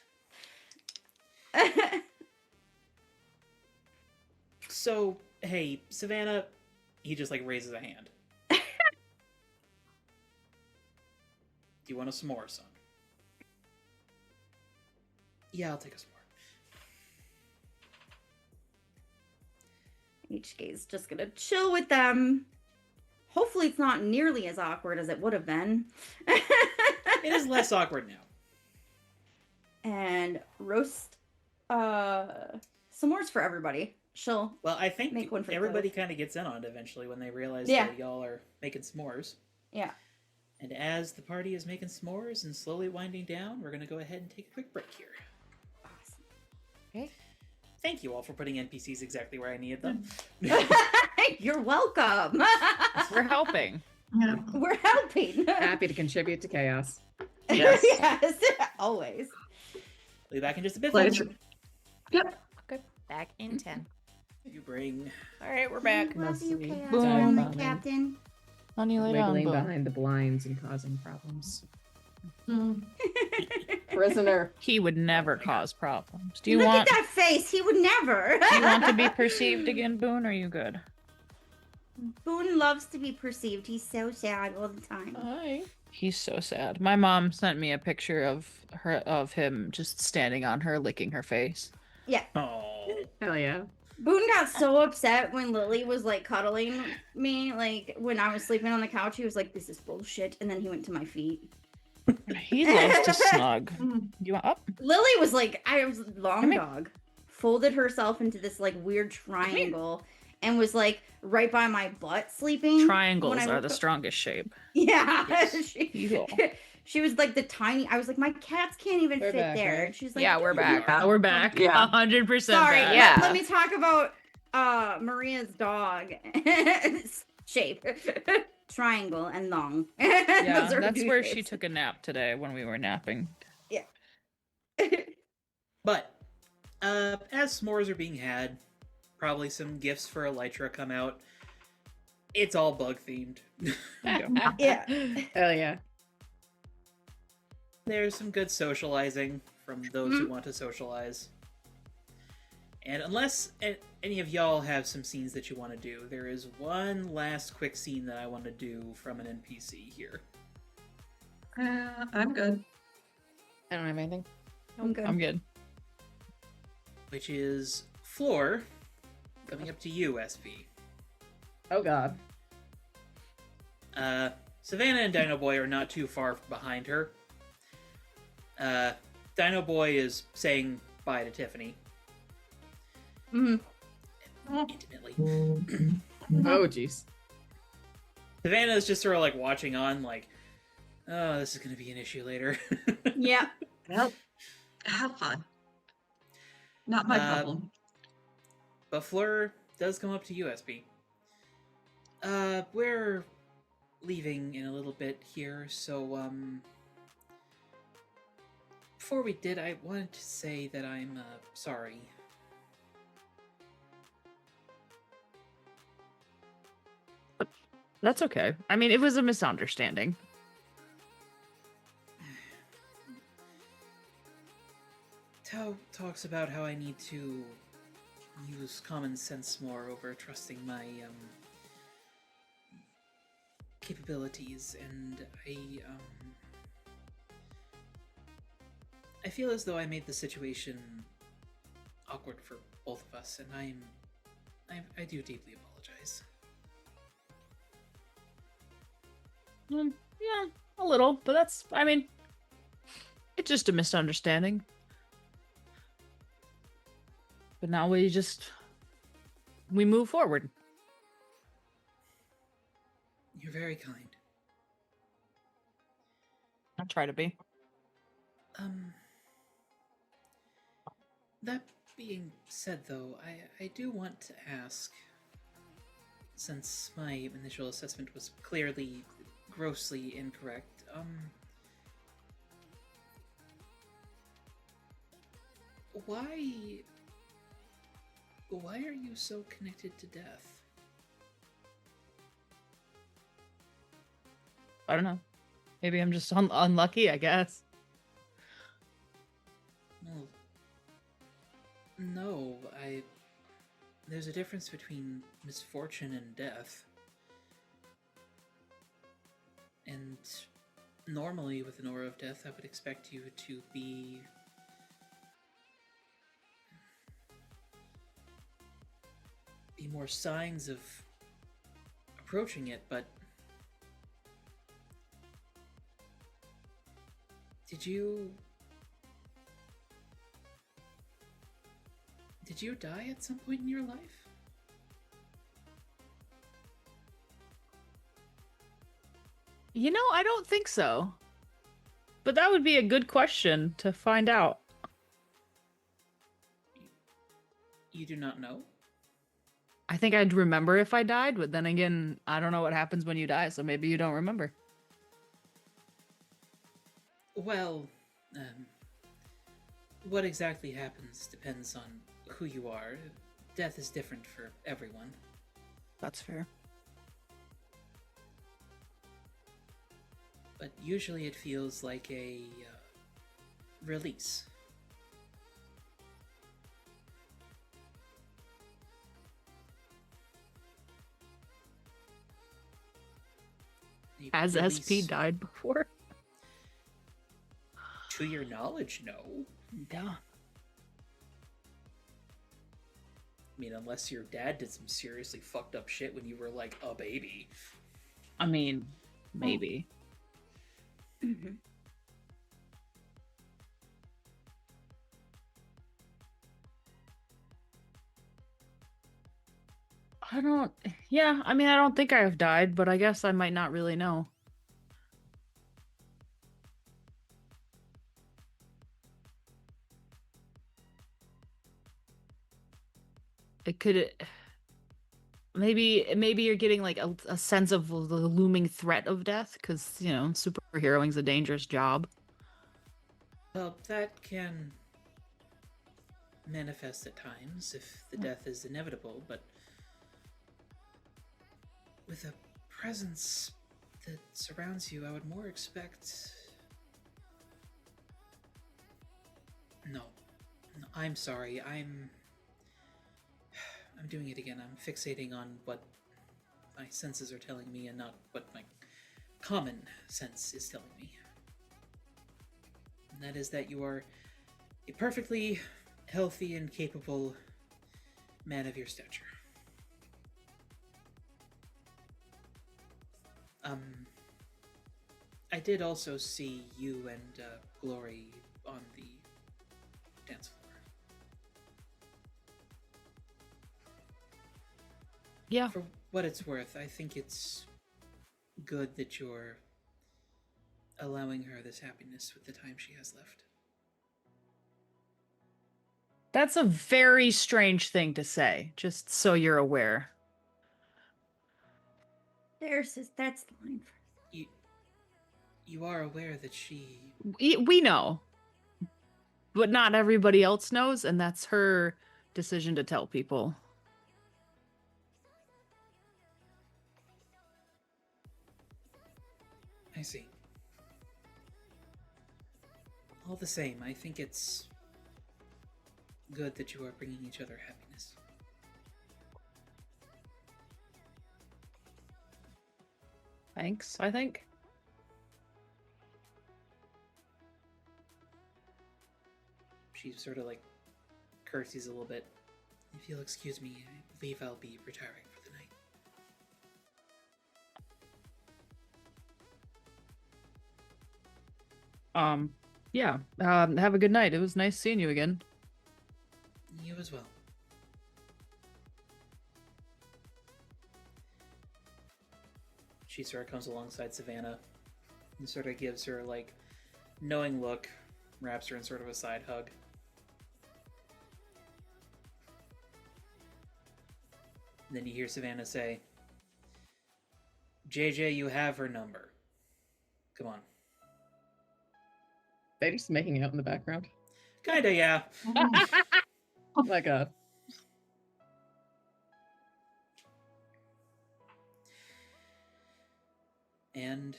So, hey, Savannah, he just like raises a hand. Do you want a s'more, son? Yeah, I'll take a s'more. HK's just gonna chill with them. Hopefully it's not nearly as awkward as it would have been. It is less awkward now. And roast s'mores for everybody. She'll Well, I think make one for everybody both. kind of gets in on it eventually when they realize Yeah. that y'all are making s'mores. Yeah. And as the party is making s'mores and slowly winding down, we're going to go ahead and take a quick break here. Awesome. Okay. Thank you all for putting NPCs exactly where I needed them. You're welcome. We're helping. Yeah. We're helping. Happy to contribute to chaos. Yes. Yes, always. We'll be back in just a bit. Pleasure. folks. Yep. Good. Back in 10. You bring... All right, we're back. Love you, Mostly Chaos Boom. Element Captain. Honey, lay down, Wiggling Bo. behind the blinds and causing problems. Prisoner. He would never cause problems. Do you Look want at that face. He would never. do you want to be perceived again, Boone? Or are you good? Boone loves to be perceived. He's so sad all the time. Hi. He's so sad. My mom sent me a picture of him just standing on her, licking her face. Oh. Hell yeah. Boone got so upset when Lily was like cuddling me, like when I was sleeping on the couch. He was like, "This is bullshit," and then he went to my feet. He loves to snug. You want up? Lily was like, I was long Come here. dog, folded herself into this like weird triangle, and was like right by my butt sleeping. Triangles when I are woke the up. strongest shape. Yeah, Yes. Eagle. she was like the tiny. I was like, my cats can't even We're fit back, there. right? And she's like, Yeah, we're back. We're back. Yeah. 100% Sorry, back. Yeah. let me talk about Maria's dog shape. Triangle and long. Yeah, Those are that's two where she shapes. took a nap today when we were napping. But, as s'mores are being had, probably some gifts for Elytra come out. It's all bug-themed. Yeah. Hell yeah. There's some good socializing from those who want to socialize. And unless any of y'all have some scenes that you want to do, there is one last quick scene that I want to do from an NPC here. I'm good. I don't have anything. I'm good. I'm good. Which is Floor, coming up to you, SV. Oh god. Savannah and Dino Boy are not too far behind her. Dino Boy is saying bye to Tiffany. Mhm. Intimately. Oh jeez. Savannah is just sort of like watching on, like, oh, this is going to be an issue later. Yeah. Well, have fun. Not my problem. But Fleur does come up to you, SB. We're leaving in a little bit here, so, before we did, I wanted to say that I'm sorry. That's okay. I mean, it was a misunderstanding. Tao talks about how I need to use common sense more over trusting my capabilities, and I feel as though I made the situation awkward for both of us, and I do deeply apologize. Yeah, a little, but that's, I mean, it's just a misunderstanding. But now we move forward. You're very kind. I'll try to be. That being said, though, I do want to ask, since my initial assessment was clearly grossly incorrect, why are you so connected to death? I don't know. Maybe I'm just unlucky, I guess. Well, no, there's a difference between misfortune and death. And normally, with an aura of death, I would expect you to be more signs of approaching it, but did you die at some point in your life? You know, I don't think so. But that would be a good question to find out. You do not know? I think I'd remember if I died, but then again, I don't know what happens when you die, so maybe you don't remember. Well, what exactly happens depends on who you are. Death is different for everyone. That's fair. But usually it feels like a release. Has SP died before? To your knowledge, no. Yeah. I mean, unless your dad did some seriously fucked up shit when you were like a baby. I mean, maybe. Mm-hmm. I mean, I don't think I have died, but I guess I might not really know. It could, maybe you're getting like a sense of the looming threat of death, because, you know, superheroing's a dangerous job. Well, that can manifest at times if the death is inevitable, but with a presence that surrounds you, I would more expect... No, I'm sorry, I'm doing it again. I'm fixating on what my senses are telling me and not what my common sense is telling me. And that is that you are a perfectly healthy and capable man of your stature. I did also see you and Glory on the dance floor. Yeah. For what it's worth, I think it's good that you're allowing her this happiness with the time she has left. That's a very strange thing to say, just so you're aware. That's the line for You are aware that she... We know. but not everybody else knows, and that's her decision to tell people. I see. All the same, I think it's good that you are bringing each other happiness. Thanks, I think. She sort of like curtsies a little bit. If you'll excuse me, I believe I'll be retiring for the night. Yeah. Have a good night. It was nice seeing you again. You as well. She sort of comes alongside Savannah and sort of gives her like knowing look, wraps her in sort of a side hug. And then you hear Savannah say, JJ, you have her number. Come on. They just making out in the background. Kinda, yeah. Like a And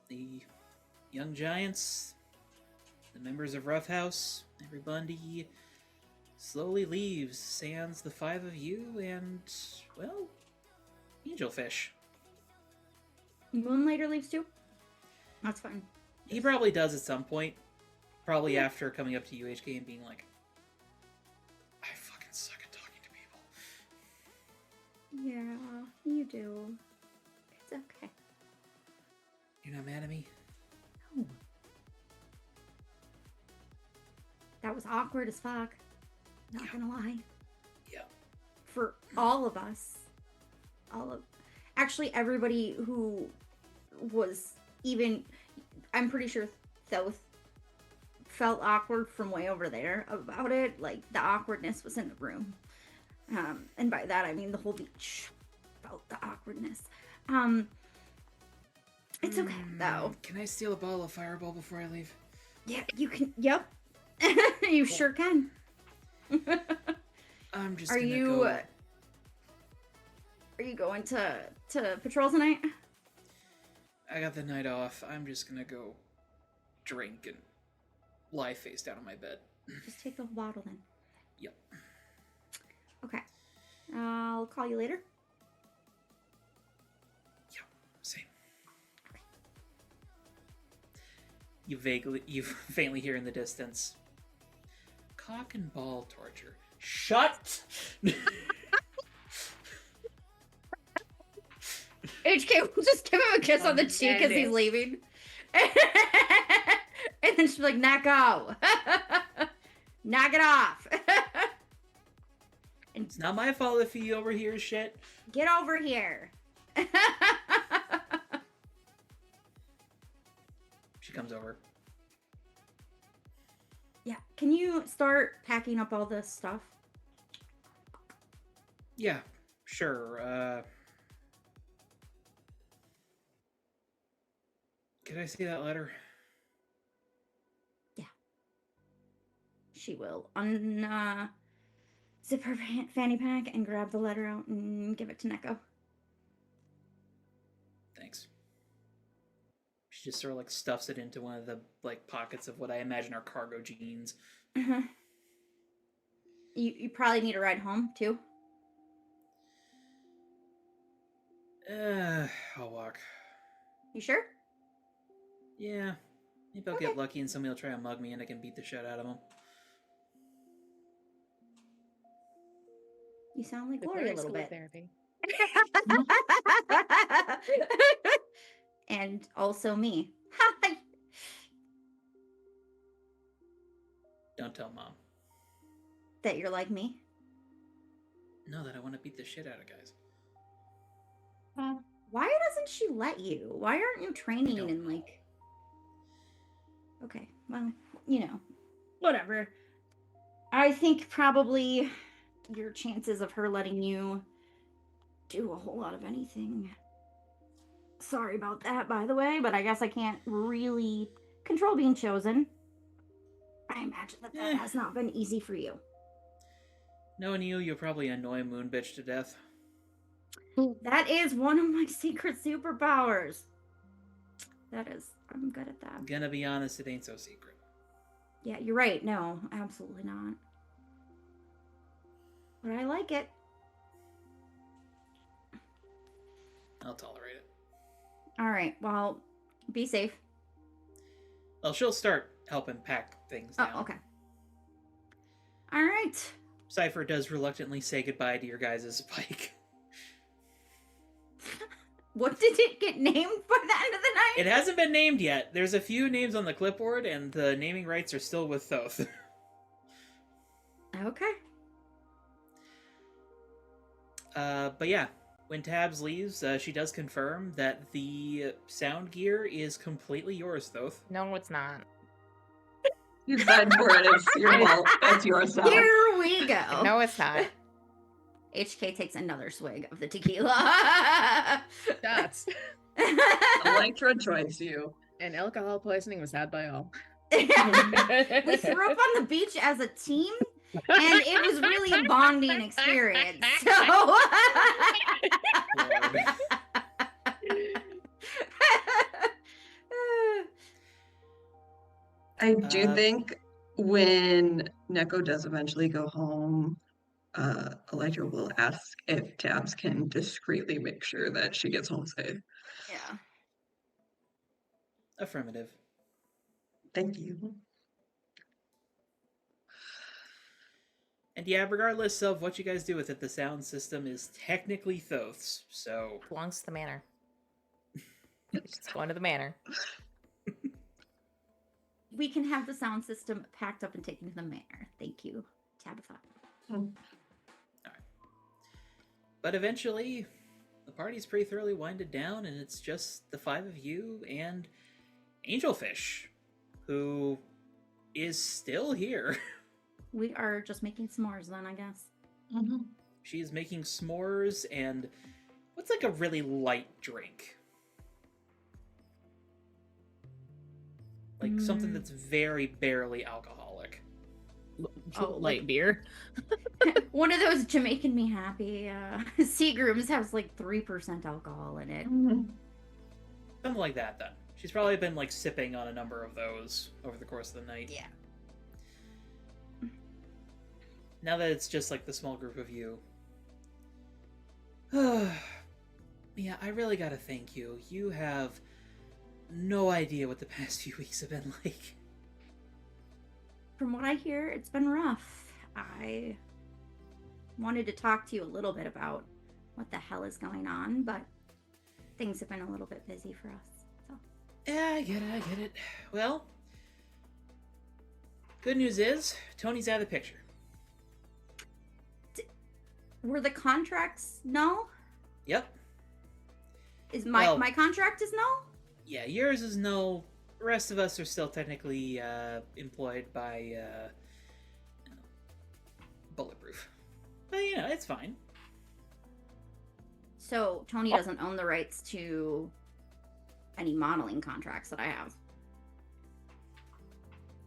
the young giants, the members of Rough House, everybody slowly leaves, sans the five of you and, well, Angelfish. Moonlighter leaves too? That's fine. He probably does at some point. Probably after coming up to UHK and being like, I fucking suck at talking to people. Yeah, you do. It's okay. You're not mad at me? No. That was awkward as fuck. Not gonna lie. Yeah. For all of us. Actually, everybody who was even... I'm pretty sure Thoth felt awkward from way over there about it. Like, the awkwardness was in the room. And by that, I mean the whole beach felt the awkwardness. It's okay, though. Can I steal a bottle of Fireball before I leave? Yeah, you can. Yep. You sure can. I'm just Are gonna you... go... Are you going to patrol tonight? I got the night off. I'm just gonna go drink and lie face down on my bed. Just take the whole bottle then. Yep. Okay. I'll call you later. Yep. Same. You faintly hear in the distance, cock and ball torture. Shut! HK will just give him a kiss on the cheek as he's leaving. And then she'll be like, knock out. Knock it off. It's not my fault if he overhears shit. Get over here. She comes over. Yeah. Can you start packing up all this stuff? Yeah, sure. Can I see that letter? Yeah. She will zip her fanny pack and grab the letter out and give it to Neko. Thanks. She just sort of like stuffs it into one of the like pockets of what I imagine are cargo jeans. Uh-huh. You probably need a ride home too. I'll walk. You sure? Yeah. Maybe I'll get lucky and somebody will try to mug me and I can beat the shit out of them. You sound like the Gloria a Glory little School of bit. Therapy. And also me. Don't tell Mom. That you're like me. No, that I want to beat the shit out of guys. Why doesn't she let you? Why aren't you training don't and know. like... Okay, well, you know, whatever. I think probably your chances of her letting you do a whole lot of anything. Sorry about that, by the way, but I guess I can't really control being chosen. I imagine that has not been easy for you. Knowing you'll probably annoy Moon Bitch to death. That is one of my secret superpowers. I'm good at that. Gonna be honest, it ain't so secret. Yeah, you're right. No, absolutely not. But I like it. I'll tolerate it. All right. Well, be safe. Well, she'll start helping pack things down. Oh, okay. All right. Cypher does reluctantly say goodbye to your guys' bike. What did it get named by the end of the night? It hasn't been named yet. There's a few names on the clipboard, and the naming rights are still with Thoth. Okay. But yeah, when Tabs leaves, she does confirm that the sound gear is completely yours, Thoth. No, it's not. You signed for it. It's your fault. That's your sound. Here we go. No, it's not. HK takes another swig of the tequila. Shots. Electra joins you. And alcohol poisoning was had by all. We threw up on the beach as a team, and it was really a bonding experience. So. I do think when Neko does eventually go home, Electra will ask if Tabs can discreetly make sure that she gets home safe. Yeah. Affirmative. Thank you. And yeah, regardless of what you guys do with it, the sound system is technically Thoth's, so... Belongs to the manor. It's going to the manor. We can have the sound system packed up and taken to the manor. Thank you, Tabitha. Alright. But eventually, the party's pretty thoroughly winded down, and it's just the five of you and Angelfish, who is still here. We are just making s'mores then, I guess. Mm-hmm. She's making s'mores and what's like a really light drink? Like something that's very barely alcoholic. Light beer. One of those Jamaican Me Happy Seagrams has like 3% alcohol in it. Mm-hmm. Something like that, then. She's probably been like sipping on a number of those over the course of the night. Yeah. Now that it's just like the small group of you. Yeah, I really gotta thank you. You have no idea what the past few weeks have been like. From what I hear, it's been rough. I wanted to talk to you a little bit about what the hell is going on, but things have been a little bit busy for us. So. Yeah, I get it. Well, good news is, Tony's out of the picture. Were the contracts null? Yep. Is my Well- my contract is null? Yeah, yours is no. The rest of us are still technically employed by Bulletproof. But, it's fine. So Tony doesn't own the rights to any modeling contracts that I have.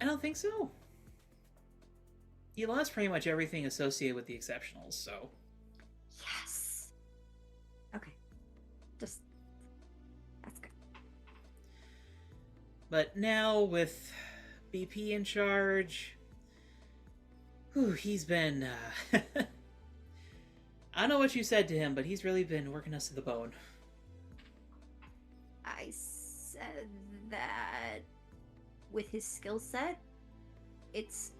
I don't think so. You lost pretty much everything associated with the exceptionals, so... Yes. Okay. That's good. But now, with BP in charge... he's been, I don't know what you said to him, but he's really been working us to the bone. I said that with his skill set, it's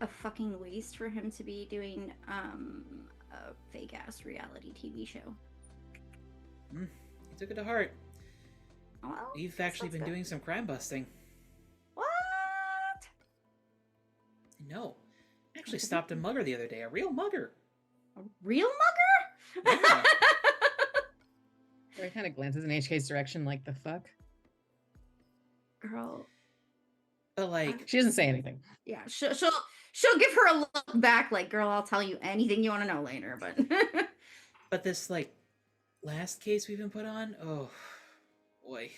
a fucking waste for him to be doing a fake ass reality TV show. He took it to heart. Well, We've actually been doing some crime busting. What? No. I actually stopped a mugger the other day. A real mugger. A real mugger? Yeah. Roy kind of glances in HK's direction like, the fuck? Girl. But, like... She doesn't say anything. Yeah, she'll give her a look back like, girl, I'll tell you anything you want to know later, but... But this, like, last case we've been put on? Oh, boy.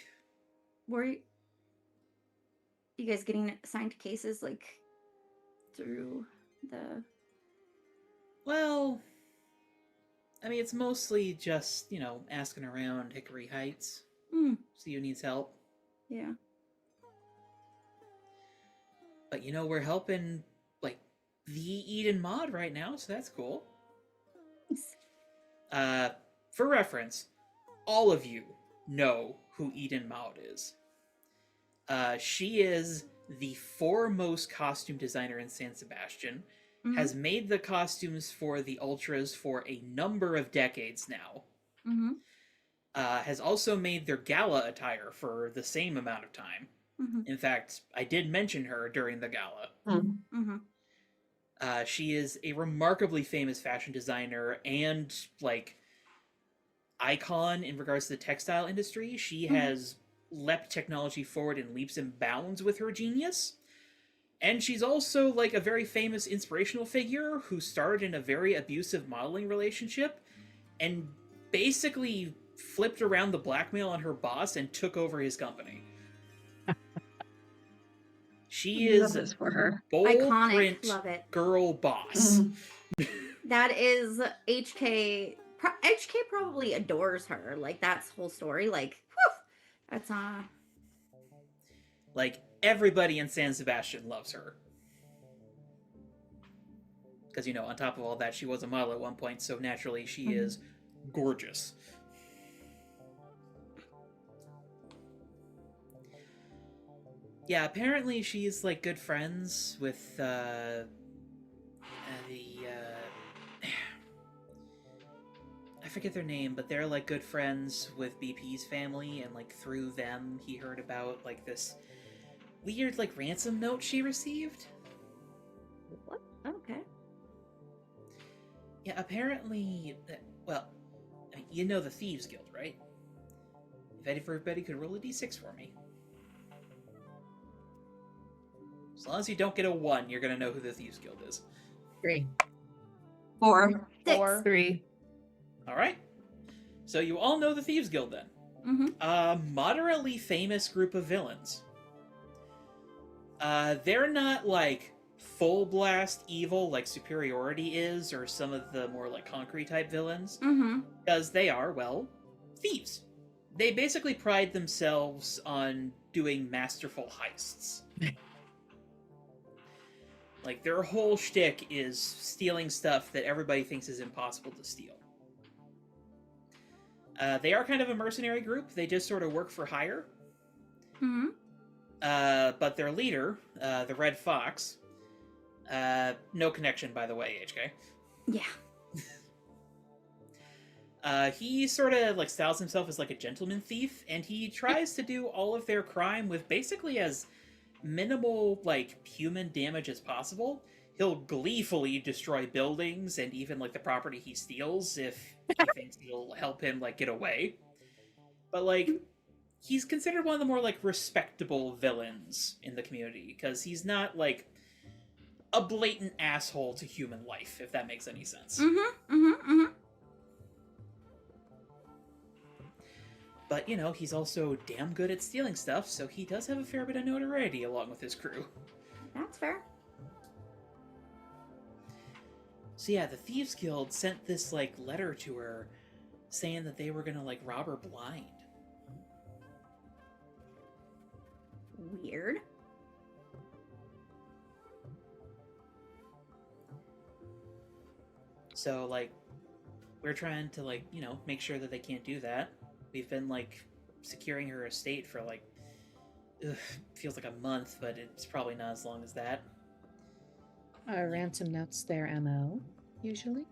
Were you guys getting assigned cases, like, through the... Well, I mean, it's mostly just, asking around Hickory Heights. See who needs help. Yeah. But, we're helping, like, the Eden mod right now, so that's cool. For reference, all of you know who Eden Maud is. She is the foremost costume designer in San Sebastián, has made the costumes for the Ultras for a number of decades now. Has also made their gala attire for the same amount of time. In fact, I did mention her during the gala. She is a remarkably famous fashion designer and, like, icon in regards to the textile industry. She has leapt technology forward in leaps and bounds with her genius. And she's also, like, a very famous inspirational figure who started in a very abusive modeling relationship and basically flipped around the blackmail on her boss and took over his company. She is for her. bold Iconic. print Love it. girl boss. That is HK. HK probably adores her. Like, that's whole story. Like, whew, that's Like, everybody in San Sebastián loves her. Because, on top of all that, she was a model at one point, so naturally she is gorgeous. Yeah, apparently she's, like, good friends with, I forget their name, but they're, like, good friends with BP's family, and, like, through them, he heard about, like, this weird, like, ransom note she received. what? Okay. Yeah, apparently, well, I mean, you know the Thieves Guild, right? If everybody could roll a d6 for me. As long as you don't get a 1, you're gonna know who the Thieves Guild is. 3. 4. 4. 3. Alright. So you all know the Thieves Guild then. A moderately famous group of villains. They're not, like, full blast evil like Superiority is, or some of the more, like, concrete type villains. Because they are, well, thieves. They basically pride themselves on doing masterful heists. Like, their whole shtick is stealing stuff that everybody thinks is impossible to steal. They are kind of a mercenary group. They just sort of work for hire. But their leader, the Red Fox, no connection, by the way, HK. Yeah. He sort of, like, styles himself as, like, a gentleman thief, and he tries to do all of their crime with basically as minimal, like, human damage as possible. He'll gleefully destroy buildings and even, like, the property he steals if he thinks it'll help him, like, get away. But, like, he's considered one of the more, like, respectable villains in the community, because he's not, like, a blatant asshole to human life, if that makes any sense. But, he's also damn good at stealing stuff, so he does have a fair bit of notoriety along with his crew. That's fair. So yeah, the Thieves Guild sent this, like, letter to her saying that they were gonna, like, rob her blind. Weird. So, like, we're trying to, like, make sure that they can't do that. We've been, like, securing her estate for, like, feels like a month, but it's probably not as long as that. Are ransom notes their MO, usually?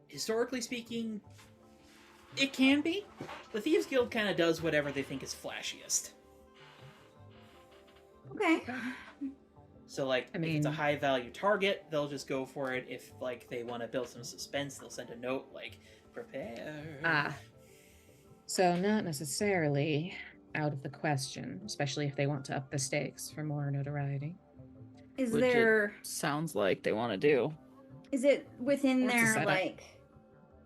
Historically speaking, it can be. The Thieves Guild kind of does whatever they think is flashiest. Okay. So, like, if it's a high-value target, they'll just go for it. If, like, they want to build some suspense, they'll send a note, like, prepare. So not necessarily out of the question, especially if they want to up the stakes for more notoriety. Is Which there... sounds like they want to do. Is it within Or it's a their, setup. like,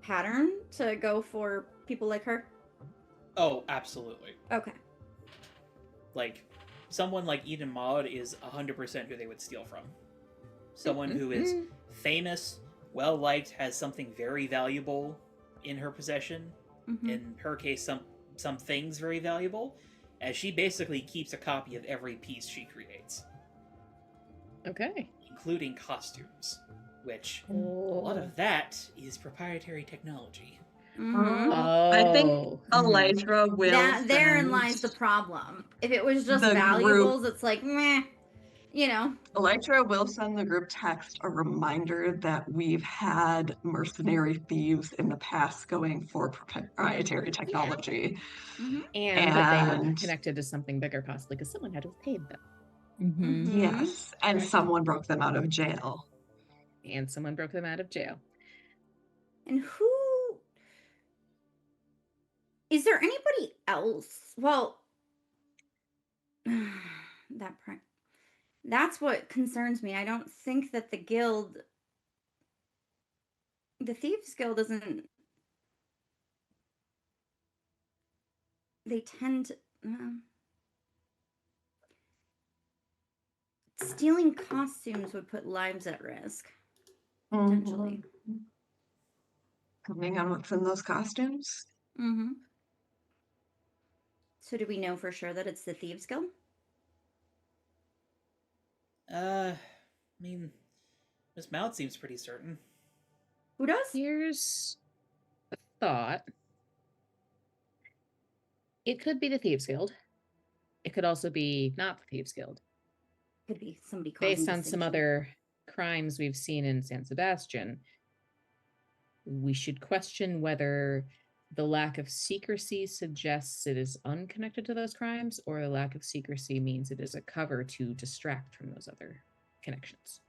pattern to go for people like her? Oh, absolutely. Okay. Like, someone like Eden Maud is 100% who they would steal from. Someone who is famous, well liked, has something very valuable in her possession. In her case, some things very valuable, as she basically keeps a copy of every piece she creates, Okay. including costumes, which a lot of that is proprietary technology. I think Elytra will That therein send lies the problem. If it was just the valuables, group- it's like meh, you know. Elytra will send the group text a reminder that we've had mercenary thieves in the past going for proprietary technology. And that they were And- connected to something bigger, possibly because someone had to have paid them. Yes, and someone broke them out of jail. And someone broke them out of jail. And who is there anybody else? Well, that's what concerns me. I don't think that the Thieves Guild doesn't. They tend to. Stealing costumes would put lives at risk, potentially. Depending on what's in those costumes. So do we know for sure that it's the Thieves Guild? I mean, Miss Maud seems pretty certain. Who does? Here's a thought. It could be the Thieves Guild. It could also be not the Thieves Guild. Could be somebody causing Based on some distinction. other crimes we've seen in San Sebastian, we should question whether the lack of secrecy suggests it is unconnected to those crimes, or the lack of secrecy means it is a cover to distract from those other connections.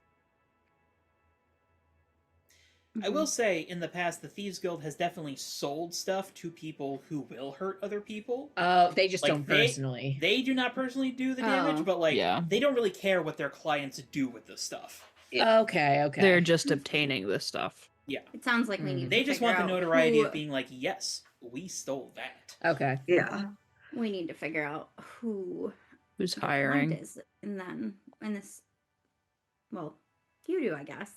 I will say, in the past, the Thieves Guild has definitely sold stuff to people who will hurt other people. They just Like, don't personally. They do not personally do the damage, but like they don't really care what their clients do with the stuff. Okay. They're just obtaining this stuff. Yeah. It sounds like we need They to just figure want the out notoriety who- of being like, yes, we stole that. Okay. Yeah. We need to figure out who's Who's their hiring? client is, and then in this. Well, you do, I guess.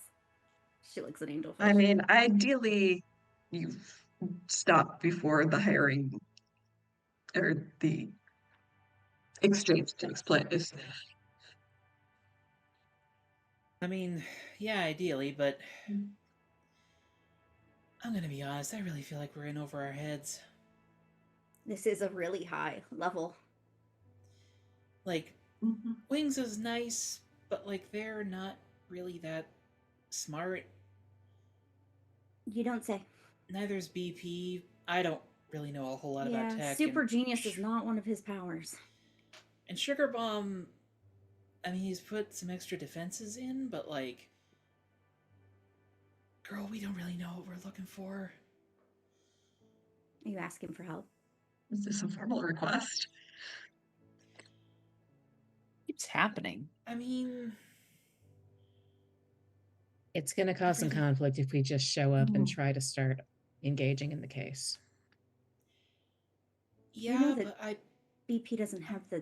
She looks at Angelfish. I mean, ideally, you stop before the hiring or the exchange takes place. I mean, yeah, ideally, but I'm gonna be honest, I really feel like we're in over our heads. This is a really high level. Like, Wings is nice, but like they're not really that smart. You don't say. Neither's BP. I don't really know a whole lot about tech. Super and genius is not one of his powers. And Sugar Bomb, I mean, he's put some extra defenses in, but like, girl, we don't really know what we're looking for. Are you asking for help? Is this a formal request? It's happening. I mean, It's going to cause some conflict if we just show up and try to start engaging in the case. yeah, know that- but BP doesn't have the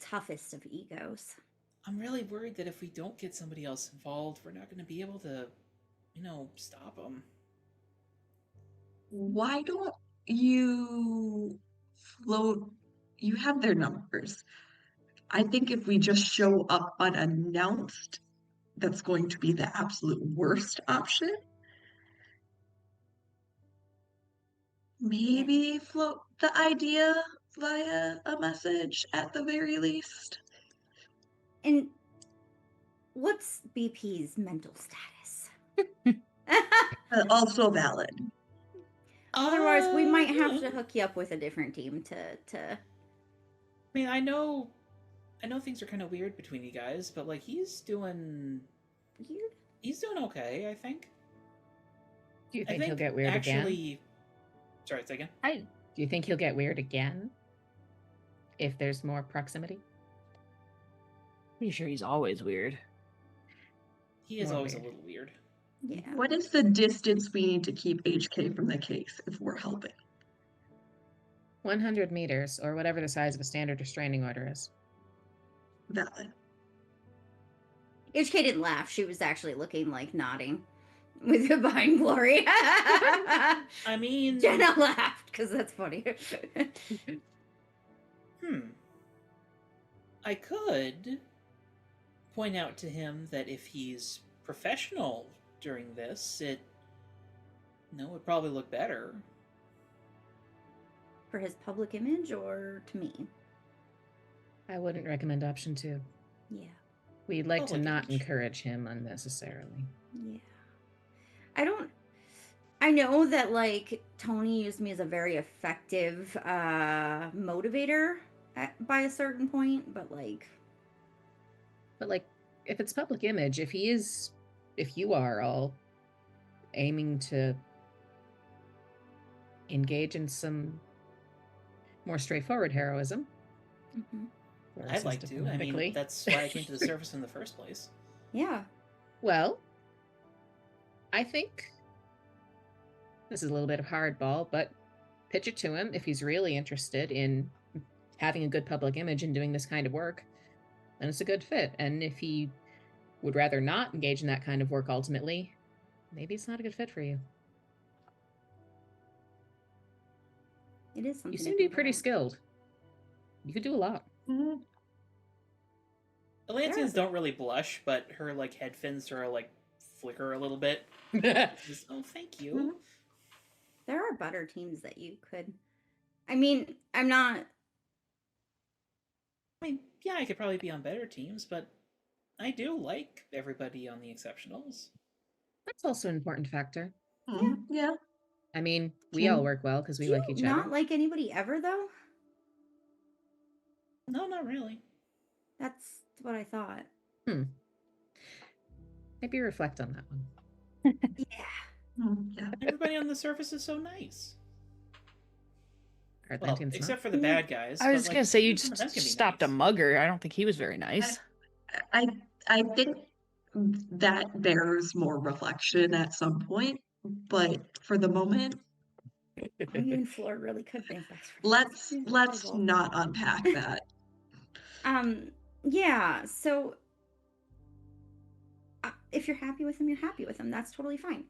toughest of egos. I'm really worried that if we don't get somebody else involved, we're not going to be able to, stop them. Why don't you float? You have their numbers. I think if we just show up unannounced, that's going to be the absolute worst option. Maybe float the idea via a message at the very least. And what's BP's mental status? Also valid. Otherwise, we might have to hook you up with a different team to. I mean, I know things are kind of weird between you guys, but like he's doing Weird? He's doing okay, I think. Do you think he'll get weird again? Sorry, say again. Do you think he'll get weird again if there's more proximity? Pretty sure he's always weird. He is More always weird. a little weird. Yeah. What is the distance we need to keep HK from the case if we're helping? 100 meters, or whatever the size of a standard restraining order is. Valid. HK didn't laugh. She was actually looking like nodding with Divine Glory. I mean, Jenna laughed because that's funny. I could point out to him that if he's professional during this, it would probably look better. For his public image or to me? I wouldn't recommend option 2. Yeah. We'd like to Public not image. encourage him unnecessarily. Yeah. I know that like Tony used me as a very effective motivator by a certain point, but like if it's public image, if you are all aiming to engage in some more straightforward heroism, I'd like to. I mean, that's why I came to the surface in the first place. yeah. Well, I think this is a little bit of hardball, but pitch it to him if he's really interested in having a good public image and doing this kind of work, then it's a good fit. And if he would rather not engage in that kind of work ultimately, maybe it's not a good fit for you. It is something. You seem to be pretty skilled. You could do a lot. Mm-hmm. Atlanteans don't really blush, but her like head fins sort of like flicker a little bit. Just, oh, thank you. Mm-hmm. There are better teams that you could. I mean, yeah, I could probably be on better teams, but I do like everybody on the exceptionals. That's also an important factor. Yeah. I mean, we all work well because we like each other. Not like anybody ever though? No, not really. That's what I thought. Maybe reflect on that one. Yeah. Everybody on the surface is so nice. Well, except for the bad guys. I was but, gonna like, say you some of them just can be stopped a nice. mugger. I don't think he was very nice. I think that bears more reflection at some point, but for the moment, You and Floor really could be best friends. let's not unpack that. Yeah, so if you're happy with him, you're happy with him. That's totally fine.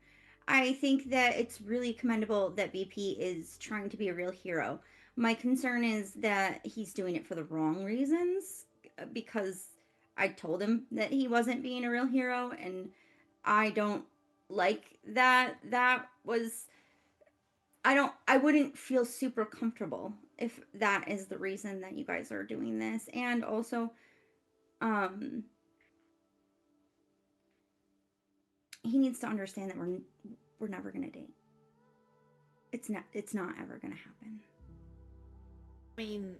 I think that it's really commendable that VP is trying to be a real hero. My concern is that he's doing it for the wrong reasons, because I told him that he wasn't being a real hero, and I don't like that. I wouldn't feel super comfortable if that is the reason that you guys are doing this. And also, he needs to understand that we're never gonna date. It's not ever gonna happen. I mean,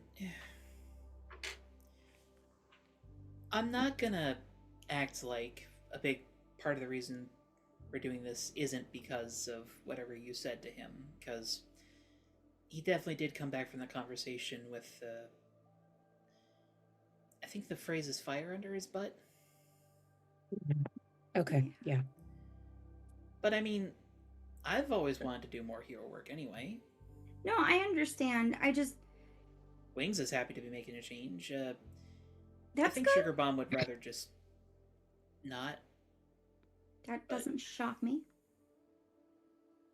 I'm not gonna act like a big part of the reason we're doing this isn't because of whatever you said to him, because he definitely did come back from the conversation with, I think the phrase is fire under his butt. Okay, yeah. But I mean, I've always wanted to do more hero work anyway. No, I understand. Wings is happy to be making a change. That's I think good. Sugar Bomb would rather just not. That doesn't shock me.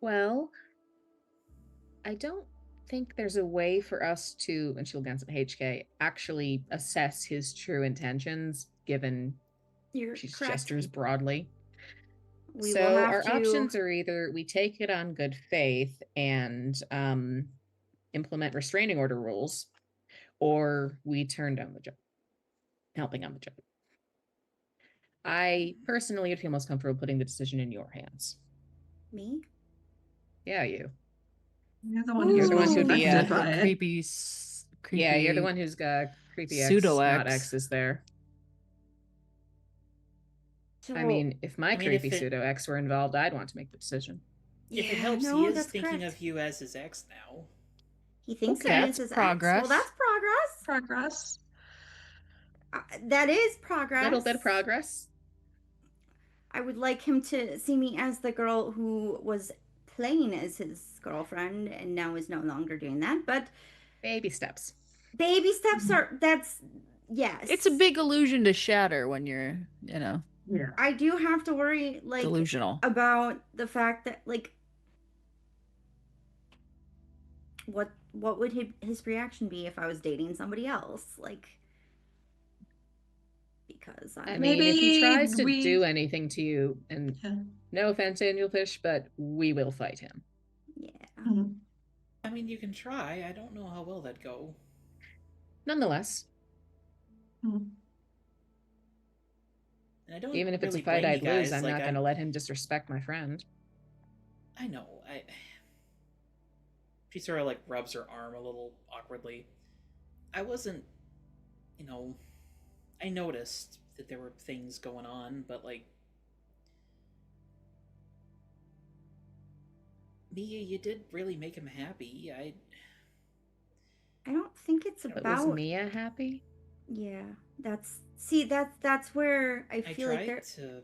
Well, I don't think there's a way for us to, and she'll glance at HK, actually assess his true intentions given You're she correct. gestures broadly. We So will have our to... options are either we take it on good faith and implement restraining order rules, or we turn down the job, helping on the job. I personally would feel most comfortable putting the decision in your hands. Me? Yeah, you. You're the one You're who's the one who'd be affected by it. creepy. Yeah, you're the one who's got creepy X, pseudo not X. X's there. So, I mean, if my creepy if it- pseudo X were involved, I'd want to make the decision. If it yeah, helps, no, he is that's thinking correct. of you as his ex now. He thinks Okay, that that's is his progress. ex. Well, that's progress. Progress. That is progress. Little bit of progress. I would like him to see me as the girl who was playing as his girlfriend and now is no longer doing that. But Baby steps. Baby steps are, that's, yes. It's a big illusion to shatter when you're, Yeah. I do have to worry, like, delusional. about the fact that, like, what would his reaction be if I was dating somebody else? Like, because I I mean, if he tries to we- do anything to you, and Yeah. no offense, Angelfish, but we will fight him. yeah. Mhm. I mean, you can try. I don't know how well that'd go. Nonetheless, Mhm. And I don't even if it's really a fight blame I'd you lose, guys. I'm Like, not going to let him disrespect my friend. I know. She sort of like rubs her arm a little awkwardly. I wasn't, you know, I noticed that there were things going on, but like, Mia, you did really make him happy. I don't think it's But about. was Mia happy? Yeah, that's where I I feel like tried to.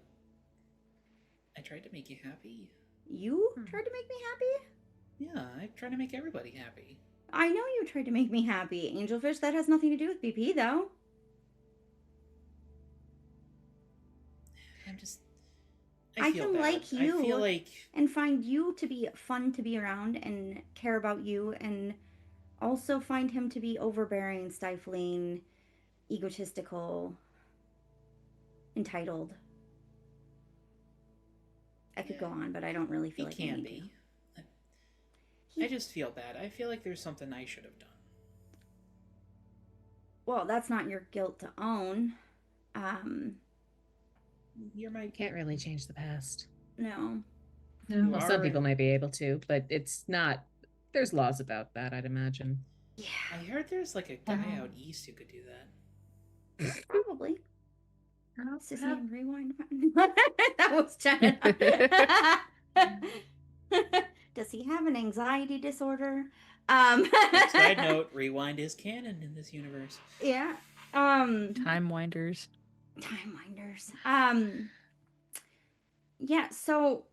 I tried to make you happy. you tried to make me happy. Yeah, I try to make everybody happy. I know you tried to make me happy, Angelfish. That has nothing to do with BP, though. I'm just. I feel can bad. like you. I feel like And find you to be fun to be around and care about you, and also find him to be overbearing, stifling, egotistical, entitled. I could go on, but I don't really feel he like I can need be. to. I just feel bad. I feel like there's something I should have done. Well, that's not your guilt to own. You're my. Can't really change the past. No. No. Well, some people might be able to, but it's not. There's laws about that, I'd imagine. Yeah, I heard there's like a guy out east who could do that. probably. Oh, What's his have- name? Rewind. That was Jenna. Does he have an anxiety disorder? Side note: Rewind is canon in this universe. Yeah. Time winders. Time winders. Yeah, so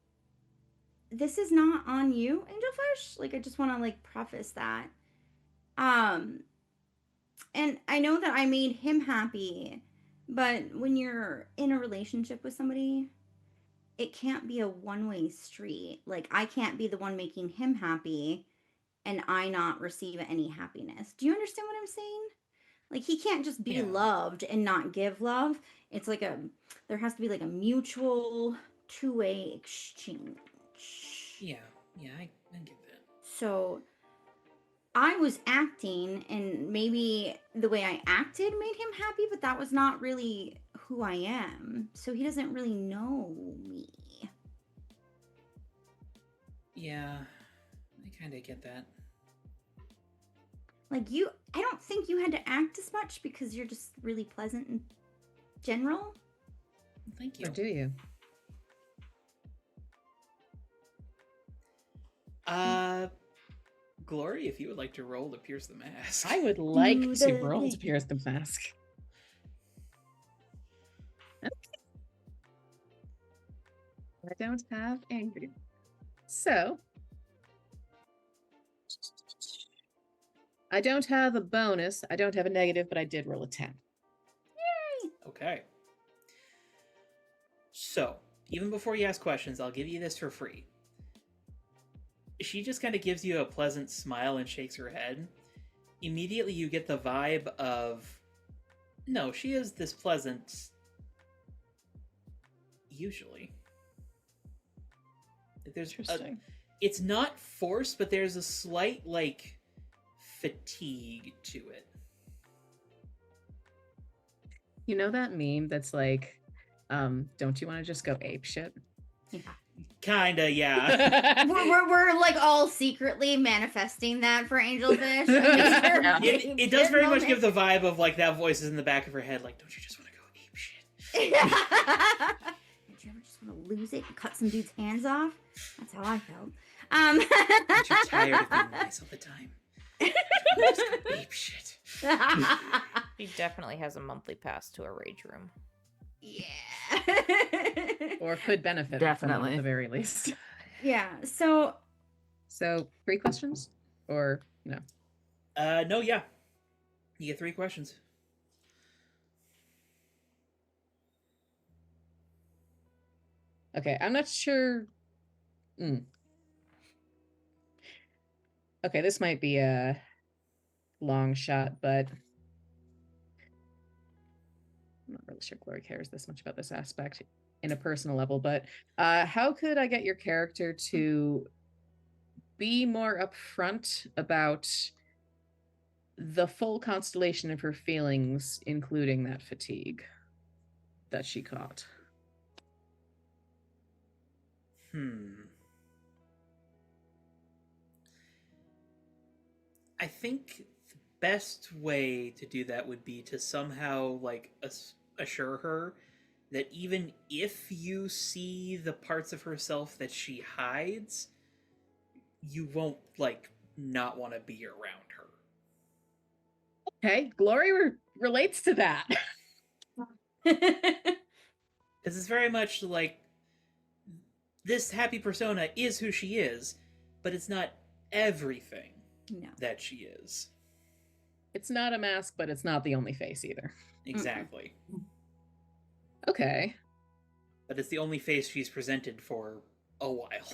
this is not on you, Angelfish. Like, I just want to like preface that. And I know that I made him happy, but when you're in a relationship with somebody, it can't be a one-way street. Like, I can't be the one making him happy and I not receive any happiness. Do you understand what I'm saying? Like, he can't just be Yeah. loved and not give love. It's like there has to be like a mutual two-way exchange. Yeah, I get that. So I was acting, and maybe the way I acted made him happy, but that was not really who I am. So he doesn't really know me. Yeah, I kind of get that. Like, I don't think you had to act as much because you're just really pleasant in general. Thank you. Or do you? Glory, if you would like to roll to pierce the mask. I would like Do to the roll to thing. pierce the mask. I don't have angry. So I don't have a bonus. I don't have a negative, but I did roll a 10. Okay. So, even before you ask questions, I'll give you this for free. She just kind of gives you a pleasant smile and shakes her head. Immediately, you get the vibe of, no, she is this pleasant. Usually. There's Interesting. it's not forced, but there's a slight, like, fatigue to it. You know that meme that's like, don't you want to just go ape shit? Yeah. Kinda, yeah. We're like all secretly manifesting that for Angelfish. It does very much give the vibe of, like, that voice is in the back of her head, like, don't you just want to go ape shit? Did you ever just want to lose it and cut some dude's hands off? That's how I felt. Aren't you tired of being nice all the time? Just go ape shit. He definitely has a monthly pass to a rage room. Yeah. Or could benefit from one Definitely. at the very least. Yeah. So So 3 questions? Or no? No, yeah. You get 3 questions. Okay, I'm not sure. Okay, this might be a long shot, but I'm not really sure Glory cares this much about this aspect in a personal level. But how could I get your character to be more upfront about the full constellation of her feelings, including that fatigue that she caught? I think the best way to do that would be to somehow like assure her that even if you see the parts of herself that she hides, you won't like not want to be around her. Okay, Glory relates to that. Because it's very much like this happy persona is who she is, but it's not everything that she is. It's not a mask, but it's not the only face either. Exactly. Okay. But it's the only face she's presented for a while.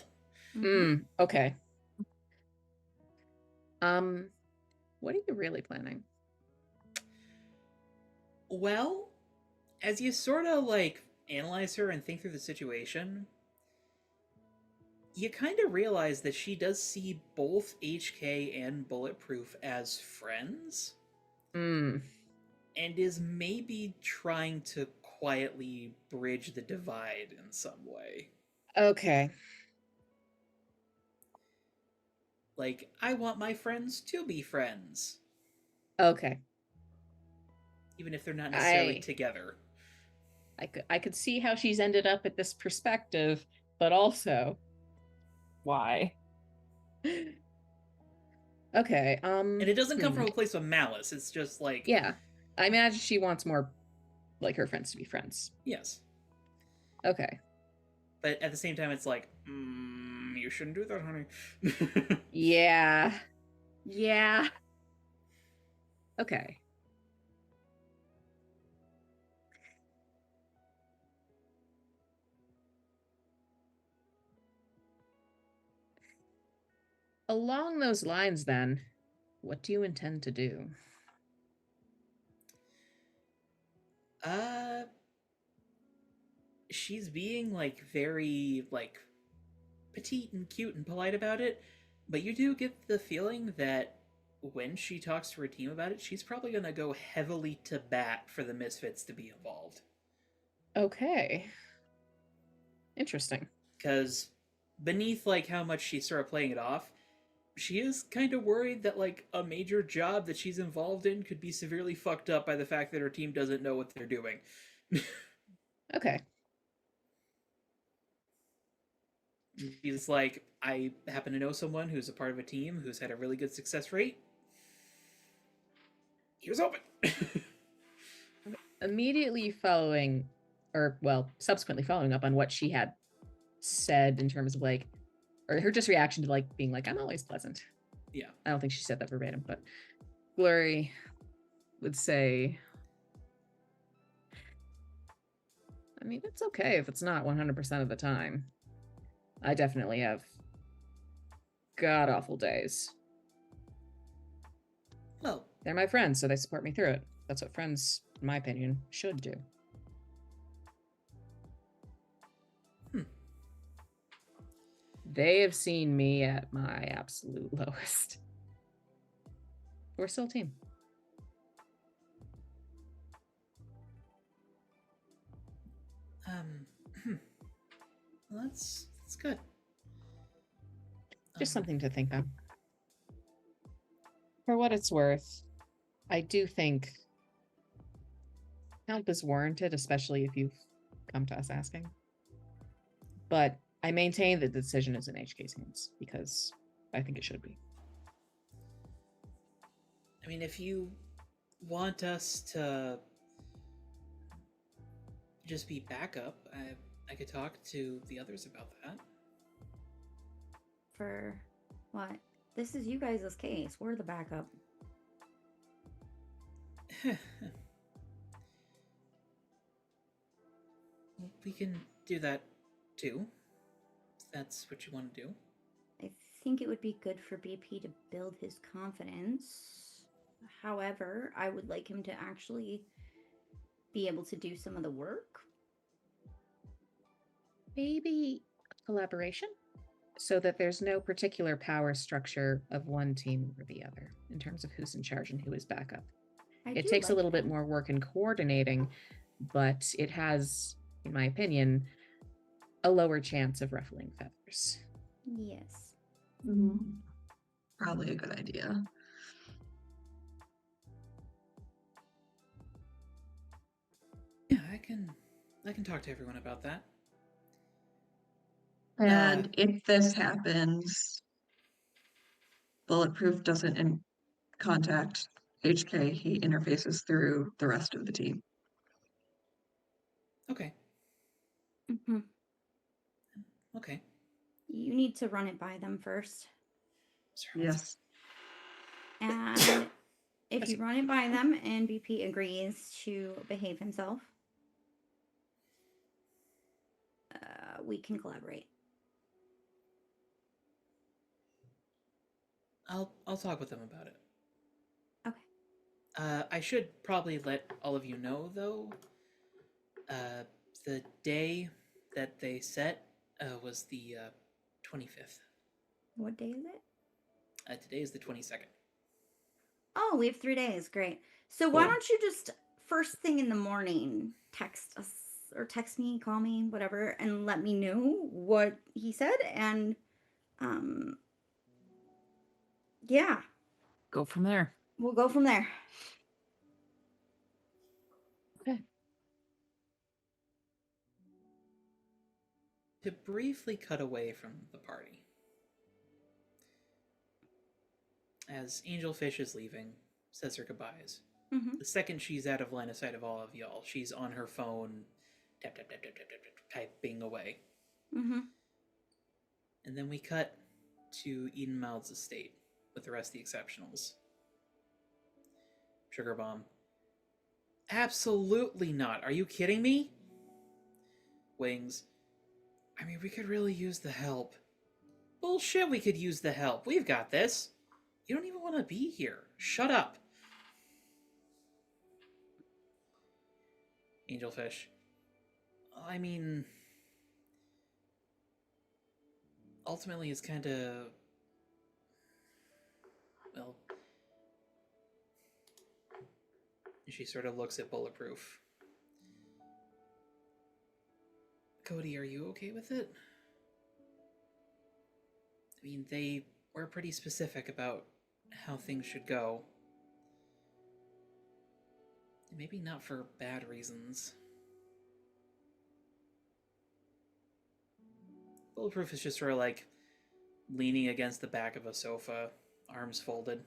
Okay. What are you really planning? Well, as you sort of like analyze her and think through the situation, you kind of realize that she does see both HK and Bulletproof as friends. And is maybe trying to quietly bridge the divide in some way. Okay. Like, I want my friends to be friends. Okay. Even if they're not necessarily together. I could see how she's ended up at this perspective, but also why? Okay. And it doesn't come from a place of malice. It's just like, yeah, I imagine she wants more like her friends to be friends. Yes. Okay. But at the same time, it's like, you shouldn't do that, honey. Yeah. Yeah. Okay. Along those lines, then, what do you intend to do? She's being like very like petite and cute and polite about it, but you do get the feeling that when she talks to her team about it, she's probably gonna go heavily to bat for the Misfits to be involved. Okay. Interesting. Because beneath like how much she's sort of playing it off, she is kind of worried that like a major job that she's involved in could be severely fucked up by the fact that her team doesn't know what they're doing. Okay. She's like, I happen to know someone who's a part of a team who's had a really good success rate. Here's hoping. Immediately following, or well, subsequently following up on what she had said in terms of like, or her just reaction to like being like, I'm always pleasant. Yeah. I don't think she said that verbatim, but Glory would say, I mean, it's okay if it's not 100% of the time. I definitely have god awful days. Well, they're my friends, so they support me through it. That's what friends, in my opinion, should do. They have seen me at my absolute lowest. We're still a team. Well, that's good. Just something to think on. For what it's worth, I do think help is warranted, especially if you've come to us asking. But I maintain that the decision is in HK's hands because I think it should be. I mean, if you want us to just be backup, I could talk to the others about that. For what? This is you guys' case. We're the backup. We can do that too. If that's what you want to do. I think it would be good for BP to build his confidence. However, I would like him to actually be able to do some of the work. Maybe a collaboration so that there's no particular power structure of one team over the other in terms of who's in charge and who is backup. It takes a little bit more work in coordinating, but it has, in my opinion, a lower chance of ruffling feathers. Yes. Probably a good idea. Yeah, I can talk to everyone about that. And if this happens, Bulletproof doesn't contact HK. He interfaces through the rest of the team. Okay. Mm-hmm. Okay. You need to run it by them first. Sorry, Yes. And if you run it by them and BP agrees to behave himself, we can collaborate. I'll talk with them about it. Okay. I should probably let all of you know though. The day that they set was the 25th. What day is it? Today is the 22nd. Oh, we have 3 days. Great. So why don't you just first thing in the morning text us or text me, call me, whatever, and let me know what he said, and yeah, Go from there. we'll go from there. Okay. To briefly cut away from the party, as Angelfish is leaving, says her goodbyes. Mm-hmm. The second she's out of line of sight of all of y'all, she's on her phone, tap tap tap tap tap tap, typing away. Mm-hmm. And then we cut to Eden Mouth's estate with the rest of the exceptionals. Sugar Bomb. Absolutely not. Are you kidding me? Wings. I mean, we could really use the help. Bullshit, we could use the help. We've got this. You don't even want to be here. Shut up. Angelfish. I mean, ultimately it's kind of, well, she sort of looks at Bulletproof. Cody, are you okay with it? I mean, they were pretty specific about how things should go. Maybe not for bad reasons. Bulletproof is just sort of like leaning against the back of a sofa, arms folded.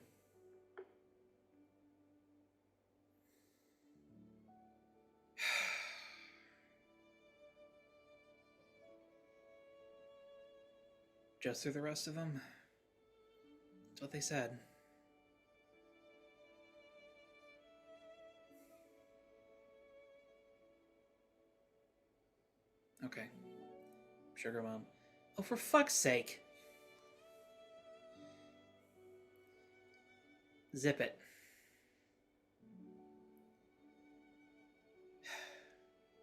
Just through the rest of them? That's what they said. Okay. Sugar Mom. Oh, for fuck's sake. Zip it.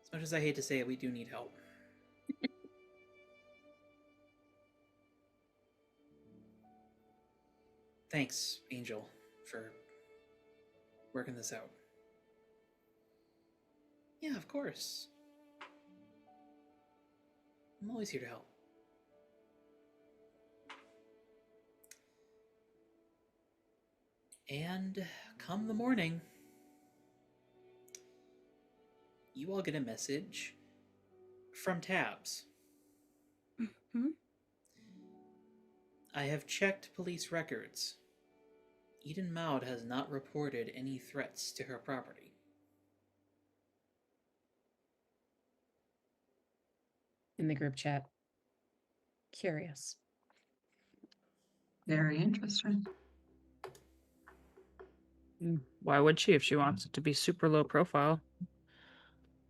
As much as I hate to say it, we do need help. Thanks, Angel, for working this out. Yeah, of course. I'm always here to help. And come the morning, you all get a message from Tabs. Mm-hmm. I have checked police records. Eden Maud has not reported any threats to her property. In the group chat. Curious. Very interesting. Why would she if she wants it to be super low profile?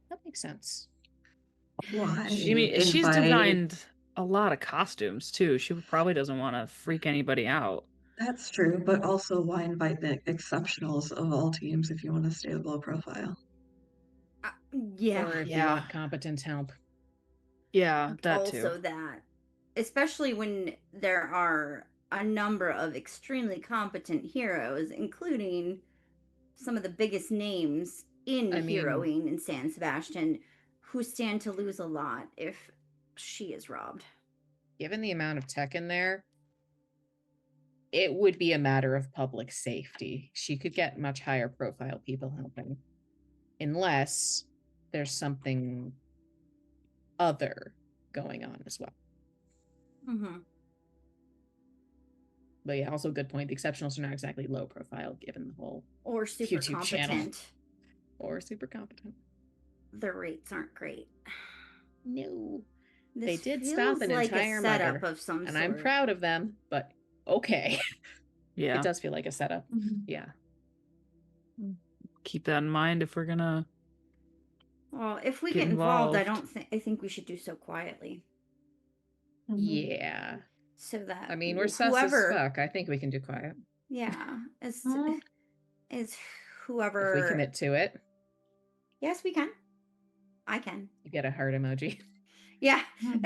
That makes sense. Why She's invite? designed a lot of costumes too. She probably doesn't want to freak anybody out. That's true, but also why invite the exceptionals of all teams if you want to stay low profile? Yeah. Or if you Yeah. want competent help. Yeah, that Also too. that, especially when there are a number of extremely competent heroes, including some of the biggest names in I mean- heroing in San Sebastian, who stand to lose a lot if she is robbed. Given the amount of tech in there, it would be a matter of public safety. She could get much higher profile people helping. Unless there's something other going on as well. Mm-hmm. But yeah, also a good point. The exceptionals are not exactly low profile given the whole Or super YouTube channel. competent. or super competent. Their rates aren't great. No. This They did feels stop an like entire a setup mother, of some and sort. I'm proud of them, but okay. Yeah. It does feel like a setup. Mhm. Yeah. Keep that in mind if we're gonna. Well, if we Get get involved, involved. I think we should do so quietly, Yeah. so that I mean, we're sus whoever, as fuck. I think we can do quiet. yeah, is Mhm. whoever. If we commit to it, Yes, we can. I can. you get a heart emoji. Yeah, Hmm.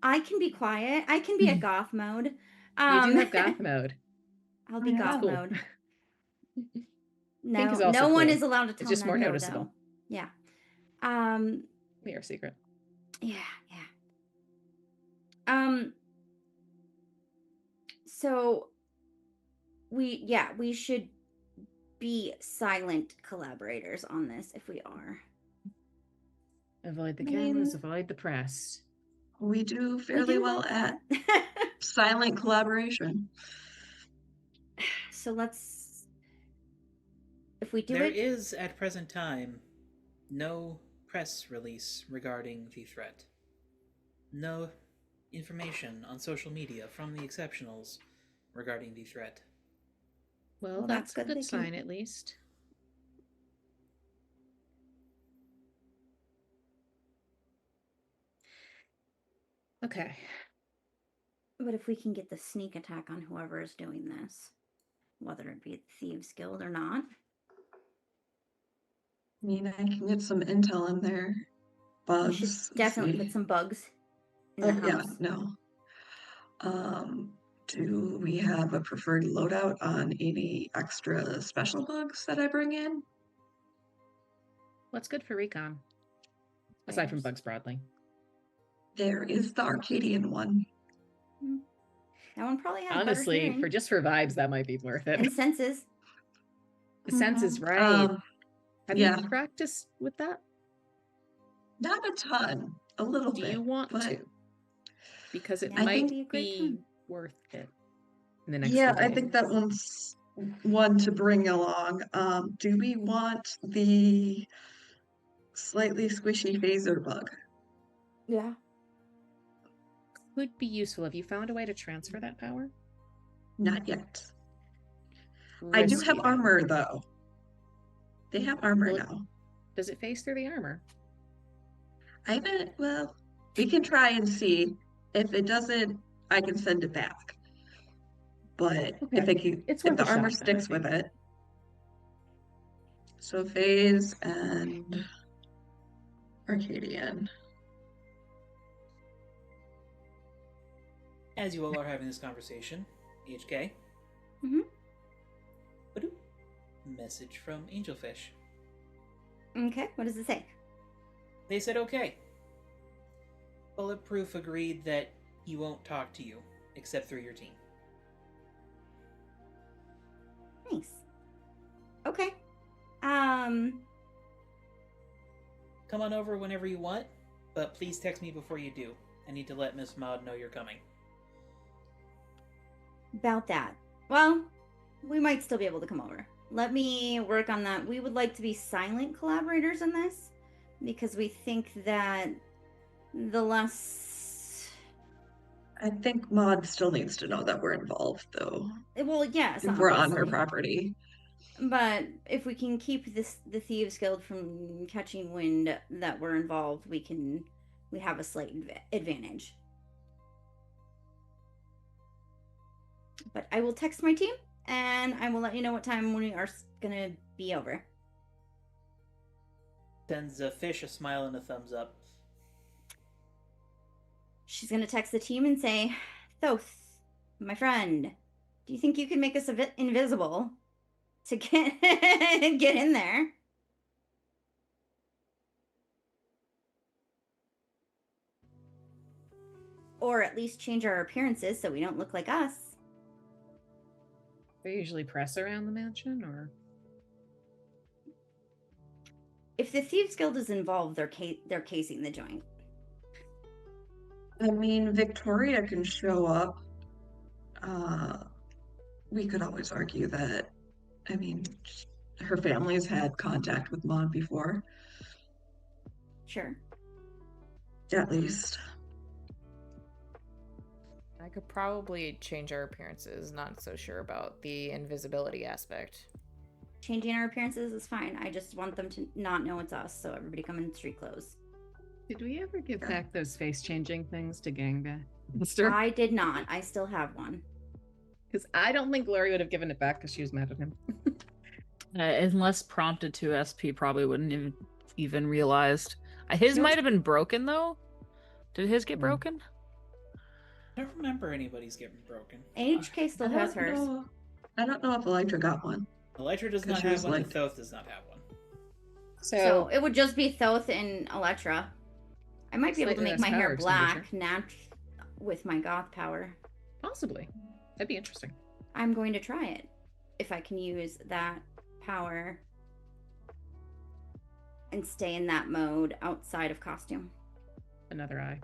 I can be quiet. I can be a goth mode. You do have goth mode. I'll be Yeah. goth That's cool. mode. Pink is No, also no one cool. is allowed to tell It's just them more no, noticeable. though. Yeah. We are secret. Yeah. So we should be silent collaborators on this if we are. Avoid the I mean- cameras, avoid the press. We do We fairly do well want at that. silent collaboration. So let's, if we do There it, is, at present time, no press release regarding the threat. No information on social media from the exceptionals regarding the threat. Well, Well, that's that's a good good they can- sign at least. Okay. but if we can get the sneak attack on whoever is doing this, whether it be the Thieves Guild or not, I mean, I can get some intel in there. we Bugs. should definitely see. put some bugs in Oh, the yeah, house. no. Do we have a preferred loadout on any extra special bugs that I bring in? What's good for recon? Aside from Bears. bugs broadly. There is the Arcadian one. That one probably has Honestly, better hearing for vibes, that might be worth it. and senses. The sense is Mhm. right. Have yeah. you practiced with that? Not a ton, a little Do bit. you want but to? Because it That might might be a great be time. worth it in the next Yeah, few I think that days. one's one to bring along. Do we want the slightly squishy phaser bug? Yeah. Could be useful. Have you found a way to transfer that power? Not yet. I do Risky have then. armor though. They have armor Well, now. Does it phase through the armor? I haven't, well, we can try and see. If it doesn't, I can send it back. But if Okay. it can, It's if worth the a armor shot then, I sticks with think. it. So phase and Arcadian. As you all are having this conversation, HK. Mhm. Ba-doop. Message from Angelfish. Okay. What does it say? They said okay. Bulletproof agreed that he won't talk to you, except through your team. Nice. Okay. Come on over whenever you want, but please text me before you do. I need to let Miss Maud know you're coming. About that. Well, we might still be able to come over. Let me work on that. We would like to be silent collaborators in this because we think that the less. I think Maud still needs to know that we're involved though. Well, yes, If we're on her obviously. property. But if we can keep the Thieves Guild from catching wind that we're involved, we have a slight advantage. But I will text my team, and I will let you know what time we are gonna be over. Sends a fish a smile and a thumbs up. She's gonna text the team and say, Thoth, my friend, do you think you can make us invisible to get get in there? Or at least change our appearances so we don't look like us. They usually press around the mansion, or If the Thieves Guild is involved, they're casing the joint. I mean, Victoria can show up. We could always argue that, I mean, her family's had contact with Maud before, Sure. at least. I could probably change our appearances. Not so sure about the invisibility aspect. Changing our appearances is fine. I just want them to not know it's us, so everybody come in street clothes. did we ever give back those face-changing things to Gangbanger? I did not. I still have one. Because I don't think Glory would have given it back because she was mad at him. Unless prompted to, SP probably wouldn't even realized. His might have been broken though. Did his get broken? I don't remember anybody's getting broken. HK still has hers. I don't know if Elytra got one. Elytra does 'Cause not she have was one, and like- Thoth does not have one. So it would just be Thoth and Electra. I might be able to Slightly make less my hair power black with my goth power. Possibly. That'd be interesting. I'm going to try it. If I can use that power and stay in that mode outside of costume. Another eye.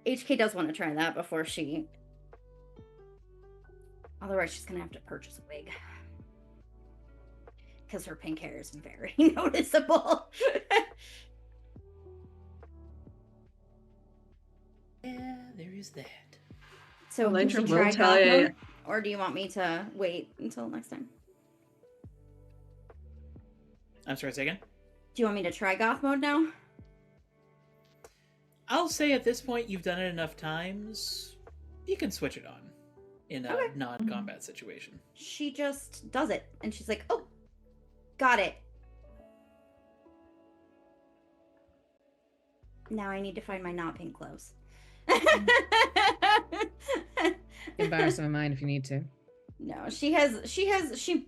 HK does want to try that before she... Otherwise, she's going to have to purchase a wig. Because her pink hair is very noticeable. Yeah, there is that. So can Elytra she will try tell goth you- mode? Or do you want me to wait until next time? I'm sorry, say again? Do you want me to try goth mode now? I'll say at this point you've done it enough times, you can switch it on in a Okay. non-combat situation. She just does it. And she's like, oh, got it. Now I need to find my not pink clothes. You can borrow some of mine if you need to. No, she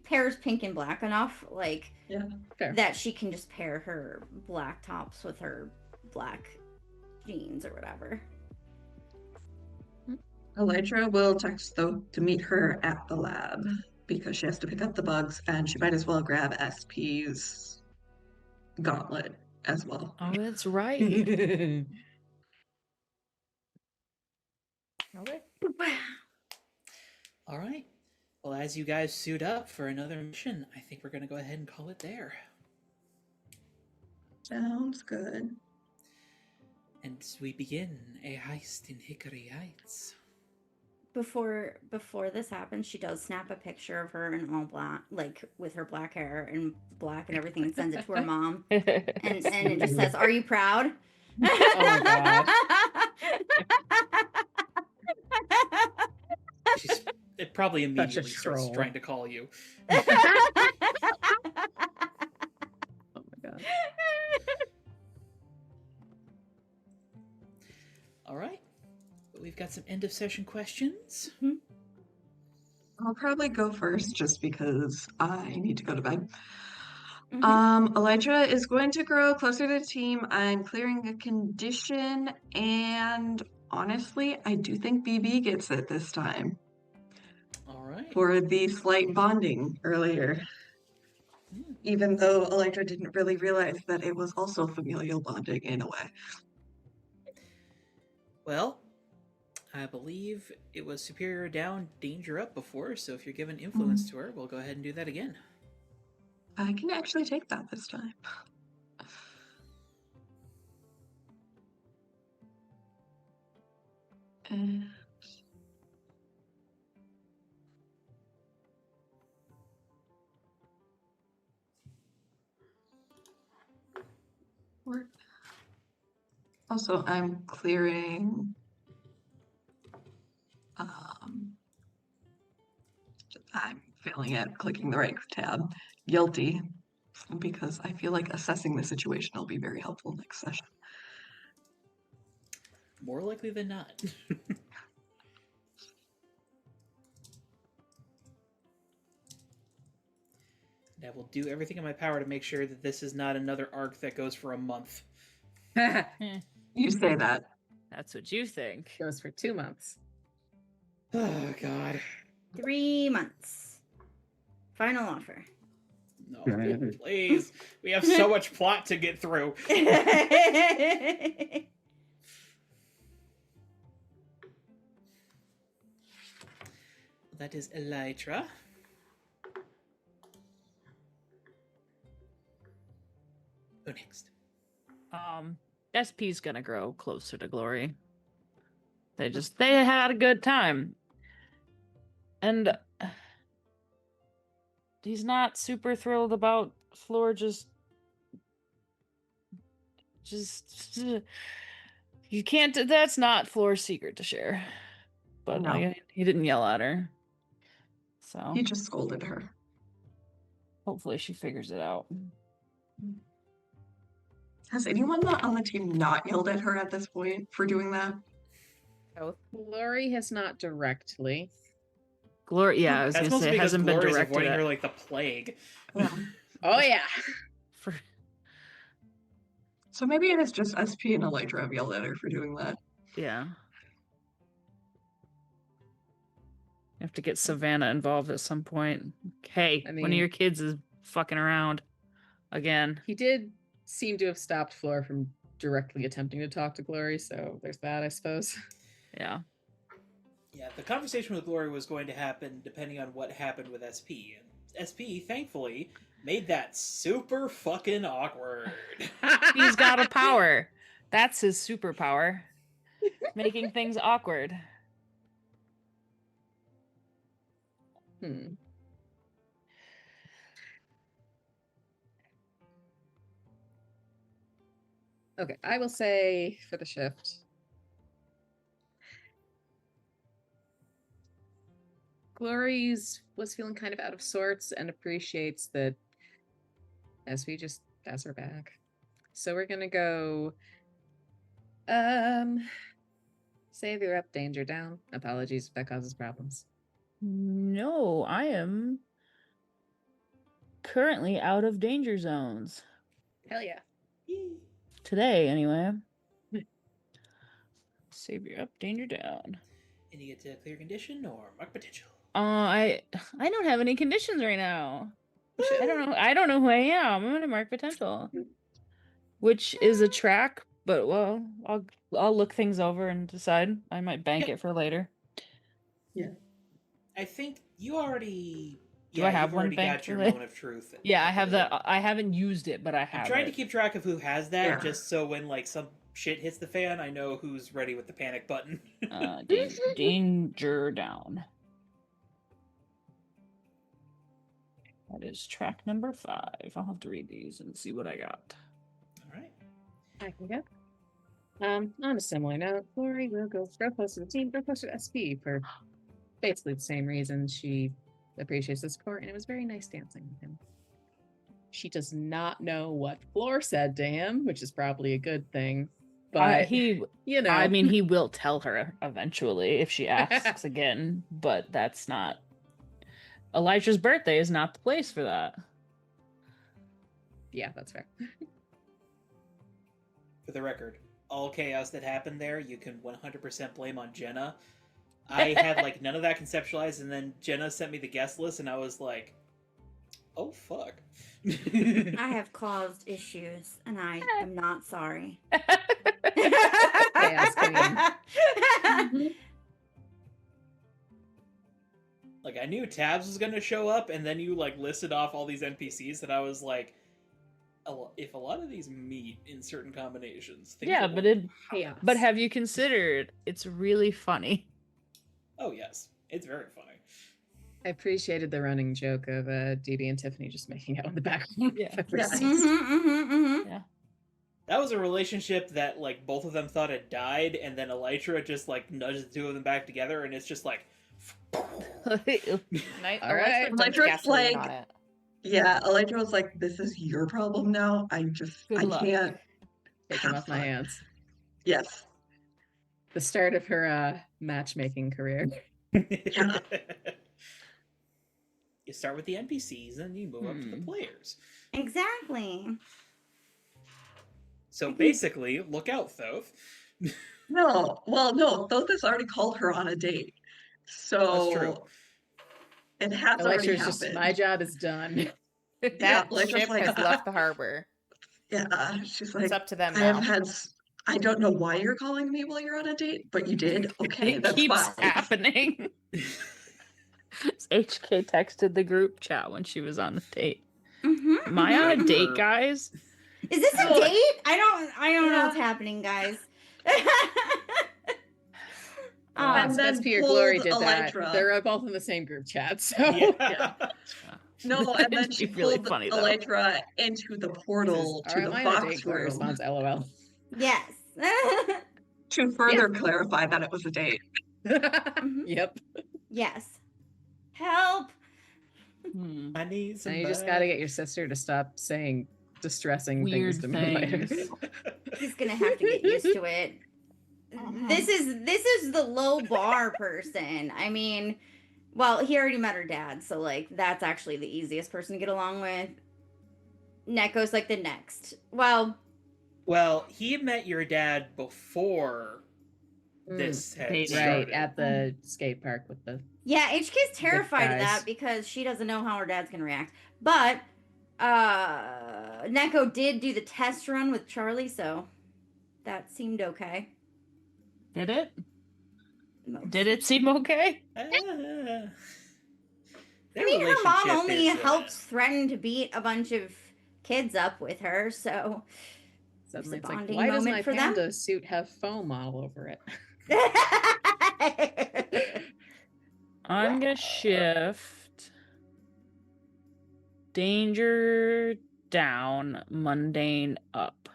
pairs pink and black enough, like, Yeah, fair. that she can just pair her black tops with her black jeans or whatever. Elytra will text Thoth to meet her at the lab because she has to pick up the bugs and she might as well grab SP's gauntlet as well. Oh, that's right. Okay. All right. Well, as you guys suit up for another mission, I think we're going to go ahead and call it there. Sounds good. And we begin a heist in Hickory Heights. Before this happens, she does snap a picture of her in all black, like with her black hair and black and everything, and sends it to her mom. And it just says, "Are you proud?" Oh my It probably immediately starts troll. trying to call you. Oh my god. All right. We've got some end of session questions. I'll probably go first just because I need to go to bed. Mhm. Elytra is going to grow closer to the team. I'm clearing a condition, and honestly, I do think BB gets it this time All right. for the slight bonding earlier. Even though Elytra didn't really realize that it was also familial bonding in a way. Well, I believe it was superior down, danger up before, so if you're giving influence to her, we'll go ahead and do that again. I can actually take that this time. And work. Also, I'm clearing. I'm failing at clicking the right tab. Guilty, because I feel like assessing the situation will be very helpful next session. More likely than not. And I will do everything in my power to make sure that this is not another arc that goes for a month. You say that. That's what you think. Goes for 2 months. Oh, God. 3 months. Final offer. No, please. We have so much plot to get through. That is Elytra. Who next? SP's gonna grow closer to Glory. They had a good time. And he's not super thrilled about Floor just you can't, that's not Floor's secret to share. But No. he didn't yell at her. So He just scolded her. hopefully she figures it out. Has anyone on the team not yelled at her at this point for doing that? Glory has not directly. Glory, yeah, I was That's gonna mostly say it because hasn't been Glory's directed avoiding at her like the plague. Oh yeah. for So maybe it is just SP and Elytra have yelled at her for doing that. yeah. You have to get Savannah involved at some point. Hey, I one of mean- your kids is fucking around again. He did seem to have stopped Floor from directly attempting to talk to Glory, so there's that, I suppose. Yeah. Yeah, the conversation with Glory was going to happen depending on what happened with SP. And SP, thankfully, made that super fucking awkward. He's got a power. That's his superpower. Making things awkward. Okay, I will say for the shift. Glory's was feeling kind of out of sorts and appreciates that SV just has her back. So we're gonna go savior up, danger down. Apologies if that causes problems. No, I am currently out of danger zones. Hell yeah. Today, anyway. Savior up, danger down. And you get to clear condition or mark potential. I don't have any conditions right now. I don't know who I am. I'm gonna mark potential. Which is a track, but well, I'll look things over and decide. I might bank it for later. I think you already. Do I have you've one already banked got your for later? moment of truth. Yeah, I have that. I haven't used it, but I have I'm trying it. to keep track of who has that, Yeah. just so when like some shit hits the fan, I know who's ready with the panic button. Danger down. That is track number 5. I'll have to read these and see what I got. All right. I can go. On a similar note, Glory will go close to the team, go closer to SP for basically the same reason. She appreciates the support, and it was very nice dancing with him. She does not know what Floor said to him, which is probably a good thing. But he I mean, he will tell her eventually if she asks again, but that's not. Elijah's birthday is not the place for that. Yeah, that's fair. For the record, all chaos that happened there, you can 100% blame on Jenna. I had like none of that conceptualized, and then Jenna sent me the guest list, and I was like, "Oh fuck." I have caused issues, and I am not sorry. Chaos queen. Like I knew Tabs was gonna show up, and then you like listed off all these NPCs that I was like, if a lot of these meet in certain combinations, things Yeah, will but work. Chaos. but have you considered it's really funny? Oh yes, it's very funny. I appreciated the running joke of DB and Tiffany just making out in the background. Yeah. I've ever Yes. seen. Mhm, mhm, mhm. Yeah. That was a relationship that, like, both of them thought had died, and then Elytra just, like, nudged the two of them back together, and it's just like... Night, All right. Elytra dumped Elytra's gasoline like- on it. Yeah, Elytra was like, "This is your problem now. I Good luck. can't Take him have off my fun." hands. Yes. The start of her matchmaking career. Yeah. You start with the NPCs, and you move up to the players. Exactly. So basically, look out, Thoth. No, well, no, Thoth has already called her on a date. So That's true. it has already Elytra's happened. just, my job is done. That Elytra's ship like, has left the harbor. yeah, she's like, It's up to them I now. have had, I don't know why you're calling me while you're on a date, but you did. Okay, It that's keeps fine. happening. HK texted the group chat when she was on the date. Am I on a date, guys? Is this a No. date? I don't know Yeah. what's happening, guys. And then Specs Your Glory pulled did that. Elytra. They're both in the same group chat, so Yeah. No, and then It'd she be really pulled funny, though. Elytra into the portal to the am I on a box date? Glory room responds, LOL. Yes. to further clarify that it was a date. Yep. Yes. Help. I need some. And you just gotta get your sister to stop saying distressing Weird things to me later. things. He's gonna have to get used to it. This is the low bar person. I mean, well, he already met her dad, so like that's actually the easiest person to get along with. Neko's like the next. Well, he met your dad before this had Right, started. Right, at the skate park with the... yeah, HK's terrified of guys. that because she doesn't know how her dad's gonna react. But Neko did do the test run with Charlie, so that seemed okay. Did it? Did it seem okay? I mean, her mom only helped threaten to beat a bunch of kids up with her, so Suddenly It's it's a like, bonding why does moment my for them? panda suit have foam all over it? I'm gonna shift danger down, mundane up.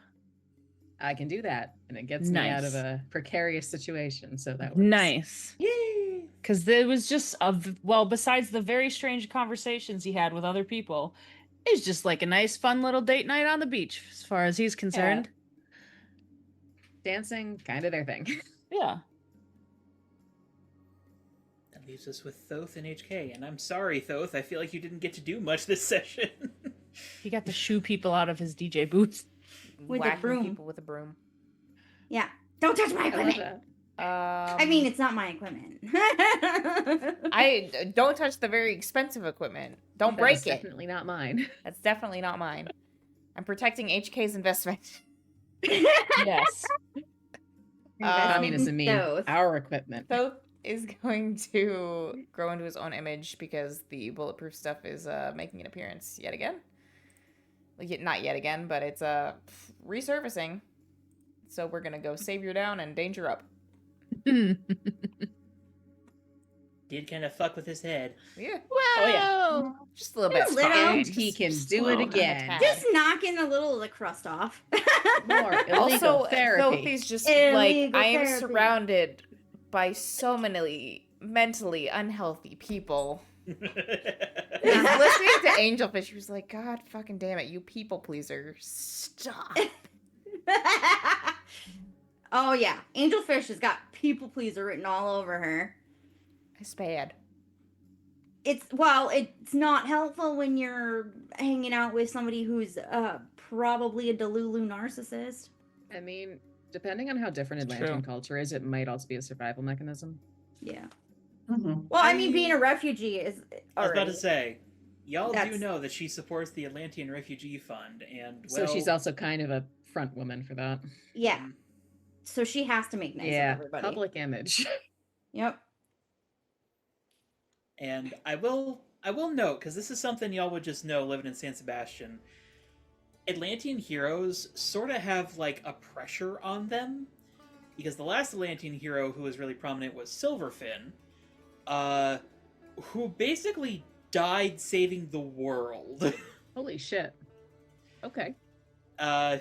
I can do that, and it gets me out of Nice. a precarious situation, so that works. Nice. Yay! Because there was just besides the very strange conversations he had with other people, it's just like a nice, fun little date night on the beach, as far as he's concerned. Dancing, kind of their thing. Yeah. That leaves us with Thoth and HK, and I'm sorry, Thoth. I feel like you didn't get to do much this session. He got to shoo people out of his DJ booth. With a Whacking broom. people with a broom. Yeah. Don't touch my I love equipment. that. I mean, it's not my equipment. I don't touch the very expensive equipment. Don't That break is it. definitely not mine. That's definitely not mine. I'm protecting HK's investment. Yes. Communism mean Those. our equipment. Thoth is going to grow into his own image because the bulletproof stuff is making an appearance yet again. Like, not yet again, but it's resurfacing. So we're gonna go savior down and danger up. Did kind of fuck with his head. Yeah, Well, just a little bit. A little. And Just he can just do slow it down a again. tad. Just knocking a little of the crust off. More illegal Also, therapy. Thoth is just like, Illegal I am therapy. surrounded by so many mentally unhealthy people. He's listening to Angelfish. He was like, God fucking damn it, you people pleaser. Stop. Oh yeah, Angelfish has got people pleaser written all over her. It's bad. It's not helpful when you're hanging out with somebody who's probably a Delulu narcissist. I mean, depending on how different It's Atlantean true. culture is, it might also be a survival mechanism. Yeah. Mhm. Well, I mean, being a refugee is. I was about to already- say, y'all do That's- know that she supports the Atlantean Refugee Fund, and So she's also kind of a front woman for that. Yeah. So she has to make nice yeah, of everybody. public image. Yep. And I will note, because this is something y'all would just know living in San Sebastian. Atlantean heroes sort of have like a pressure on them, because the last Atlantean hero who was really prominent was Silverfin, who basically died saving the world. Holy shit. Okay.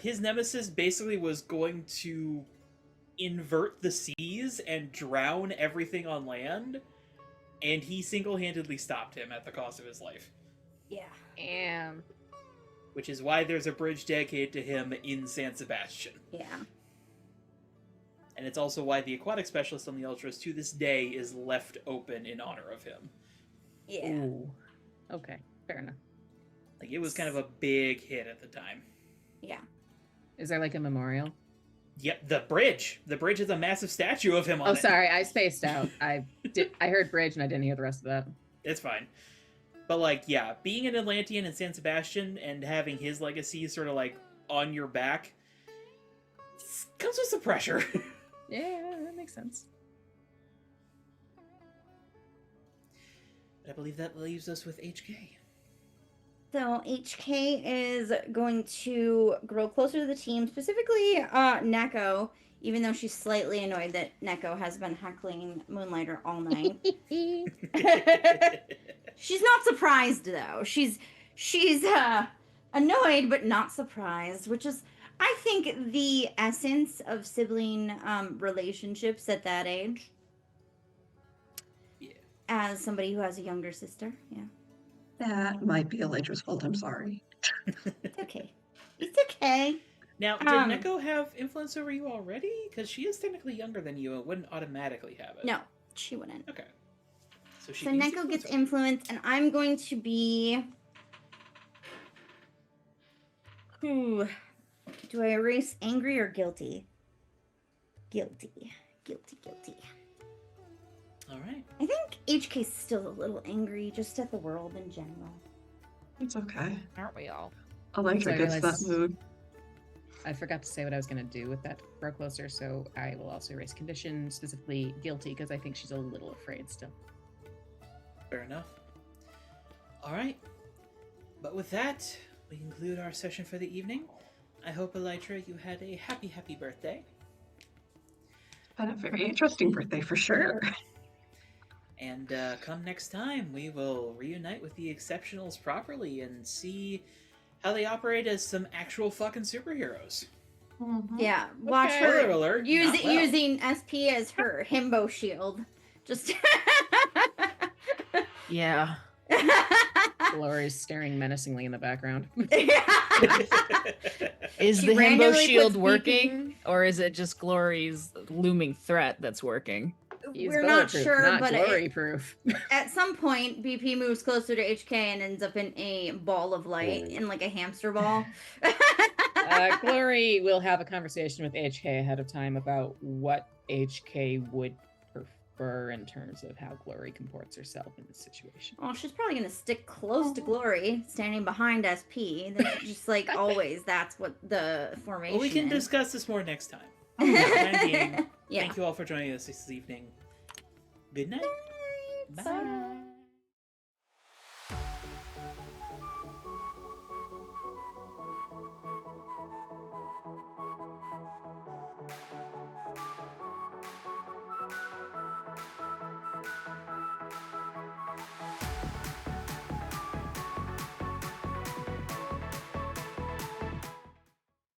his nemesis basically was going to invert the seas and drown everything on land, and he single-handedly stopped him at the cost of his life. Yeah. And Which is why there's a bridge dedicated to him in San Sebastian. Yeah. And it's also why the aquatic specialist on the Ultras to this day is left open in honor of him. Yeah. Ooh. Okay, fair enough. Like, it was kind of a big hit at the time. Yeah. Is there like a memorial? Yep, the bridge. The bridge is a massive statue of him on Oh, it. sorry, I spaced out. I heard bridge and I didn't hear the rest of that. It's fine. But, like, yeah, being an Atlantean in San Sebastian and having his legacy sort of, like, on your back comes with some pressure. Yeah, that makes sense. But I believe that leaves us with HK. So HK is going to grow closer to the team, specifically Neko, even though she's slightly annoyed that Neko has been heckling Moonlighter all night. She's not surprised though. She's annoyed but not surprised, which is, I think, the essence of sibling relationships at that age. Yeah. As somebody who has a younger sister, yeah. That might be Elytra's fault. I'm sorry. It's okay. It's okay. Now, did Neko have influence over you already? Because she is technically younger than you and wouldn't automatically have it. No, she wouldn't. Okay. So So Neko gets influence, and I'm going to be... Ooh. Do I erase angry or guilty? Guilty. Guilty. All right. I think HK's still a little angry just at the world in general. It's okay. aren't we all? Elytra So I gets that realized- mood. I forgot to say what I was going to do with that grow closer, so I will also erase condition, specifically guilty, because I think she's a little afraid still. Fair enough. All right. But with that, we conclude our session for the evening. I hope, Elytra, you had a happy birthday. Had a very interesting birthday for sure. And come next time, we will reunite with the Exceptionals properly and see how they operate as some actual fucking superheroes. Yeah, watch Okay. Spoiler her alert, not well. using SP as her himbo shield. Just... Yeah. Glory's staring menacingly in the background. Is She the himbo randomly shield puts working, or is it just Glory's looming threat that's working? He's We're not bulletproof, sure, not but glory proof. at some point, BP moves closer to HK and ends up in a ball of light, in like a hamster ball. Glory will have a conversation with HK ahead of time about what HK would prefer in terms of how Glory comports herself in this situation. Well, she's probably gonna stick close to Glory, standing behind SP. That's just like always. That's what the formation. Well, we can is. discuss this more next time. For the time being, Yeah. thank you all for joining us this evening. Good night. Bye. Bye.